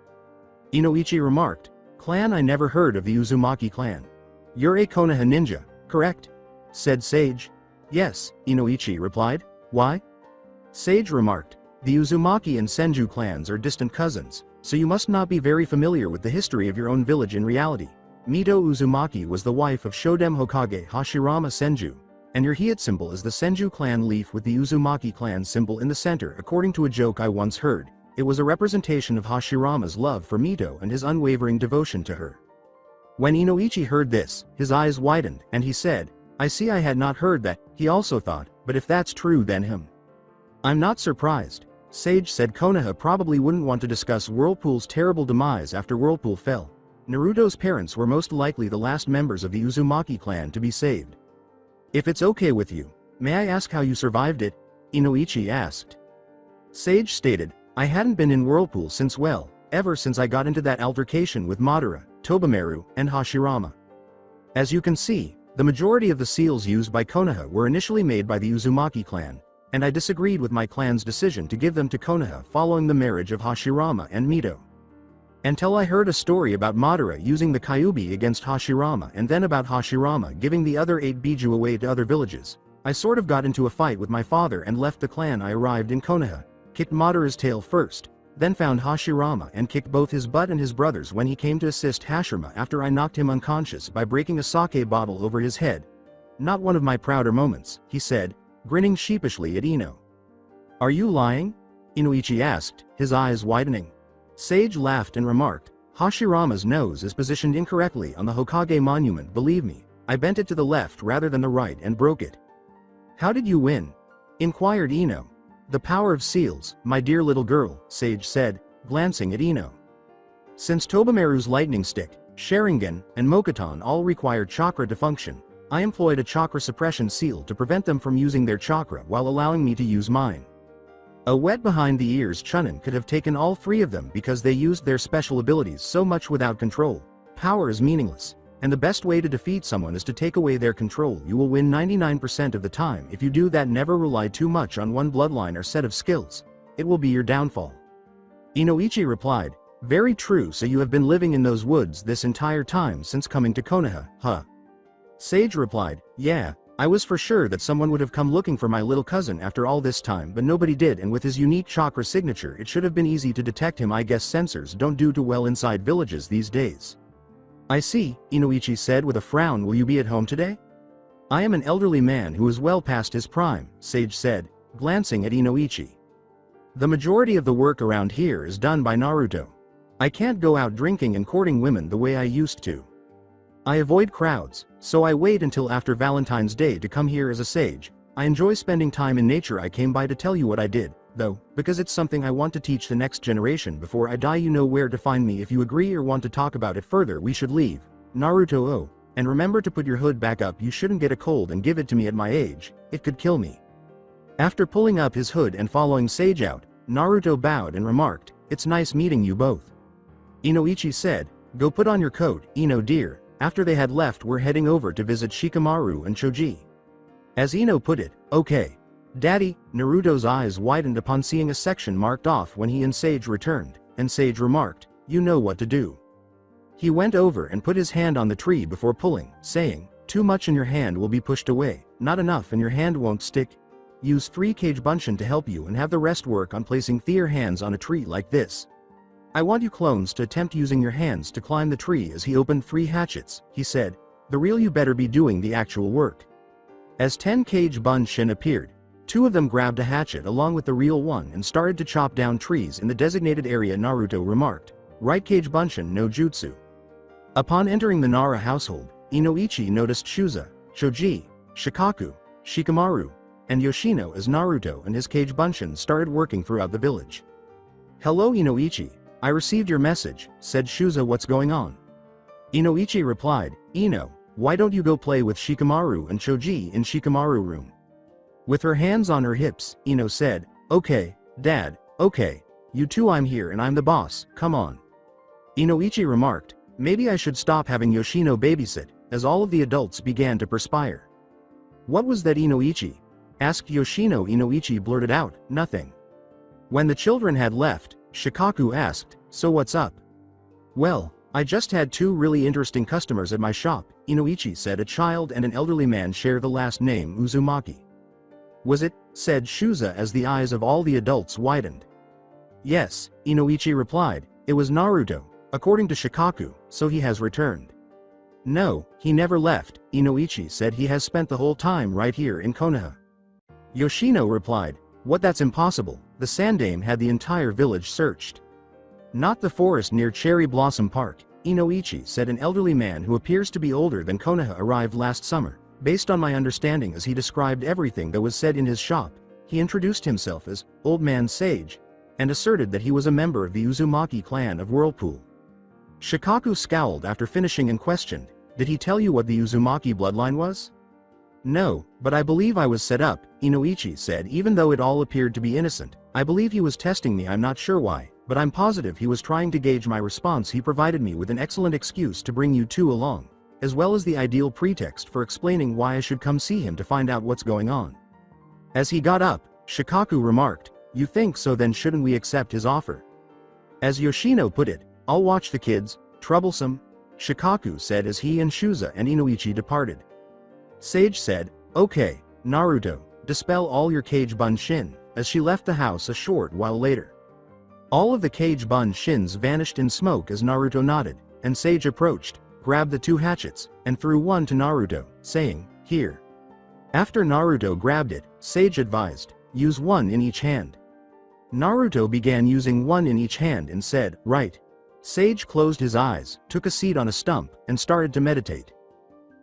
Inoichi remarked, "Clan? I never heard of the Uzumaki clan." "You're a Konoha ninja, correct?" said Sage. "Yes," Inoichi replied. "Why?" Sage remarked, "The Uzumaki and Senju clans are distant cousins, so you must not be very familiar with the history of your own village. In reality, Mito Uzumaki was the wife of Shodem Hokage Hashirama Senju, and your Hiat symbol is the Senju clan leaf with the Uzumaki clan symbol in the center. According to a joke I once heard, it was a representation of Hashirama's love for Mito and his unwavering devotion to her." When Inoichi heard this, his eyes widened, and he said, "I see. I had not heard that." He also thought, "But if that's true, then him. I'm not surprised." Sage said Konoha probably wouldn't want to discuss Whirlpool's terrible demise after Whirlpool fell. Naruto's parents were most likely the last members of the Uzumaki clan to be saved. "If it's okay with you, may I ask how you survived it?" Inoichi asked. Sage stated, "I hadn't been in Whirlpool since, well, ever since I got into that altercation with Madara, Tobimaru, and Hashirama. As you can see, the majority of the seals used by Konoha were initially made by the Uzumaki clan, and I disagreed with my clan's decision to give them to Konoha following the marriage of Hashirama and Mito. Until I heard a story about Madara using the Kyuubi against Hashirama and then about Hashirama giving the other 8 Biju away to other villages, I sort of got into a fight with my father and left the clan. I arrived in Konoha, kicked Madara's tail first, then found Hashirama and kicked both his butt and his brother's when he came to assist Hashirama after I knocked him unconscious by breaking a sake bottle over his head. Not one of my prouder moments," he said, grinning sheepishly at Ino. "Are you lying?" Inoichi asked, his eyes widening. Sage laughed and remarked, "Hashirama's nose is positioned incorrectly on the Hokage monument. Believe me, I bent it to the left rather than the right and broke it." "How did you win?" inquired Ino. "The power of seals, my dear little girl," Sage said, glancing at Ino. "Since Tobimaru's lightning stick, Sharingan, and Mokuton all require chakra to function, I employed a chakra suppression seal to prevent them from using their chakra while allowing me to use mine. A wet behind the ears Chunin could have taken all 3 of them because they used their special abilities so much without control. Power is meaningless, and the best way to defeat someone is to take away their control. You will win 99% of the time. If you do that, never rely too much on one bloodline or set of skills. It will be your downfall." Inoichi replied, "Very true. So you have been living in those woods this entire time since coming to Konoha, huh?" Sage replied, "Yeah, I was for sure that someone would have come looking for my little cousin after all this time, but nobody did, and with his unique chakra signature it should have been easy to detect him. I guess sensors don't do too well inside villages these days." "I see," Inoichi said with a frown. "Will you be at home today?" "I am an elderly man who is well past his prime," Sage said, glancing at Inoichi. "The majority of the work around here is done by Naruto. I can't go out drinking and courting women the way I used to. I avoid crowds, so I wait until after Valentine's Day to come here as a sage. I enjoy spending time in nature. I came by to tell you what I did, though, because it's something I want to teach the next generation before I die. You know where to find me if you agree or want to talk about it further. We should leave. Naruto. Oh, and remember to put your hood back up. You shouldn't get a cold and give it to me at my age, it could kill me." After pulling up his hood and following Sage out, Naruto bowed and remarked, "It's nice meeting you both." Inoichi said, "Go put on your coat, Ino dear." After they had left, we're heading over to visit Shikamaru and Choji. As Ino put it, "Okay, Daddy." Naruto's eyes widened upon seeing a section marked off when he and Sage returned, and Sage remarked, "You know what to do." He went over and put his hand on the tree before pulling, saying, "Too much in your hand will be pushed away, not enough and your hand won't stick. Use 3 Kage Bunshin to help you and have the rest work on placing their hands on a tree like this. I want you clones to attempt using your hands to climb the tree." As he opened 3 hatchets, he said, "The real you better be doing the actual work." As 10 Kage Bunshin appeared, 2 of them grabbed a hatchet along with the real one and started to chop down trees in the designated area. Naruto remarked, "Right Kage Bunshin no jutsu." Upon entering the Nara household, Inoichi noticed Shuza, Choji, Shikaku, Shikamaru, and Yoshino as Naruto and his Kage Bunshin started working throughout the village. "Hello Inoichi, I received your message," said Shuza. "What's going on?" Inoichi replied, Ino, why don't you go play with Shikamaru and Choji in Shikamaru room? With her hands on her hips, Ino said, okay, Dad, okay. You two, I'm here and I'm the boss, come on. Inoichi remarked, maybe I should stop having Yoshino babysit, as all of the adults began to perspire. What was that, Inoichi? Asked Yoshino. Inoichi blurted out, nothing. When the children had left, Shikaku asked, so what's up? Well, I just had two really interesting customers at my shop, Inoichi said. A child and an elderly man share the last name Uzumaki. Was it? Said Shuza as the eyes of all the adults widened. Yes, Inoichi replied, it was Naruto, according to Shikaku, so he has returned. No, he never left, Inoichi said. He has spent the whole time right here in Konoha. Yoshino replied, what, that's impossible, the Sandame had the entire village searched. Not the forest near Cherry Blossom Park, Inoichi said. An elderly man who appears to be older than Konoha arrived last summer. Based on my understanding, as he described everything that was said in his shop, he introduced himself as Old Man Sage, and asserted that he was a member of the Uzumaki clan of Whirlpool. Shikaku scowled after finishing and questioned, did he tell you what the Uzumaki bloodline was? No, but I believe I was set up, Inoichi said. Even though it all appeared to be innocent, I believe he was testing me. I'm not sure why, but I'm positive he was trying to gauge my response. He provided me with an excellent excuse to bring you two along, as well as the ideal pretext for explaining why I should come see him to find out what's going on. As he got up, Shikaku remarked, you think so, then shouldn't we accept his offer? As Yoshino put it, I'll watch the kids, troublesome, Shikaku said as he and Shuza and Inoichi departed. Sage said, okay, Naruto, dispel all your cage bun shin, as she left the house a short while later. All of the cage bun shins vanished in smoke as Naruto nodded, and Sage approached, grabbed the two hatchets, and threw one to Naruto, saying, here. After Naruto grabbed it, Sage advised, use one in each hand. Naruto began using one in each hand and said, right. Sage closed his eyes, took a seat on a stump, and started to meditate.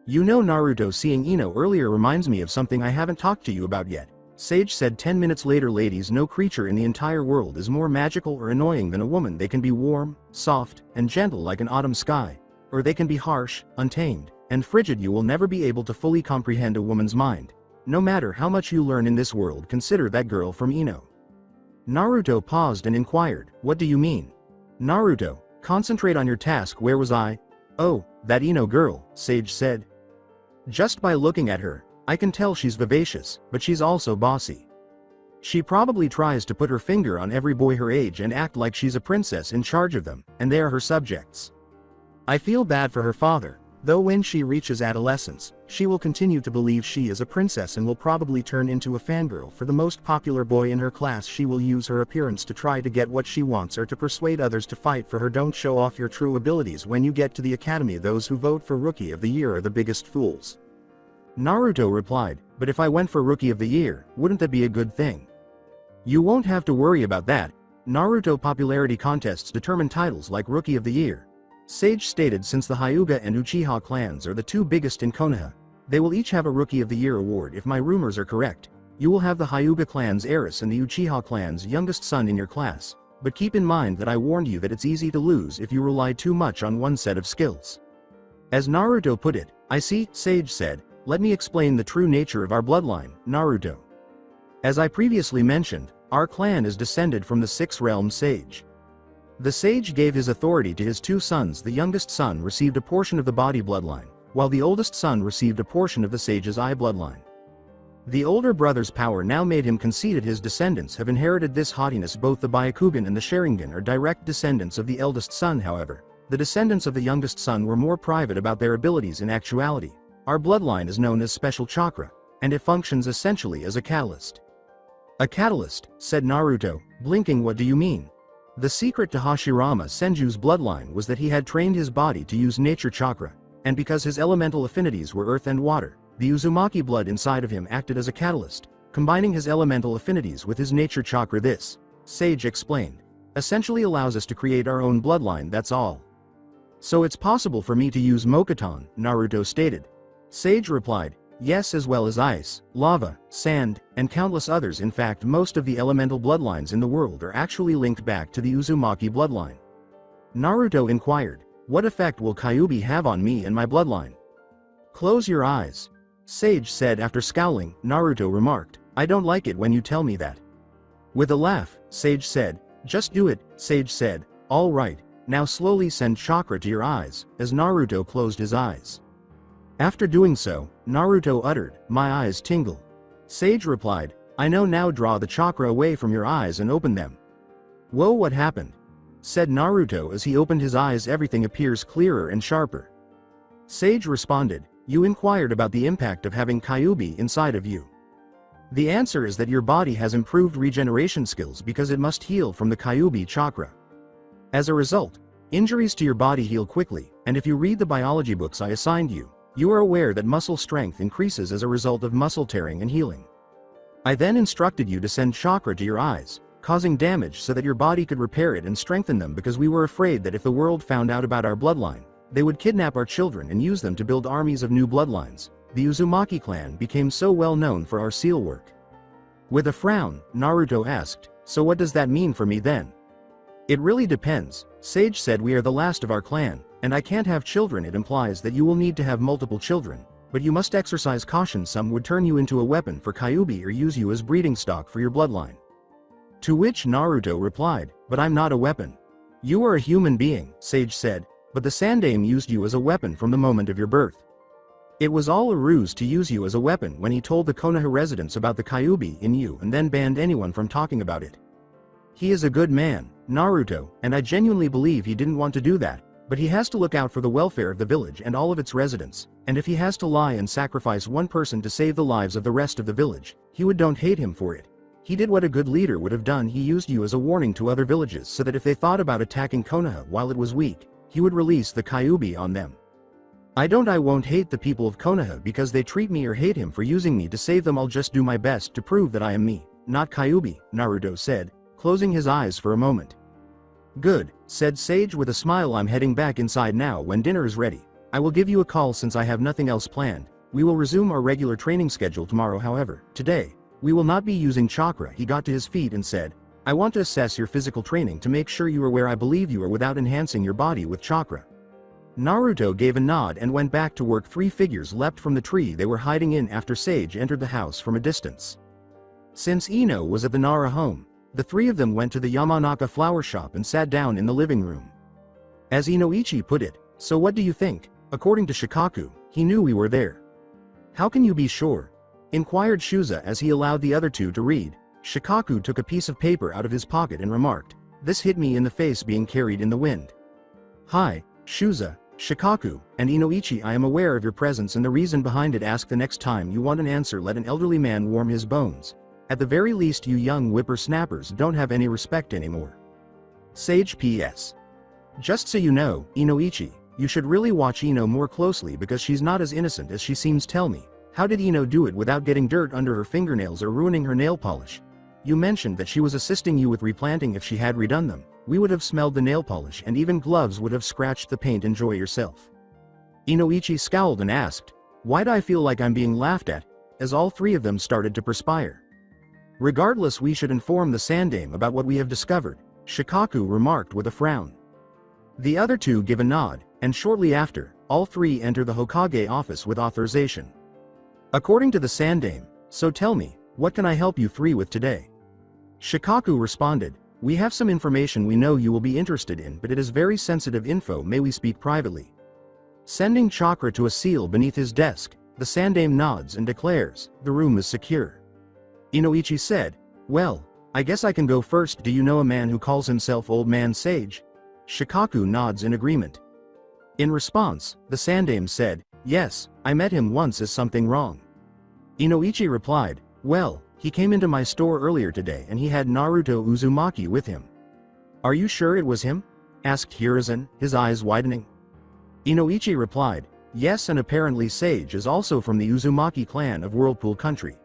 You know, Naruto, seeing Ino earlier reminds me of something I haven't talked to you about yet, Sage said 10 minutes later. Ladies, no creature in the entire world is more magical or annoying than a woman. They can be warm, soft, and gentle like an autumn sky, or they can be harsh, untamed, and frigid. You will never be able to fully comprehend a woman's mind. No matter how much you learn in this world, consider that girl from Ino. Naruto paused and inquired, what do you mean? Naruto, concentrate on your task. Where was I? Oh, that Ino girl, Sage said. Just by looking at her, I can tell she's vivacious, but she's also bossy. She probably tries to put her finger on every boy her age and act like she's a princess in charge of them, and they are her subjects. I feel bad for her father, though when she reaches adolescence, she will continue to believe she is a princess and will probably turn into a fangirl for the most popular boy in her class. She will use her appearance to try to get what she wants or to persuade others to fight for her. Don't show off your true abilities when you get to the academy. Those who vote for Rookie of the Year are the biggest fools. Naruto replied, but if I went for Rookie of the Year, wouldn't that be a good thing? You won't have to worry about that. Naruto popularity contests determine titles like Rookie of the Year, Sage stated. Since the Hyuga and Uchiha clans are the two biggest in Konoha, they will each have a Rookie of the Year award. If my rumors are correct, you will have the Hyuga clan's heiress and the Uchiha clan's youngest son in your class, but keep in mind that I warned you that it's easy to lose if you rely too much on one set of skills. As Naruto put it, I see, Sage said, let me explain the true nature of our bloodline, Naruto. As I previously mentioned, our clan is descended from the Six Realm Sage. The sage gave his authority to his two sons. The youngest son received a portion of the body bloodline, while the oldest son received a portion of the sage's eye bloodline. The older brother's power now made him conceited. His descendants have inherited this haughtiness. Both the Byakugan and the Sharingan are direct descendants of the eldest son. However, the descendants of the youngest son were more private about their abilities. In actuality, our bloodline is known as Special Chakra, and it functions essentially as a catalyst. A catalyst, said Naruto, blinking. What do you mean? The secret to Hashirama Senju's bloodline was that he had trained his body to use nature chakra, and because his elemental affinities were earth and water, the Uzumaki blood inside of him acted as a catalyst, combining his elemental affinities with his nature chakra. This, Sage explained, essentially allows us to create our own bloodline. That's all. So it's possible for me to use Mokuton, Naruto stated. Sage replied, yes, as well as ice, lava, sand, and countless others. In fact, most of the elemental bloodlines in the world are actually linked back to the Uzumaki bloodline. Naruto inquired, What effect will Kyuubi have on me and my bloodline? Close your eyes. Sage said after scowling. Naruto remarked, I don't like it when you tell me that. With a laugh, Sage said, just do it. Sage said, all right, now slowly send chakra to your eyes, as Naruto closed his eyes. After doing so, Naruto uttered, my eyes tingle. Sage replied, I know, now draw the chakra away from your eyes and open them. Whoa, what happened? Said Naruto as he opened his eyes. Everything appears clearer and sharper. Sage responded, you inquired about the impact of having Kyuubi inside of you. The answer is that your body has improved regeneration skills because it must heal from the Kyuubi chakra. As a result, injuries to your body heal quickly, and if you read the biology books I assigned you, you are aware that muscle strength increases as a result of muscle tearing and healing. I then instructed you to send chakra to your eyes, causing damage so that your body could repair it and strengthen them, because we were afraid that if the world found out about our bloodline, they would kidnap our children and use them to build armies of new bloodlines. The Uzumaki clan became so well known for our seal work. With a frown, Naruto asked, so what does that mean for me then? It really depends. Sage said, we are the last of our clan, and I can't have children. It implies that you will need to have multiple children, but you must exercise caution. Some would turn you into a weapon for Kyuubi or use you as breeding stock for your bloodline. To which Naruto replied, but I'm not a weapon. You are a human being, Sage said, but the Sandaime used you as a weapon from the moment of your birth. It was all a ruse to use you as a weapon when he told the Konoha residents about the Kyuubi in you and then banned anyone from talking about it. He is a good man, Naruto, and I genuinely believe he didn't want to do that, but he has to look out for the welfare of the village and all of its residents, and if he has to lie and sacrifice one person to save the lives of the rest of the village, don't hate him for it. He did what a good leader would have done. He used you as a warning to other villages so that if they thought about attacking Konoha while it was weak, he would release the Kyuubi on them. I won't hate the people of Konoha because they treat me or hate him for using me to save them. I'll just do my best to prove that I am me, not Kyuubi, Naruto said, closing his eyes for a moment. Good, said Sage with a smile. I'm heading back inside now. When dinner is ready, I will give you a call. Since I have nothing else planned, we will resume our regular training schedule tomorrow. However, today, we will not be using chakra. He got to his feet and said, I want to assess your physical training to make sure you are where I believe you are without enhancing your body with chakra. Naruto gave a nod and went back to work. 3 figures leapt from the tree they were hiding in after Sage entered the house from a distance. Since Ino was at the Nara home, the 3 of them went to the Yamanaka flower shop and sat down in the living room. As Inoichi put it, so what do you think? According to Shikaku, he knew we were there. How can you be sure? Inquired Shuza as he allowed the other 2 to read. Shikaku took a piece of paper out of his pocket and remarked, this hit me in the face being carried in the wind. Hi, Shuza, Shikaku, and Inoichi, I am aware of your presence and the reason behind it. Ask the next time you want an answer. Let an elderly man warm his bones. At the very least, you young whippersnappers don't have any respect anymore. Sage P.S. Just so you know, Inoichi, you should really watch Ino more closely because she's not as innocent as she seems. Tell me, how did Ino do it without getting dirt under her fingernails or ruining her nail polish? You mentioned that she was assisting you with replanting. If she had redone them, we would have smelled the nail polish and even gloves would have scratched the paint. Enjoy yourself. Inoichi scowled and asked, why do I feel like I'm being laughed at? As all 3 of them started to perspire. Regardless, we should inform the Sandaime about what we have discovered, Shikaku remarked with a frown. The other 2 give a nod, and shortly after, all 3 enter the Hokage office with authorization. According to the Sandaime, so tell me, what can I help you 3 with today? Shikaku responded, we have some information we know you will be interested in, but it is very sensitive info. May we speak privately? Sending chakra to a seal beneath his desk, the Sandaime nods and declares, the room is secure. Inoichi said, well, I guess I can go first. Do you know a man who calls himself Old Man Sage? Shikaku nods in agreement. In response, the Sandaime said, yes, I met him once. Is something wrong? Inoichi replied, well, he came into my store earlier today and he had Naruto Uzumaki with him. Are you sure it was him? Asked Hiruzen, his eyes widening. Inoichi replied, yes, and apparently Sage is also from the Uzumaki clan of Whirlpool Country.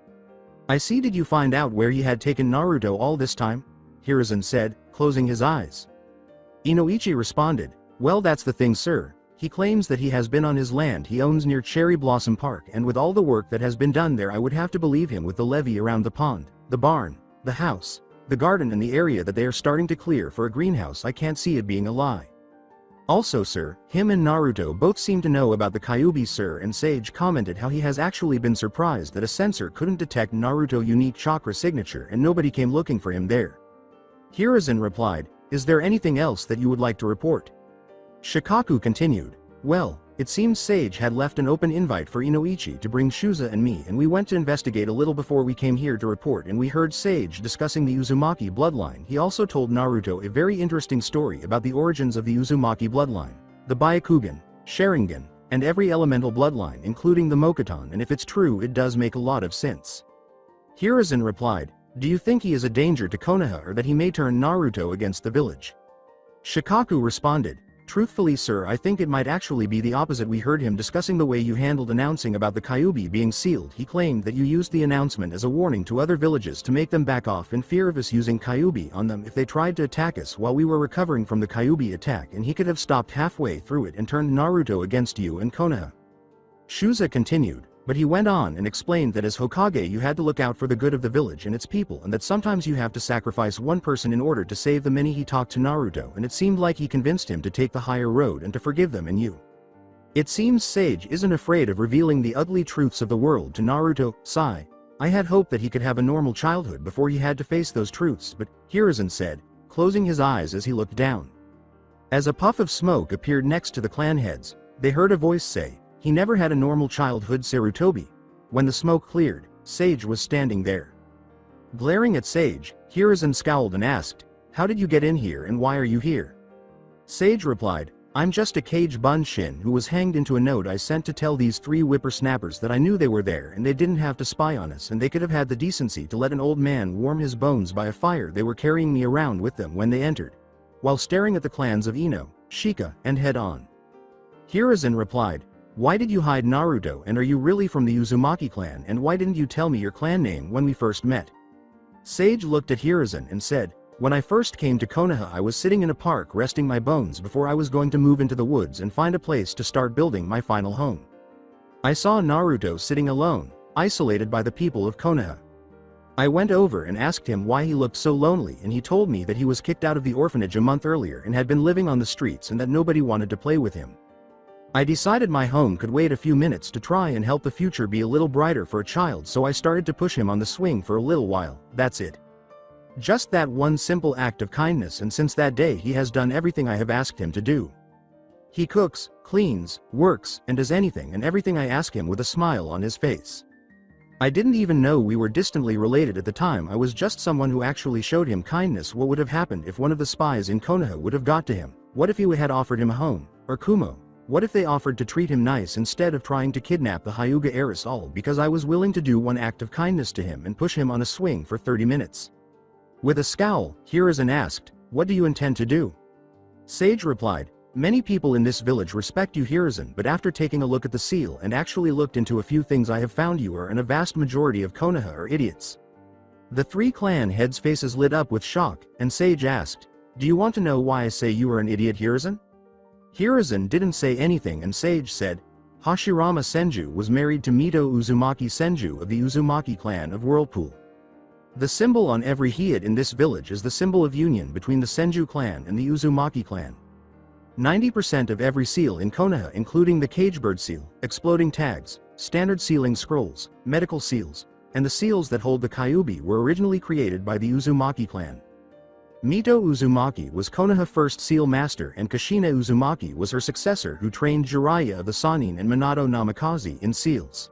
I see. Did you find out where he had taken Naruto all this time? Hiruzen said, closing his eyes. Inoichi responded, well, that's the thing, sir. He claims that he has been on his land he owns near Cherry Blossom Park, and with all the work that has been done there, I would have to believe him. With the levee around the pond, the barn, the house, the garden, and the area that they are starting to clear for a greenhouse, I can't see it being a lie. Also sir, him and Naruto both seem to know about the Kyuubi sir, and Sage commented how he has actually been surprised that a sensor couldn't detect Naruto unique chakra signature and nobody came looking for him there. Hiruzen replied, "Is there anything else that you would like to report?" Shikaku continued, "Well, it seems Sage had left an open invite for Inoichi to bring Shuza and me, and we went to investigate a little before we came here to report, and we heard Sage discussing the Uzumaki bloodline. He also told Naruto a very interesting story about the origins of the Uzumaki bloodline, the Byakugan, Sharingan, and every elemental bloodline including the Mokuton, and if it's true it does make a lot of sense." Hiruzen replied, "Do you think he is a danger to Konoha or that he may turn Naruto against the village?" Shikaku responded, "Truthfully sir, I think it might actually be the opposite. We heard him discussing the way you handled announcing about the Kyuubi being sealed. He claimed that you used the announcement as a warning to other villages to make them back off in fear of us using Kyuubi on them if they tried to attack us while we were recovering from the Kyuubi attack, and he could have stopped halfway through it and turned Naruto against you and Konoha." Shuza continued, but he went on and explained that as Hokage you had to look out for the good of the village and its people, and that sometimes you have to sacrifice one person in order to save the many. He talked to Naruto and it seemed like he convinced him to take the higher road and to forgive them and you. It seems Sage isn't afraid of revealing the ugly truths of the world to Naruto. Sigh. I had hoped that he could have a normal childhood before he had to face those truths, but Hiruzen said, closing his eyes as he looked down. As a puff of smoke appeared next to the clan heads, they heard a voice say, "He never had a normal childhood, Sarutobi." When the smoke cleared, Sage was standing there. Glaring at Sage, Hiruzen scowled and asked, "How did you get in here and why are you here?" Sage replied, "I'm just a cage bunshin who was hanged into a note I sent to tell these three whippersnappers that I knew they were there and they didn't have to spy on us, and they could have had the decency to let an old man warm his bones by a fire they were carrying me around with them when they entered," while staring at the clans of Ino, Shika, and Head-On. Hiruzen replied, "Why did you hide Naruto, and are you really from the Uzumaki clan, and why didn't you tell me your clan name when we first met?" Sage looked at Hiruzen and said, "When I first came to Konoha I was sitting in a park resting my bones before I was going to move into the woods and find a place to start building my final home. I saw Naruto sitting alone, isolated by the people of Konoha. I went over and asked him why he looked so lonely, and he told me that he was kicked out of the orphanage a month earlier and had been living on the streets and that nobody wanted to play with him. I decided my home could wait a few minutes to try and help the future be a little brighter for a child, so I started to push him on the swing for a little while. That's it. Just that one simple act of kindness, and since that day he has done everything I have asked him to do. He cooks, cleans, works, and does anything and everything I ask him with a smile on his face. I didn't even know we were distantly related at the time. I was just someone who actually showed him kindness. What would have happened if one of the spies in Konoha would have got to him? What if he had offered him a home, or Kumo? What if they offered to treat him nice instead of trying to kidnap the Hyuga heiress, all because I was willing to do one act of kindness to him and push him on a swing for 30 minutes. With a scowl, Hiruzen asked, "What do you intend to do?" Sage replied, "Many people in this village respect you, Hiruzen, but after taking a look at the seal and actually looked into a few things I have found you are, and a vast majority of Konoha are idiots." The three clan heads' faces lit up with shock, and Sage asked, "Do you want to know why I say you are an idiot, Hiruzen?" Hiruzen didn't say anything, and Sage said, "Hashirama Senju was married to Mito Uzumaki Senju of the Uzumaki clan of Whirlpool. The symbol on every head in this village is the symbol of union between the Senju clan and the Uzumaki clan. 90% of every seal in Konoha, including the cagebird seal, exploding tags, standard sealing scrolls, medical seals, and the seals that hold the Kyuubi were originally created by the Uzumaki clan. Mito Uzumaki was Konoha first seal master, and Kushina Uzumaki was her successor, who trained Jiraiya of the Sannin and Minato Namikaze in seals.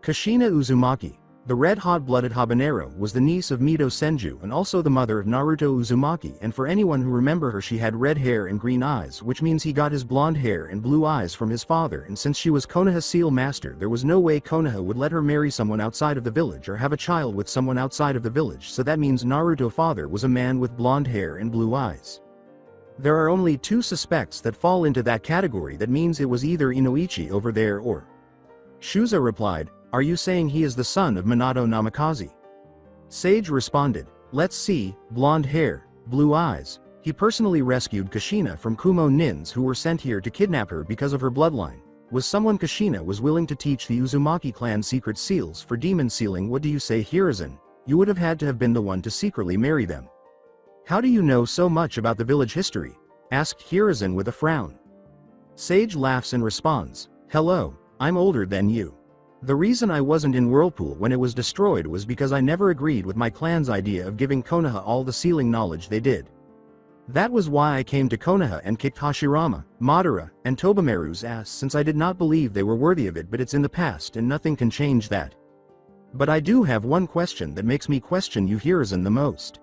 Kushina Uzumaki, the red hot-blooded habanero, was the niece of Mito Senju and also the mother of Naruto Uzumaki, and for anyone who remember her, she had red hair and green eyes, which means he got his blonde hair and blue eyes from his father, and since she was Konoha seal master there was no way Konoha would let her marry someone outside of the village or have a child with someone outside of the village, so that means Naruto's father was a man with blonde hair and blue eyes. There are only two suspects that fall into that category. That means it was either Inoichi over there or..." Shuza replied, "Are you saying he is the son of Minato Namikaze?" Sage responded, "Let's see, blonde hair, blue eyes. He personally rescued Kushina from Kumo Nins who were sent here to kidnap her because of her bloodline. Was someone Kushina was willing to teach the Uzumaki clan secret seals for demon sealing. What do you say, Hiruzen? You would have had to have been the one to secretly marry them. How do you know so much about the village history?" asked Hiruzen with a frown. Sage laughs and responds, "Hello, I'm older than you. The reason I wasn't in Whirlpool when it was destroyed was because I never agreed with my clan's idea of giving Konoha all the sealing knowledge they did. That was why I came to Konoha and kicked Hashirama, Madara, and Tobimaru's ass since I did not believe they were worthy of it, but it's in the past and nothing can change that. But I do have one question that makes me question you Hiruzen the most.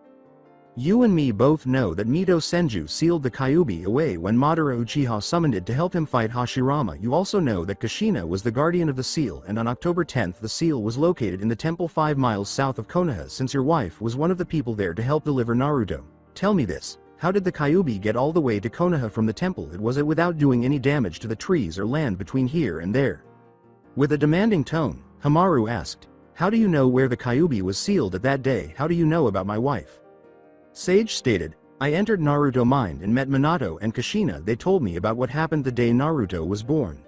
You and me both know that Mito Senju sealed the Kyuubi away when Madara Uchiha summoned it to help him fight Hashirama. You also know that Kushina was the guardian of the seal, and on October 10th the seal was located in the temple 5 miles south of Konoha since your wife was one of the people there to help deliver Naruto. Tell me this, how did the Kyuubi get all the way to Konoha from the temple? Was it without doing any damage to the trees or land between here and there? With a demanding tone, Hamaru asked, how do you know where the Kyuubi was sealed at that day? How do you know about my wife? Sage stated, I entered Naruto mind and met Minato and Kushina. They told me about what happened the day Naruto was born.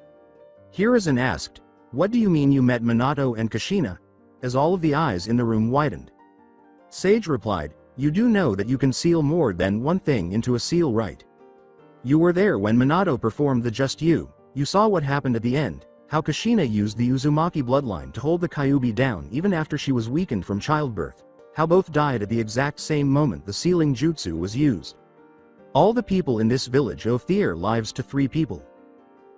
Hiruzen asked, what do you mean you met Minato and Kushina? As all of the eyes in the room widened. Sage replied, you do know that you can seal more than one thing into a seal, right? You were there when Minato performed the just you saw what happened at the end, how Kushina used the Uzumaki bloodline to hold the Kyuubi down even after she was weakened from childbirth. How both died at the exact same moment the sealing jutsu was used. All the people in this village owe their lives to 3 people.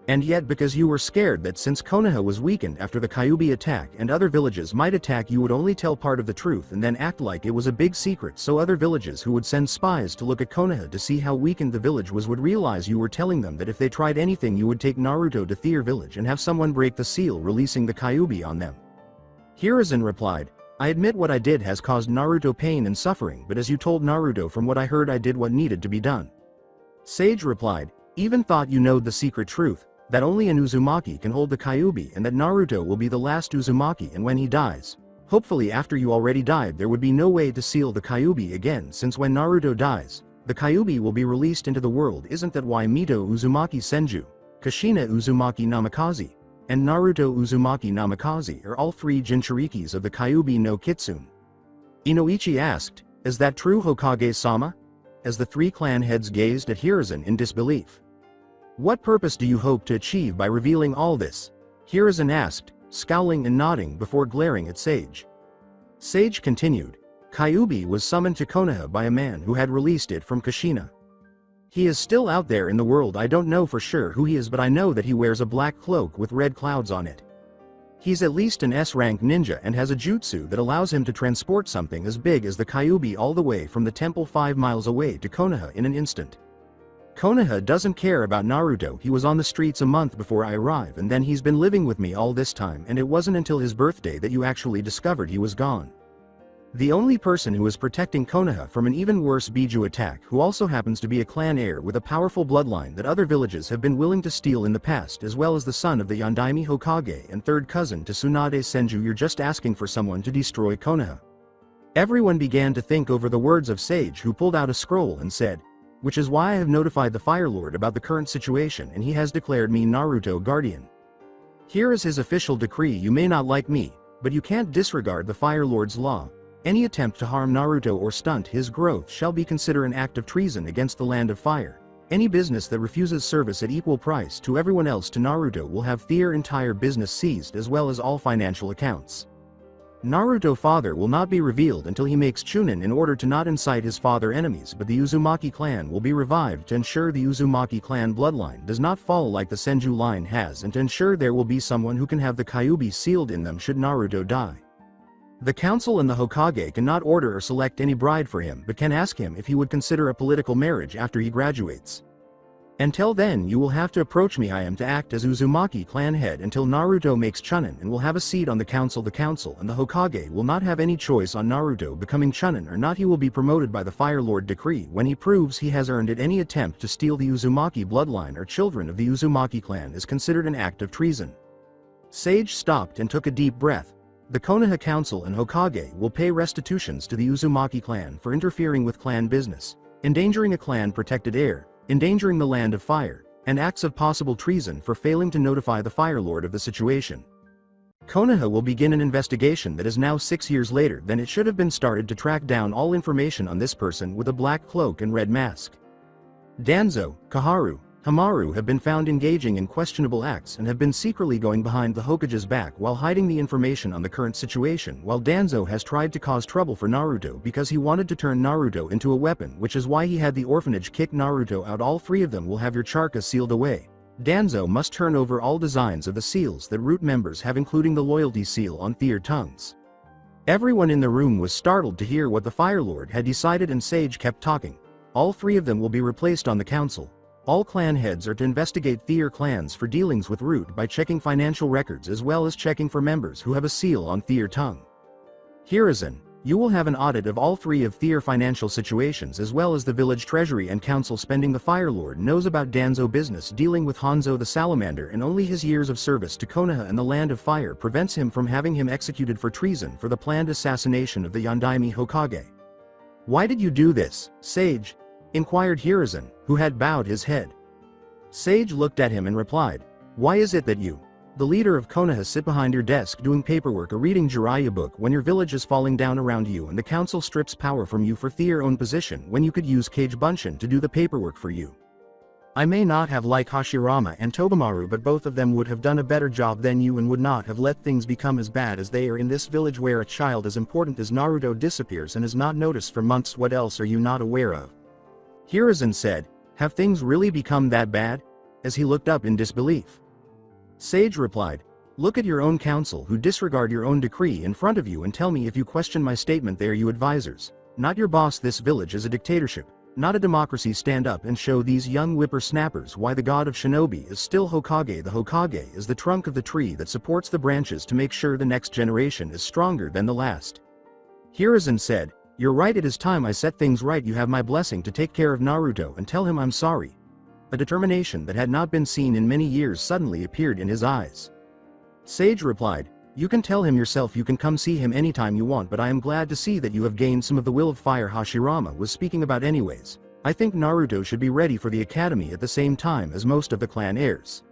And yet because you were scared that since Konoha was weakened after the Kyuubi attack and other villages might attack, you would only tell part of the truth and then act like it was a big secret, so other villages who would send spies to look at Konoha to see how weakened the village was would realize you were telling them that if they tried anything you would take Naruto to their village and have someone break the seal releasing the Kyuubi on them. Hiruzen replied, I admit what I did has caused Naruto pain and suffering, but as you told Naruto, from what I heard I did what needed to be done. Sage replied, even thought you knowed the secret truth, that only an Uzumaki can hold the Kyuubi and that Naruto will be the last Uzumaki, and when he dies, hopefully after you already died, there would be no way to seal the Kyuubi again, since when Naruto dies, the Kyuubi will be released into the world. Isn't that why Mito Uzumaki Senju, Kushina Uzumaki Namikaze, and Naruto Uzumaki Namikaze are all 3 Jinchurikis of the Kyuubi no Kitsune? Inoichi asked, is that true, Hokage-sama? As the 3 clan heads gazed at Hiruzen in disbelief. What purpose do you hope to achieve by revealing all this? Hiruzen asked, scowling and nodding before glaring at Sage. Sage continued, Kyuubi was summoned to Konoha by a man who had released it from Kushina. He is still out there in the world. I don't know for sure who he is, but I know that he wears a black cloak with red clouds on it. He's at least an S-rank ninja and has a jutsu that allows him to transport something as big as the Kyuubi all the way from the temple 5 miles away to Konoha in an instant. Konoha doesn't care about Naruto. He was on the streets a month before I arrived, and then he's been living with me all this time, and it wasn't until his birthday that you actually discovered he was gone. The only person who is protecting Konoha from an even worse Biju attack, who also happens to be a clan heir with a powerful bloodline that other villages have been willing to steal in the past, as well as the son of the Yondaime Hokage and 3rd cousin to Tsunade Senju. You're just asking for someone to destroy Konoha. Everyone began to think over the words of Sage, who pulled out a scroll and said, which is why I have notified the Fire Lord about the current situation, and he has declared me Naruto guardian. Here is his official decree. You may not like me, but you can't disregard the Fire Lord's law. Any attempt to harm Naruto or stunt his growth shall be considered an act of treason against the land of fire. Any business that refuses service at equal price to everyone else to Naruto will have their entire business seized, as well as all financial accounts. Naruto father will not be revealed until he makes Chunin in order to not incite his father enemies, but the Uzumaki clan will be revived to ensure the Uzumaki clan bloodline does not fall like the Senju line has, and to ensure there will be someone who can have the Kyuubi sealed in them should Naruto die. The council and the Hokage cannot order or select any bride for him, but can ask him if he would consider a political marriage after he graduates. Until then you will have to approach me. I am to act as Uzumaki clan head until Naruto makes Chunin and will have a seat on the council. The council and the Hokage will not have any choice on Naruto becoming Chunin or not. He will be promoted by the Fire Lord decree when he proves he has earned it. Any attempt to steal the Uzumaki bloodline or children of the Uzumaki clan is considered an act of treason. Sage stopped and took a deep breath. The Konoha Council and Hokage will pay restitutions to the Uzumaki clan for interfering with clan business, endangering a clan-protected heir, endangering the land of fire, and acts of possible treason for failing to notify the Fire Lord of the situation. Konoha will begin an investigation that is now 6 years later than it should have been started to track down all information on this person with a black cloak and red mask. Danzo, Kaharu, Hamaru have been found engaging in questionable acts and have been secretly going behind the Hokage's back while hiding the information on the current situation, while Danzo has tried to cause trouble for Naruto because he wanted to turn Naruto into a weapon, which is why he had the orphanage kick Naruto out. All three of them will have your chakra sealed away. Danzo must turn over all designs of the seals that root members have, including the loyalty seal on their tongues. Everyone in the room was startled to hear what the Fire Lord had decided, and Sage kept talking. All three of them will be replaced on the council. All clan heads are to investigate their clans for dealings with Root by checking financial records as well as checking for members who have a seal on their tongue. Hiruzen, you will have an audit of all three of their financial situations as well as the village treasury and council spending. The Fire Lord knows about Danzo business dealing with Hanzo the Salamander, and only his years of service to Konoha and the Land of Fire prevents him from having him executed for treason for the planned assassination of the Yondaime Hokage. Why did you do this, Sage? Inquired Hiruzen, who had bowed his head. Sage looked at him and replied, why is it that you, the leader of Konoha, sit behind your desk doing paperwork or reading Jiraiya book when your village is falling down around you and the council strips power from you for their own position when you could use Kage Bunshin to do the paperwork for you? I may not have liked Hashirama and Tobamaru, but both of them would have done a better job than you and would not have let things become as bad as they are in this village where a child as important as Naruto disappears and is not noticed for months. What else are you not aware of? Hiruzen said, have things really become that bad? As he looked up in disbelief. Sage replied, look at your own council who disregard your own decree in front of you and tell me if you question my statement. They are you advisors, not your boss. This village is a dictatorship, not a democracy. Stand up and show these young whippersnappers why the god of shinobi is still Hokage. The Hokage is the trunk of the tree that supports the branches to make sure the next generation is stronger than the last. Hiruzen said, you're right, it is time I set things right. You have my blessing to take care of Naruto and tell him I'm sorry. A determination that had not been seen in many years suddenly appeared in his eyes. Sage replied, you can tell him yourself. You can come see him anytime you want, but I am glad to see that you have gained some of the will of fire Hashirama was speaking about. Anyways, I think Naruto should be ready for the academy at the same time as most of the clan heirs.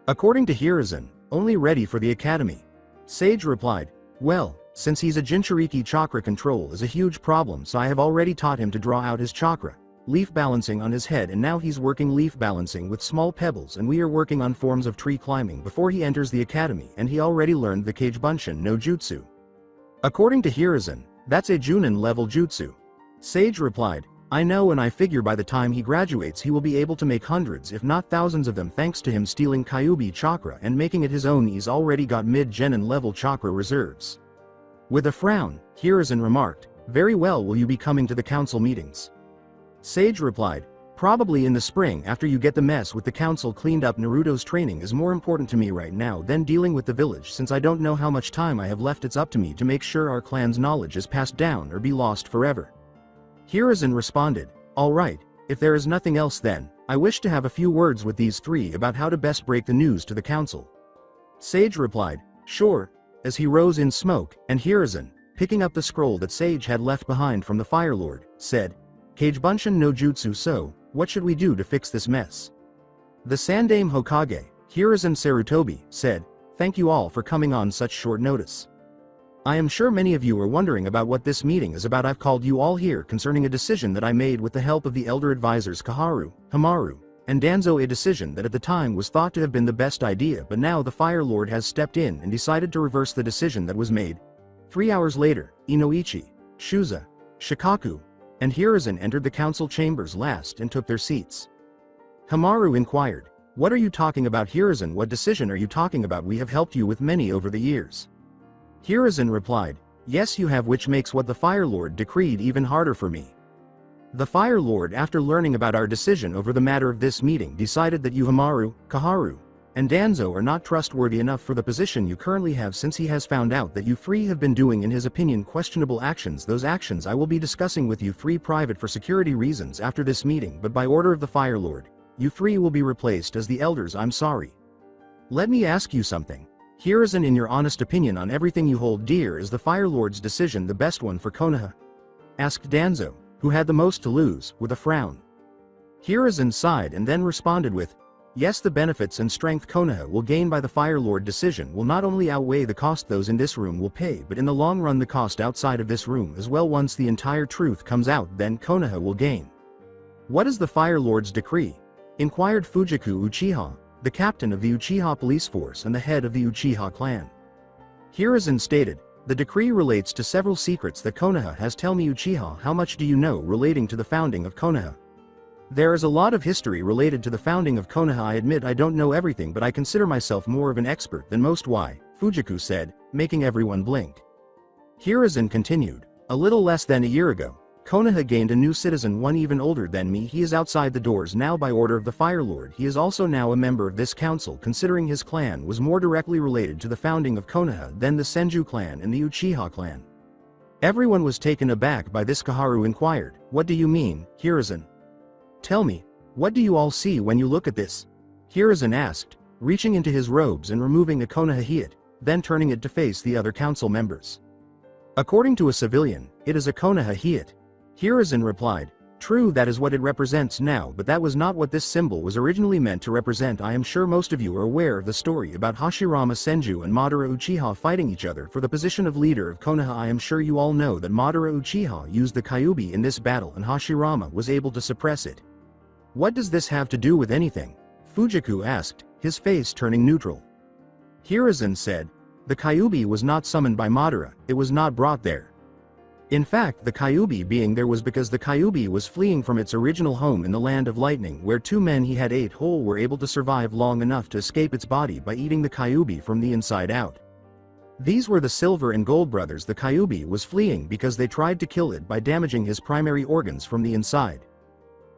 According to Hiruzen, only ready for the academy. Sage replied, well, since he's a Jinchuriki, chakra control is a huge problem, so I have already taught him to draw out his chakra, leaf balancing on his head, and now he's working leaf balancing with small pebbles, and we are working on forms of tree climbing before he enters the academy, and he already learned the Kage Bunshin no jutsu. According to Hiruzen, that's a Junin level jutsu. Sage replied, I know, and I figure by the time he graduates he will be able to make hundreds if not thousands of them thanks to him stealing Kyuubi chakra and making it his own. He's already got mid-genin level chakra reserves. With a frown, Hiruzen remarked, very well, will you be coming to the council meetings? Sage replied, probably in the spring after you get the mess with the council cleaned up. Naruto's training is more important to me right now than dealing with the village, since I don't know how much time I have left. It's up to me to make sure our clan's knowledge is passed down or be lost forever. Hiruzen responded, all right, if there is nothing else then, I wish to have a few words with these three about how to best break the news to the council. Sage replied, sure, as he rose in smoke, and Hiruzen, picking up the scroll that Sage had left behind from the Fire Lord, said, Kage Bunshin no jutsu. So, what should we do to fix this mess? The Sandaime Hokage, Hiruzen Sarutobi, said, thank you all for coming on such short notice. I am sure many of you are wondering about what this meeting is about. I've called you all here concerning a decision that I made with the help of the elder advisors Kaharu, Hamaru, and Danzo, a decision that at the time was thought to have been the best idea, but now the Fire Lord has stepped in and decided to reverse the decision that was made. 3 hours later, Inoichi, Shuza, Shikaku, and Hiruzen entered the council chambers last and took their seats. Hamaru inquired, what are you talking about? Hiruzen, what decision are you talking about? We have helped you with many over the years. Hiruzen replied, yes you have, which makes what the Fire Lord decreed even harder for me. The Fire Lord, after learning about our decision over the matter of this meeting, decided that you Hamaru, Kaharu, and Danzo are not trustworthy enough for the position you currently have, since he has found out that you three have been doing in his opinion questionable actions. Those actions I will be discussing with you three private for security reasons after this meeting, but by order of the Fire Lord, you three will be replaced as the elders. I'm sorry. Let me ask you something. Hiruzen, in your honest opinion on everything you hold dear, is the Fire Lord's decision the best one for Konoha? Asked Danzo, who had the most to lose, with a frown. Hiruzen sighed and then responded with, yes, the benefits and strength Konoha will gain by the Fire Lord decision will not only outweigh the cost those in this room will pay, but in the long run the cost outside of this room as well. Once the entire truth comes out, then Konoha will gain. What is the Fire Lord's decree? Inquired Fujiku Uchiha, the captain of the Uchiha police force and the head of the Uchiha clan. Hiruzen stated, the decree relates to several secrets that Konoha has. Tell me Uchiha, how much do you know relating to the founding of Konoha? There is a lot of history related to the founding of Konoha. I admit I don't know everything, but I consider myself more of an expert than most. Why? Fujiku said, making everyone blink. Hiruzen continued, a little less than a year ago, Konoha gained a new citizen, one even older than me. He is outside the doors now by order of the Fire Lord. He is also now a member of this council, considering his clan was more directly related to the founding of Konoha than the Senju clan and the Uchiha clan. Everyone was taken aback by this. Kaharu inquired, what do you mean, Hiruzen? Tell me, what do you all see when you look at this? Hiruzen asked, reaching into his robes and removing a Konoha hiat, then turning it to face the other council members. According to a civilian, it is a Konoha hiat. Hiruzen replied, true, that is what it represents now, but that was not what this symbol was originally meant to represent. I am sure most of you are aware of the story about Hashirama Senju and Madara Uchiha fighting each other for the position of leader of Konoha. I am sure you all know that Madara Uchiha used the Kyuubi in this battle and Hashirama was able to suppress it. What does this have to do with anything? Fujiku asked, his face turning neutral. Hiruzen said, the Kyuubi was not summoned by Madara, it was not brought there. In fact, the Kyuubi being there was because the Kyuubi was fleeing from its original home in the Land of Lightning, where two men he had ate whole were able to survive long enough to escape its body by eating the Kyuubi from the inside out. These were the Silver and Gold brothers. The Kyuubi was fleeing because they tried to kill it by damaging his primary organs from the inside.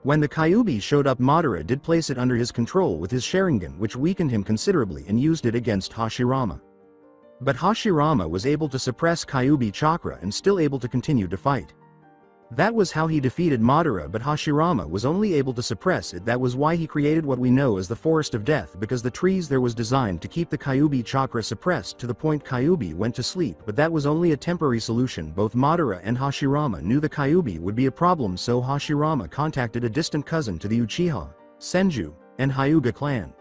When the Kyuubi showed up, Madara did place it under his control with his Sharingan, which weakened him considerably, and used it against Hashirama. But Hashirama was able to suppress Kyuubi chakra and still able to continue to fight. That was how he defeated Madara, but Hashirama was only able to suppress it. That was why he created what we know as the Forest of Death, because the trees there was designed to keep the Kyuubi chakra suppressed to the point Kyuubi went to sleep. But that was only a temporary solution. Both Madara and Hashirama knew the Kyuubi would be a problem, so Hashirama contacted a distant cousin to the Uchiha, Senju, and Hyuga clan.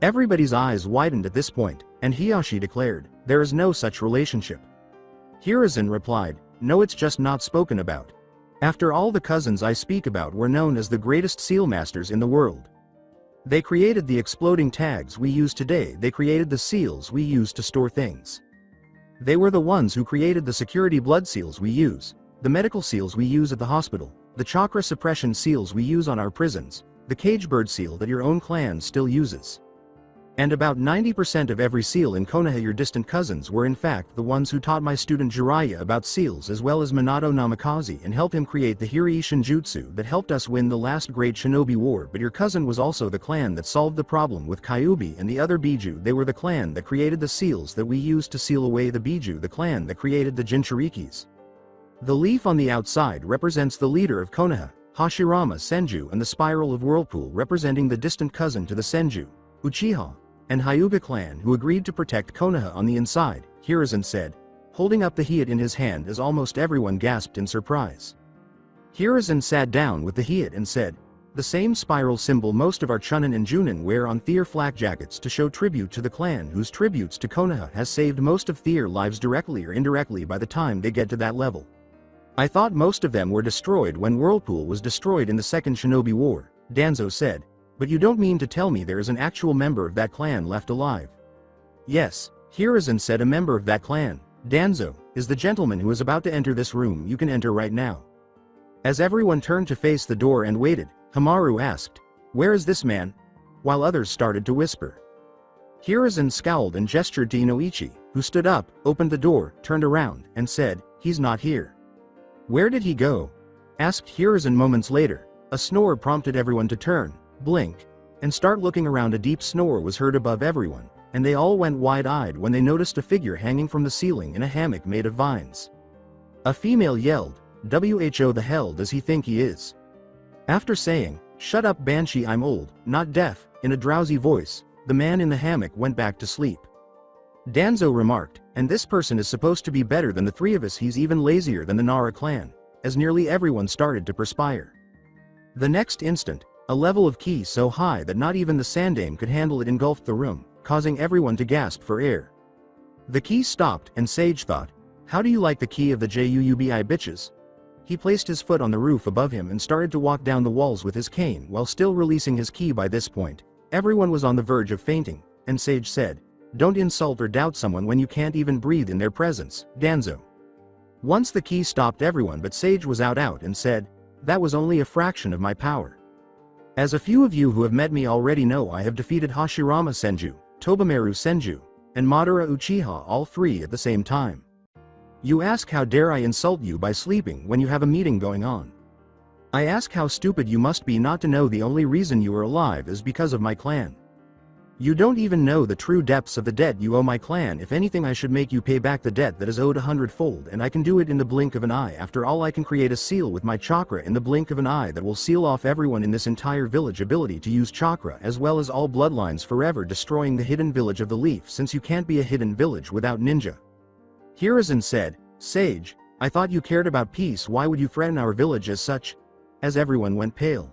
Everybody's eyes widened at this point, and Hiyashi declared, there is no such relationship. Hiruzen replied, no, it's just not spoken about. After all, the cousins I speak about were known as the greatest seal masters in the world. They created the exploding tags we use today. They created the seals we use to store things. They were the ones who created the security blood seals we use, the medical seals we use at the hospital, the chakra suppression seals we use on our prisons, the cage bird seal that your own clan still uses. And about 90% of every seal in Konoha. Your distant cousins were in fact the ones who taught my student Jiraiya about seals, as well as Minato Namikaze, and helped him create the Hirai Shinjutsu that helped us win the last great shinobi war. But your cousin was also the clan that solved the problem with Kyuubi and the other Biju. They were the clan that created the seals that we used to seal away the Biju, the clan that created the Jinchurikis. The leaf on the outside represents the leader of Konoha, Hashirama Senju, and the spiral of Whirlpool representing the distant cousin to the Senju, Uchiha, and Hyuga clan who agreed to protect Konoha on the inside, Hiruzen said, holding up the hiat in his hand as almost everyone gasped in surprise. Hiruzen sat down with the hiat and said, the same spiral symbol most of our Chunin and Junin wear on Their flak jackets to show tribute to the clan whose tributes to Konoha has saved most of Their lives directly or indirectly by the time they get to that level. I thought most of them were destroyed when Whirlpool was destroyed in the Second Shinobi War, Danzo said. But you don't mean to tell me there is an actual member of that clan left alive? Yes, Hiruzen said, a member of that clan, Danzo, is the gentleman who is about to enter this room. You can enter right now. As everyone turned to face the door and waited, Hamaru asked, where is this man? While others started to whisper. Hiruzen scowled and gestured to Inoichi, who stood up, opened the door, turned around, and said, he's not here. Where did he go? Asked Hiruzen moments later. A snore prompted everyone to turn, blink, and start looking around. A deep snore was heard above everyone, and they all went wide-eyed when they noticed a figure hanging from the ceiling in a hammock made of vines. A female yelled, "Who the hell does he think he is?" After saying, "Shut up Banshee, I'm old, not deaf," in a drowsy voice, the man in the hammock went back to sleep. Danzo remarked, "And this person is supposed to be better than the three of us. He's even lazier than the Nara clan," as nearly everyone started to perspire. The next instant, a level of ki so high that not even the Sandaime could handle it engulfed the room, causing everyone to gasp for air. The ki stopped, and Sage thought, "How do you like the ki of the Juubi bitches?" He placed his foot on the roof above him and started to walk down the walls with his cane while still releasing his ki by this point. Everyone was on the verge of fainting, and Sage said, "Don't insult or doubt someone when you can't even breathe in their presence, Danzo." Once the ki stopped everyone, but Sage was out and said, "That was only a fraction of my power. As a few of you who have met me already know, I have defeated Hashirama Senju, Tobamaru Senju, and Madara Uchiha, all three at the same time. You ask how dare I insult you by sleeping when you have a meeting going on. I ask how stupid you must be not to know the only reason you are alive is because of my clan. You don't even know the true depths of the debt you owe my clan. If anything, I should make you pay back the debt that is owed 100-fold, and I can do it in the blink of an eye. After all, I can create a seal with my chakra in the blink of an eye that will seal off everyone in this entire village ability to use chakra, as well as all bloodlines, forever destroying the hidden village of the leaf, since you can't be a hidden village without ninja." Hiruzen said, "Sage, I thought you cared about peace. Why would you threaten our village as such?" As everyone went pale.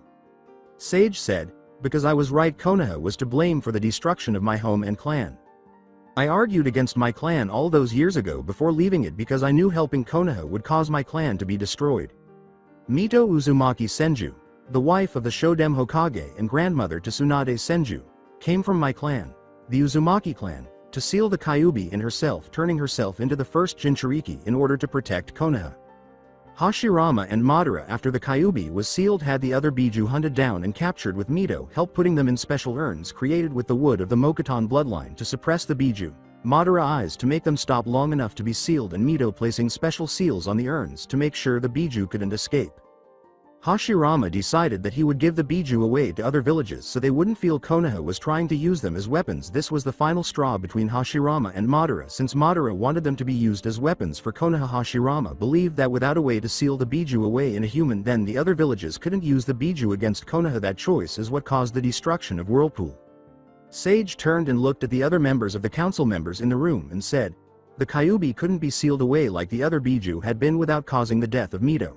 Sage said, "Because I was right. Konoha was to blame for the destruction of my home and clan. I argued against my clan all those years ago before leaving it because I knew helping Konoha would cause my clan to be destroyed. Mito Uzumaki Senju, the wife of the Shodem Hokage and grandmother to Tsunade Senju, came from my clan, the Uzumaki clan, to seal the Kyuubi in herself, turning herself into the first Jinchuriki in order to protect Konoha. Hashirama and Madara, after the Kyuubi was sealed, had the other Biju hunted down and captured with Mito help, putting them in special urns created with the wood of the Mokuton bloodline to suppress the Biju, Madara eyes to make them stop long enough to be sealed, and Mito placing special seals on the urns to make sure the Biju couldn't escape. Hashirama decided that he would give the Biju away to other villages so they wouldn't feel Konoha was trying to use them as weapons. This was the final straw between Hashirama and Madara, since Madara wanted them to be used as weapons for Konoha. Hashirama believed that without a way to seal the Biju away in a human, then the other villages couldn't use the Biju against Konoha. That choice is what caused the destruction of Whirlpool. Sage turned and looked at the other members of the council members in the room and said, "The Kyuubi couldn't be sealed away like the other Biju had been without causing the death of Mito.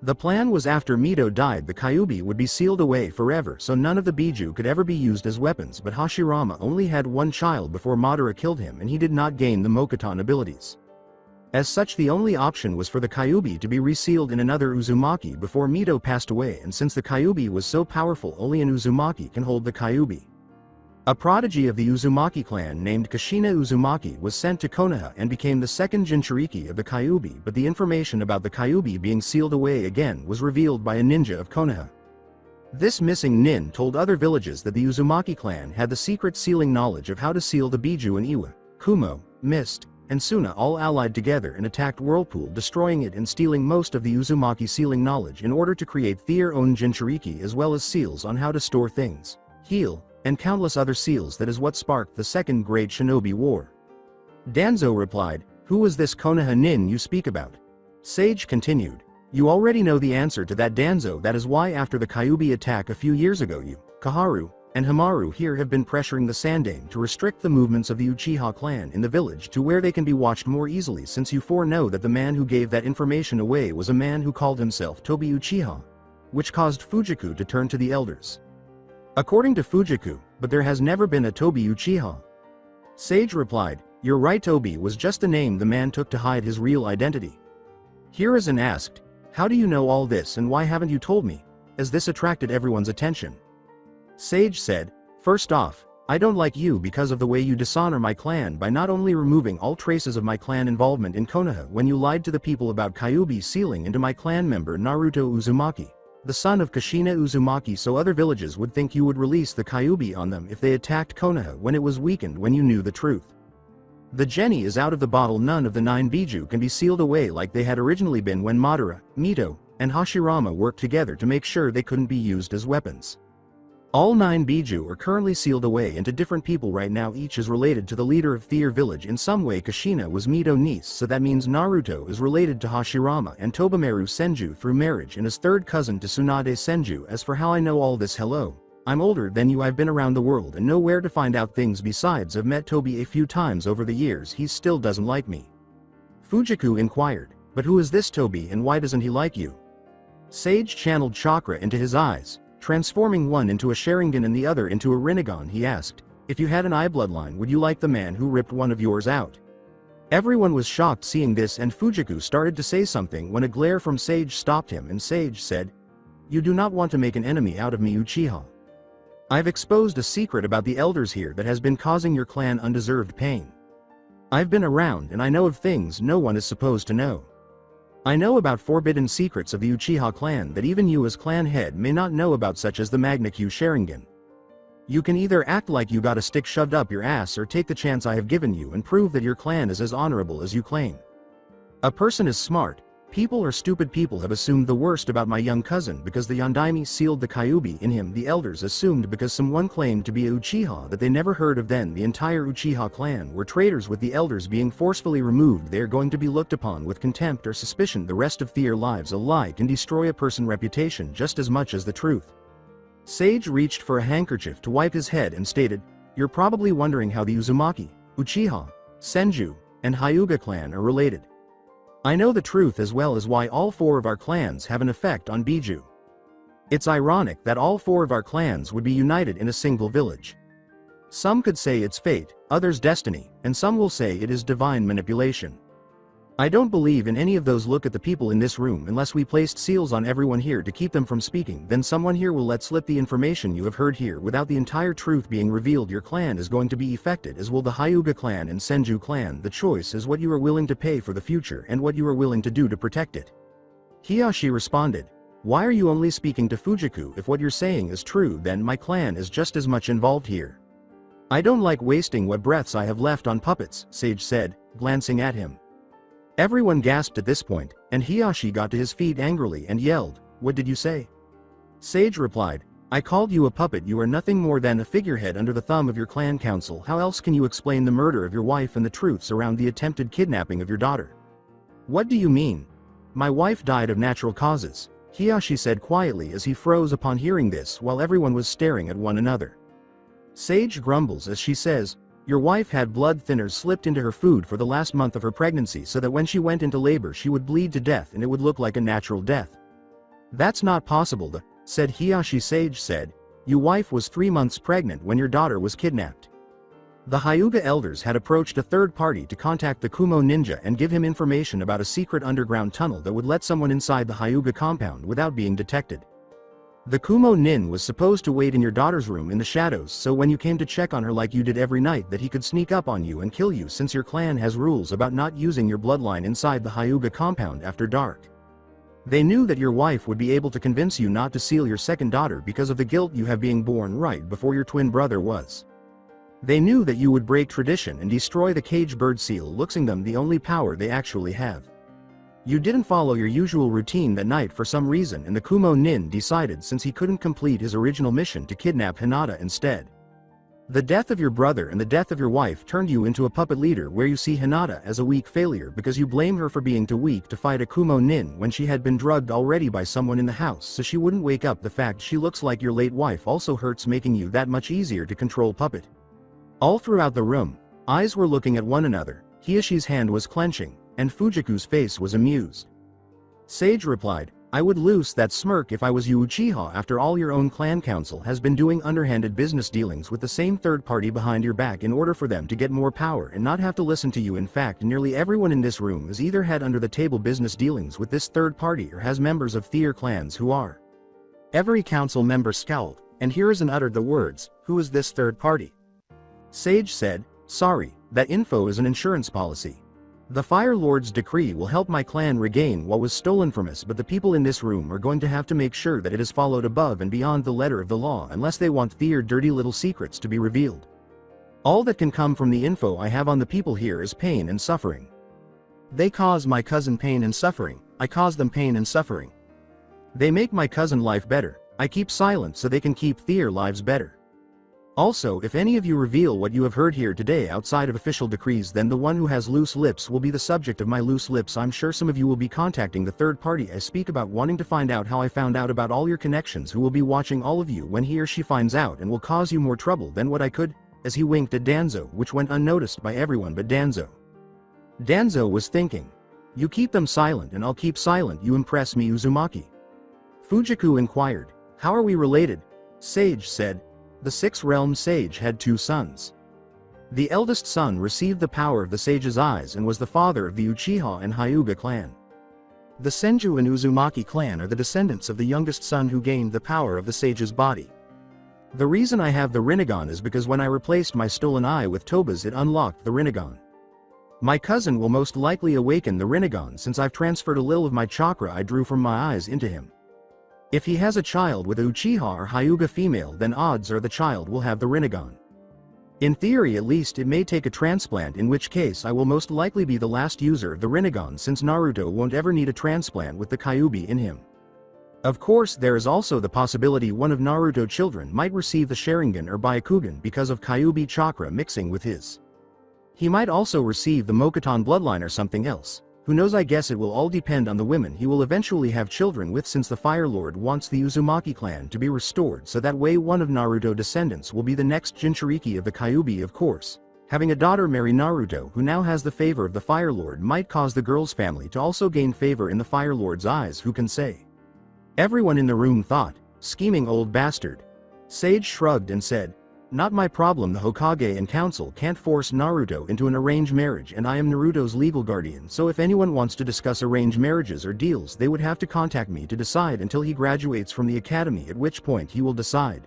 The plan was after Mito died, the Kyuubi would be sealed away forever, so none of the Biju could ever be used as weapons. But Hashirama only had one child before Madara killed him, and he did not gain the Mokuton abilities. As such, the only option was for the Kyuubi to be resealed in another Uzumaki before Mito passed away, and since the Kyuubi was so powerful, only an Uzumaki can hold the Kyuubi. A prodigy of the Uzumaki clan named Kushina Uzumaki was sent to Konoha and became the second Jinchuriki of the Kyuubi, but the information about the Kyuubi being sealed away again was revealed by a ninja of Konoha. This missing nin told other villages that the Uzumaki clan had the secret sealing knowledge of how to seal the Biju, and Iwa, Kumo, Mist, and Suna all allied together and attacked Whirlpool, destroying it and stealing most of the Uzumaki sealing knowledge in order to create their own Jinchuriki, as well as seals on how to store things, heal, and countless other seals. That is what sparked the Second Great Shinobi War." Danzo replied, "Who was this Konoha nin you speak about?" Sage continued, "You already know the answer to that, Danzo. That is why after the Kyuubi attack a few years ago, you, Kaharu, and Hamaru here have been pressuring the Sandaime to restrict the movements of the Uchiha clan in the village to where they can be watched more easily, since you four know that the man who gave that information away was a man who called himself Tobi Uchiha, which caused Fujiku to turn to the elders. According to Fujiku, but there has never been a Tobi Uchiha." Sage replied, "You're right, Tobi was just a name the man took to hide his real identity." Hiruzen asked, "How do you know all this, and why haven't you told me?" as this attracted everyone's attention. Sage said, "First off, I don't like you because of the way you dishonor my clan by not only removing all traces of my clan involvement in Konoha when you lied to the people about Kyuubi sealing into my clan member Naruto Uzumaki, the son of Kushina Uzumaki, so other villages would think you would release the Kyuubi on them if they attacked Konoha when it was weakened, when you knew the truth. The genie is out of the bottle. None of the 9 Biju can be sealed away like they had originally been when Madara, Mito, and Hashirama worked together to make sure they couldn't be used as weapons. All 9 Biju are currently sealed away into different people right now. Each is related to the leader of Their village in some way. Kushina was Mito's niece, so that means Naruto is related to Hashirama and Tobamaru Senju through marriage and is third cousin to Tsunade Senju. As for how I know all this, hello, I'm older than you. I've been around the world and know where to find out things. Besides, I've met Tobi a few times over the years. He still doesn't like me." Fujiku inquired, "But who is this Tobi and why doesn't he like you?" Sage channeled chakra into his eyes, transforming one into a Sharingan and the other into a Rinnegan. He asked, "If you had an eye bloodline, would you like the man who ripped one of yours out?" Everyone was shocked seeing this, and Fujiku started to say something when a glare from Sage stopped him, and Sage said, "You do not want to make an enemy out of me, Uchiha. I've exposed a secret about the elders here that has been causing your clan undeserved pain. I've been around and I know of things no one is supposed to know. I know about forbidden secrets of the Uchiha clan that even you as clan head may not know about, such as the Magna Q Sharingan. You can either act like you got a stick shoved up your ass or take the chance I have given you and prove that your clan is as honorable as you claim. A person is smart. People or stupid people have assumed the worst about my young cousin because the Yondaime sealed the Kyuubi in him. The elders assumed because someone claimed to be a Uchiha that they never heard of. Then the entire Uchiha clan were traitors. With the elders being forcefully removed, they are going to be looked upon with contempt or suspicion. The rest of their lives. A lie can destroy a person's reputation just as much as the truth." Sage reached for a handkerchief to wipe his head and stated, "You're probably wondering how the Uzumaki, Uchiha, Senju, and Hyuga clan are related. I know the truth as well as why all four of our clans have an effect on Biju. It's ironic that all four of our clans would be united in a single village. Some could say it's fate, others destiny, and some will say it is divine manipulation. I don't believe in any of those. Look at the people in this room. Unless we placed seals on everyone here to keep them from speaking, then someone here will let slip the information you have heard here without the entire truth being revealed. Your clan is going to be affected, as will the Hyuga clan and Senju clan. The choice is what you are willing to pay for the future and what you are willing to do to protect it." Hiyashi responded, "Why are you only speaking to Fujiku? If what you're saying is true, then my clan is just as much involved here." "I don't like wasting what breaths I have left on puppets," Sage said, glancing at him. Everyone gasped at this point, and Hiyashi got to his feet angrily and yelled, "What did you say?" Sage replied, "I called you a puppet. You are nothing more than a figurehead under the thumb of your clan council. How else can you explain the murder of your wife and the truths around the attempted kidnapping of your daughter?" "What do you mean? My wife died of natural causes," Hiyashi said quietly as he froze upon hearing this while everyone was staring at one another. Sage grumbles as she says, "Your wife had blood thinners slipped into her food for the last month of her pregnancy so that when she went into labor she would bleed to death and it would look like a natural death." "That's not possible," said Hiyashi. Sage said, "Your wife was 3 months pregnant when your daughter was kidnapped." The Hyuga elders had approached a third party to contact the Kumo ninja and give him information about a secret underground tunnel that would let someone inside the Hyuga compound without being detected. The Kumo nin was supposed to wait in your daughter's room in the shadows, so when you came to check on her like you did every night, that he could sneak up on you and kill you, since your clan has rules about not using your bloodline inside the Hyuga compound after dark. They knew that your wife would be able to convince you not to seal your second daughter because of the guilt you have being born right before your twin brother was. They knew that you would break tradition and destroy the cage bird seal, looking them the only power they actually have. You didn't follow your usual routine that night for some reason, and the Kumo nin decided, since he couldn't complete his original mission, to kidnap Hinata instead. The death of your brother and the death of your wife turned you into a puppet leader, where you see Hinata as a weak failure because you blame her for being too weak to fight a Kumo nin when she had been drugged already by someone in the house so she wouldn't wake up. The fact she looks like your late wife also hurts, making you that much easier to control puppet." All throughout the room, eyes were looking at one another. Hiyashi's hand was clenching, and Fujiku's face was amused. Sage replied, "I would loose that smirk if I was you, Uchiha. After all, your own clan council has been doing underhanded business dealings with the same third party behind your back in order for them to get more power and not have to listen to you. In fact, nearly everyone in this room has either had under the table business dealings with this third party or has members of their clans who are." Every council member scowled, and Hiruzen uttered the words, "Who is this third party?" Sage said, "Sorry, that info is an insurance policy. The Fire Lord's decree will help my clan regain what was stolen from us, but the people in this room are going to have to make sure that it is followed above and beyond the letter of the law unless they want their dirty little secrets to be revealed. All that can come from the info I have on the people here is pain and suffering. They cause my cousin pain and suffering, I cause them pain and suffering. They make my cousin life better, I keep silent so they can keep their lives better. Also, if any of you reveal what you have heard here today outside of official decrees, then the one who has loose lips will be the subject of my loose lips. I'm sure some of you will be contacting the third party I speak about, wanting to find out how I found out about all your connections, who will be watching all of you when he or she finds out and will cause you more trouble than what I could," as he winked at Danzo, which went unnoticed by everyone but Danzo. Danzo was thinking, "You keep them silent and I'll keep silent. You impress me, Uzumaki." Fujiku inquired, "How are we related?" Sage said, "The Six Realm Sage had 2 sons. The eldest son received the power of the sage's eyes and was the father of the Uchiha and Hyuga clan. The Senju and Uzumaki clan are the descendants of the youngest son who gained the power of the sage's body. The reason I have the Rinnegan is because when I replaced my stolen eye with Toba's, it unlocked the Rinnegan. My cousin will most likely awaken the Rinnegan since I've transferred a little of my chakra I drew from my eyes into him. If he has a child with a Uchiha or Hyuga female, then odds are the child will have the Rinnegan. In theory at least, it may take a transplant, in which case I will most likely be the last user of the Rinnegan since Naruto won't ever need a transplant with the Kyuubi in him. Of course, there is also the possibility one of Naruto's children might receive the Sharingan or Byakugan because of Kyuubi chakra mixing with his. He might also receive the Mokuton bloodline or something else. Who knows? I guess it will all depend on the women he will eventually have children with, since the Fire Lord wants the Uzumaki clan to be restored so that way one of Naruto's descendants will be the next Jinchuriki of the Kyuubi. Of course, having a daughter marry Naruto who now has the favor of the Fire Lord might cause the girl's family to also gain favor in the Fire Lord's eyes. Who can say? Everyone in the room thought, scheming old bastard. Sage shrugged and said, not my problem. The Hokage and council can't force Naruto into an arranged marriage, and I am Naruto's legal guardian, so if anyone wants to discuss arranged marriages or deals they would have to contact me to decide until he graduates from the academy, at which point he will decide.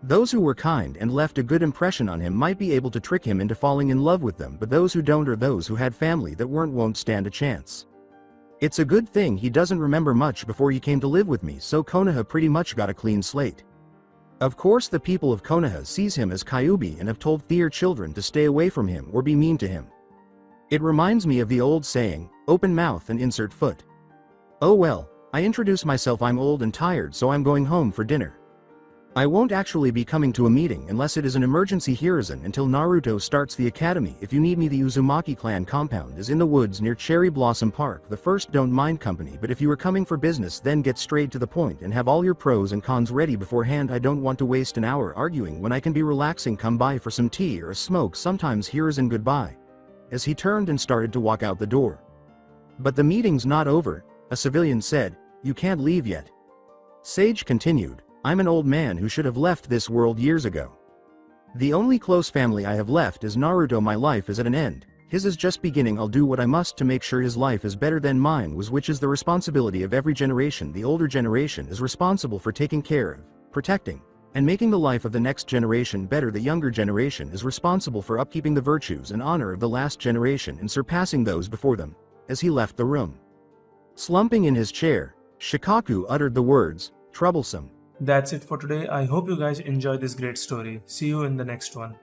Those who were kind and left a good impression on him might be able to trick him into falling in love with them, but those who don't or those who had family that won't stand a chance. It's a good thing he doesn't remember much before he came to live with me, so Konoha pretty much got a clean slate. Of course the people of Konoha sees him as Kyuubi and have told their children to stay away from him or be mean to him. It reminds me of the old saying, open mouth and insert foot. Oh well, I introduce myself. I'm old and tired, so I'm going home for dinner. I won't actually be coming to a meeting unless it is an emergency Hiruzen until Naruto starts the academy. If you need me, the Uzumaki clan compound is in the woods near Cherry Blossom Park. The first don't mind company, but if you are coming for business then get straight to the point and have all your pros and cons ready beforehand. I don't want to waste an hour arguing when I can be relaxing. Come by for some tea or a smoke. Sometimes Hiruzen goodbye, as he turned and started to walk out the door. But the meeting's not over, a civilian said. You can't leave yet. Sage continued. I'm an old man who should have left this world years ago. The only close family I have left is Naruto. My life is at an end, his is just beginning. I'll do what I must to make sure his life is better than mine was, which is the responsibility of every generation. The older generation is responsible for taking care of, protecting, and making the life of the next generation better. The younger generation is responsible for upkeeping the virtues and honor of the last generation and surpassing those before them. As he left the room, slumping in his chair, Shikaku uttered the words, troublesome. That's it for today. I hope you guys enjoyed this great story. See you in the next one.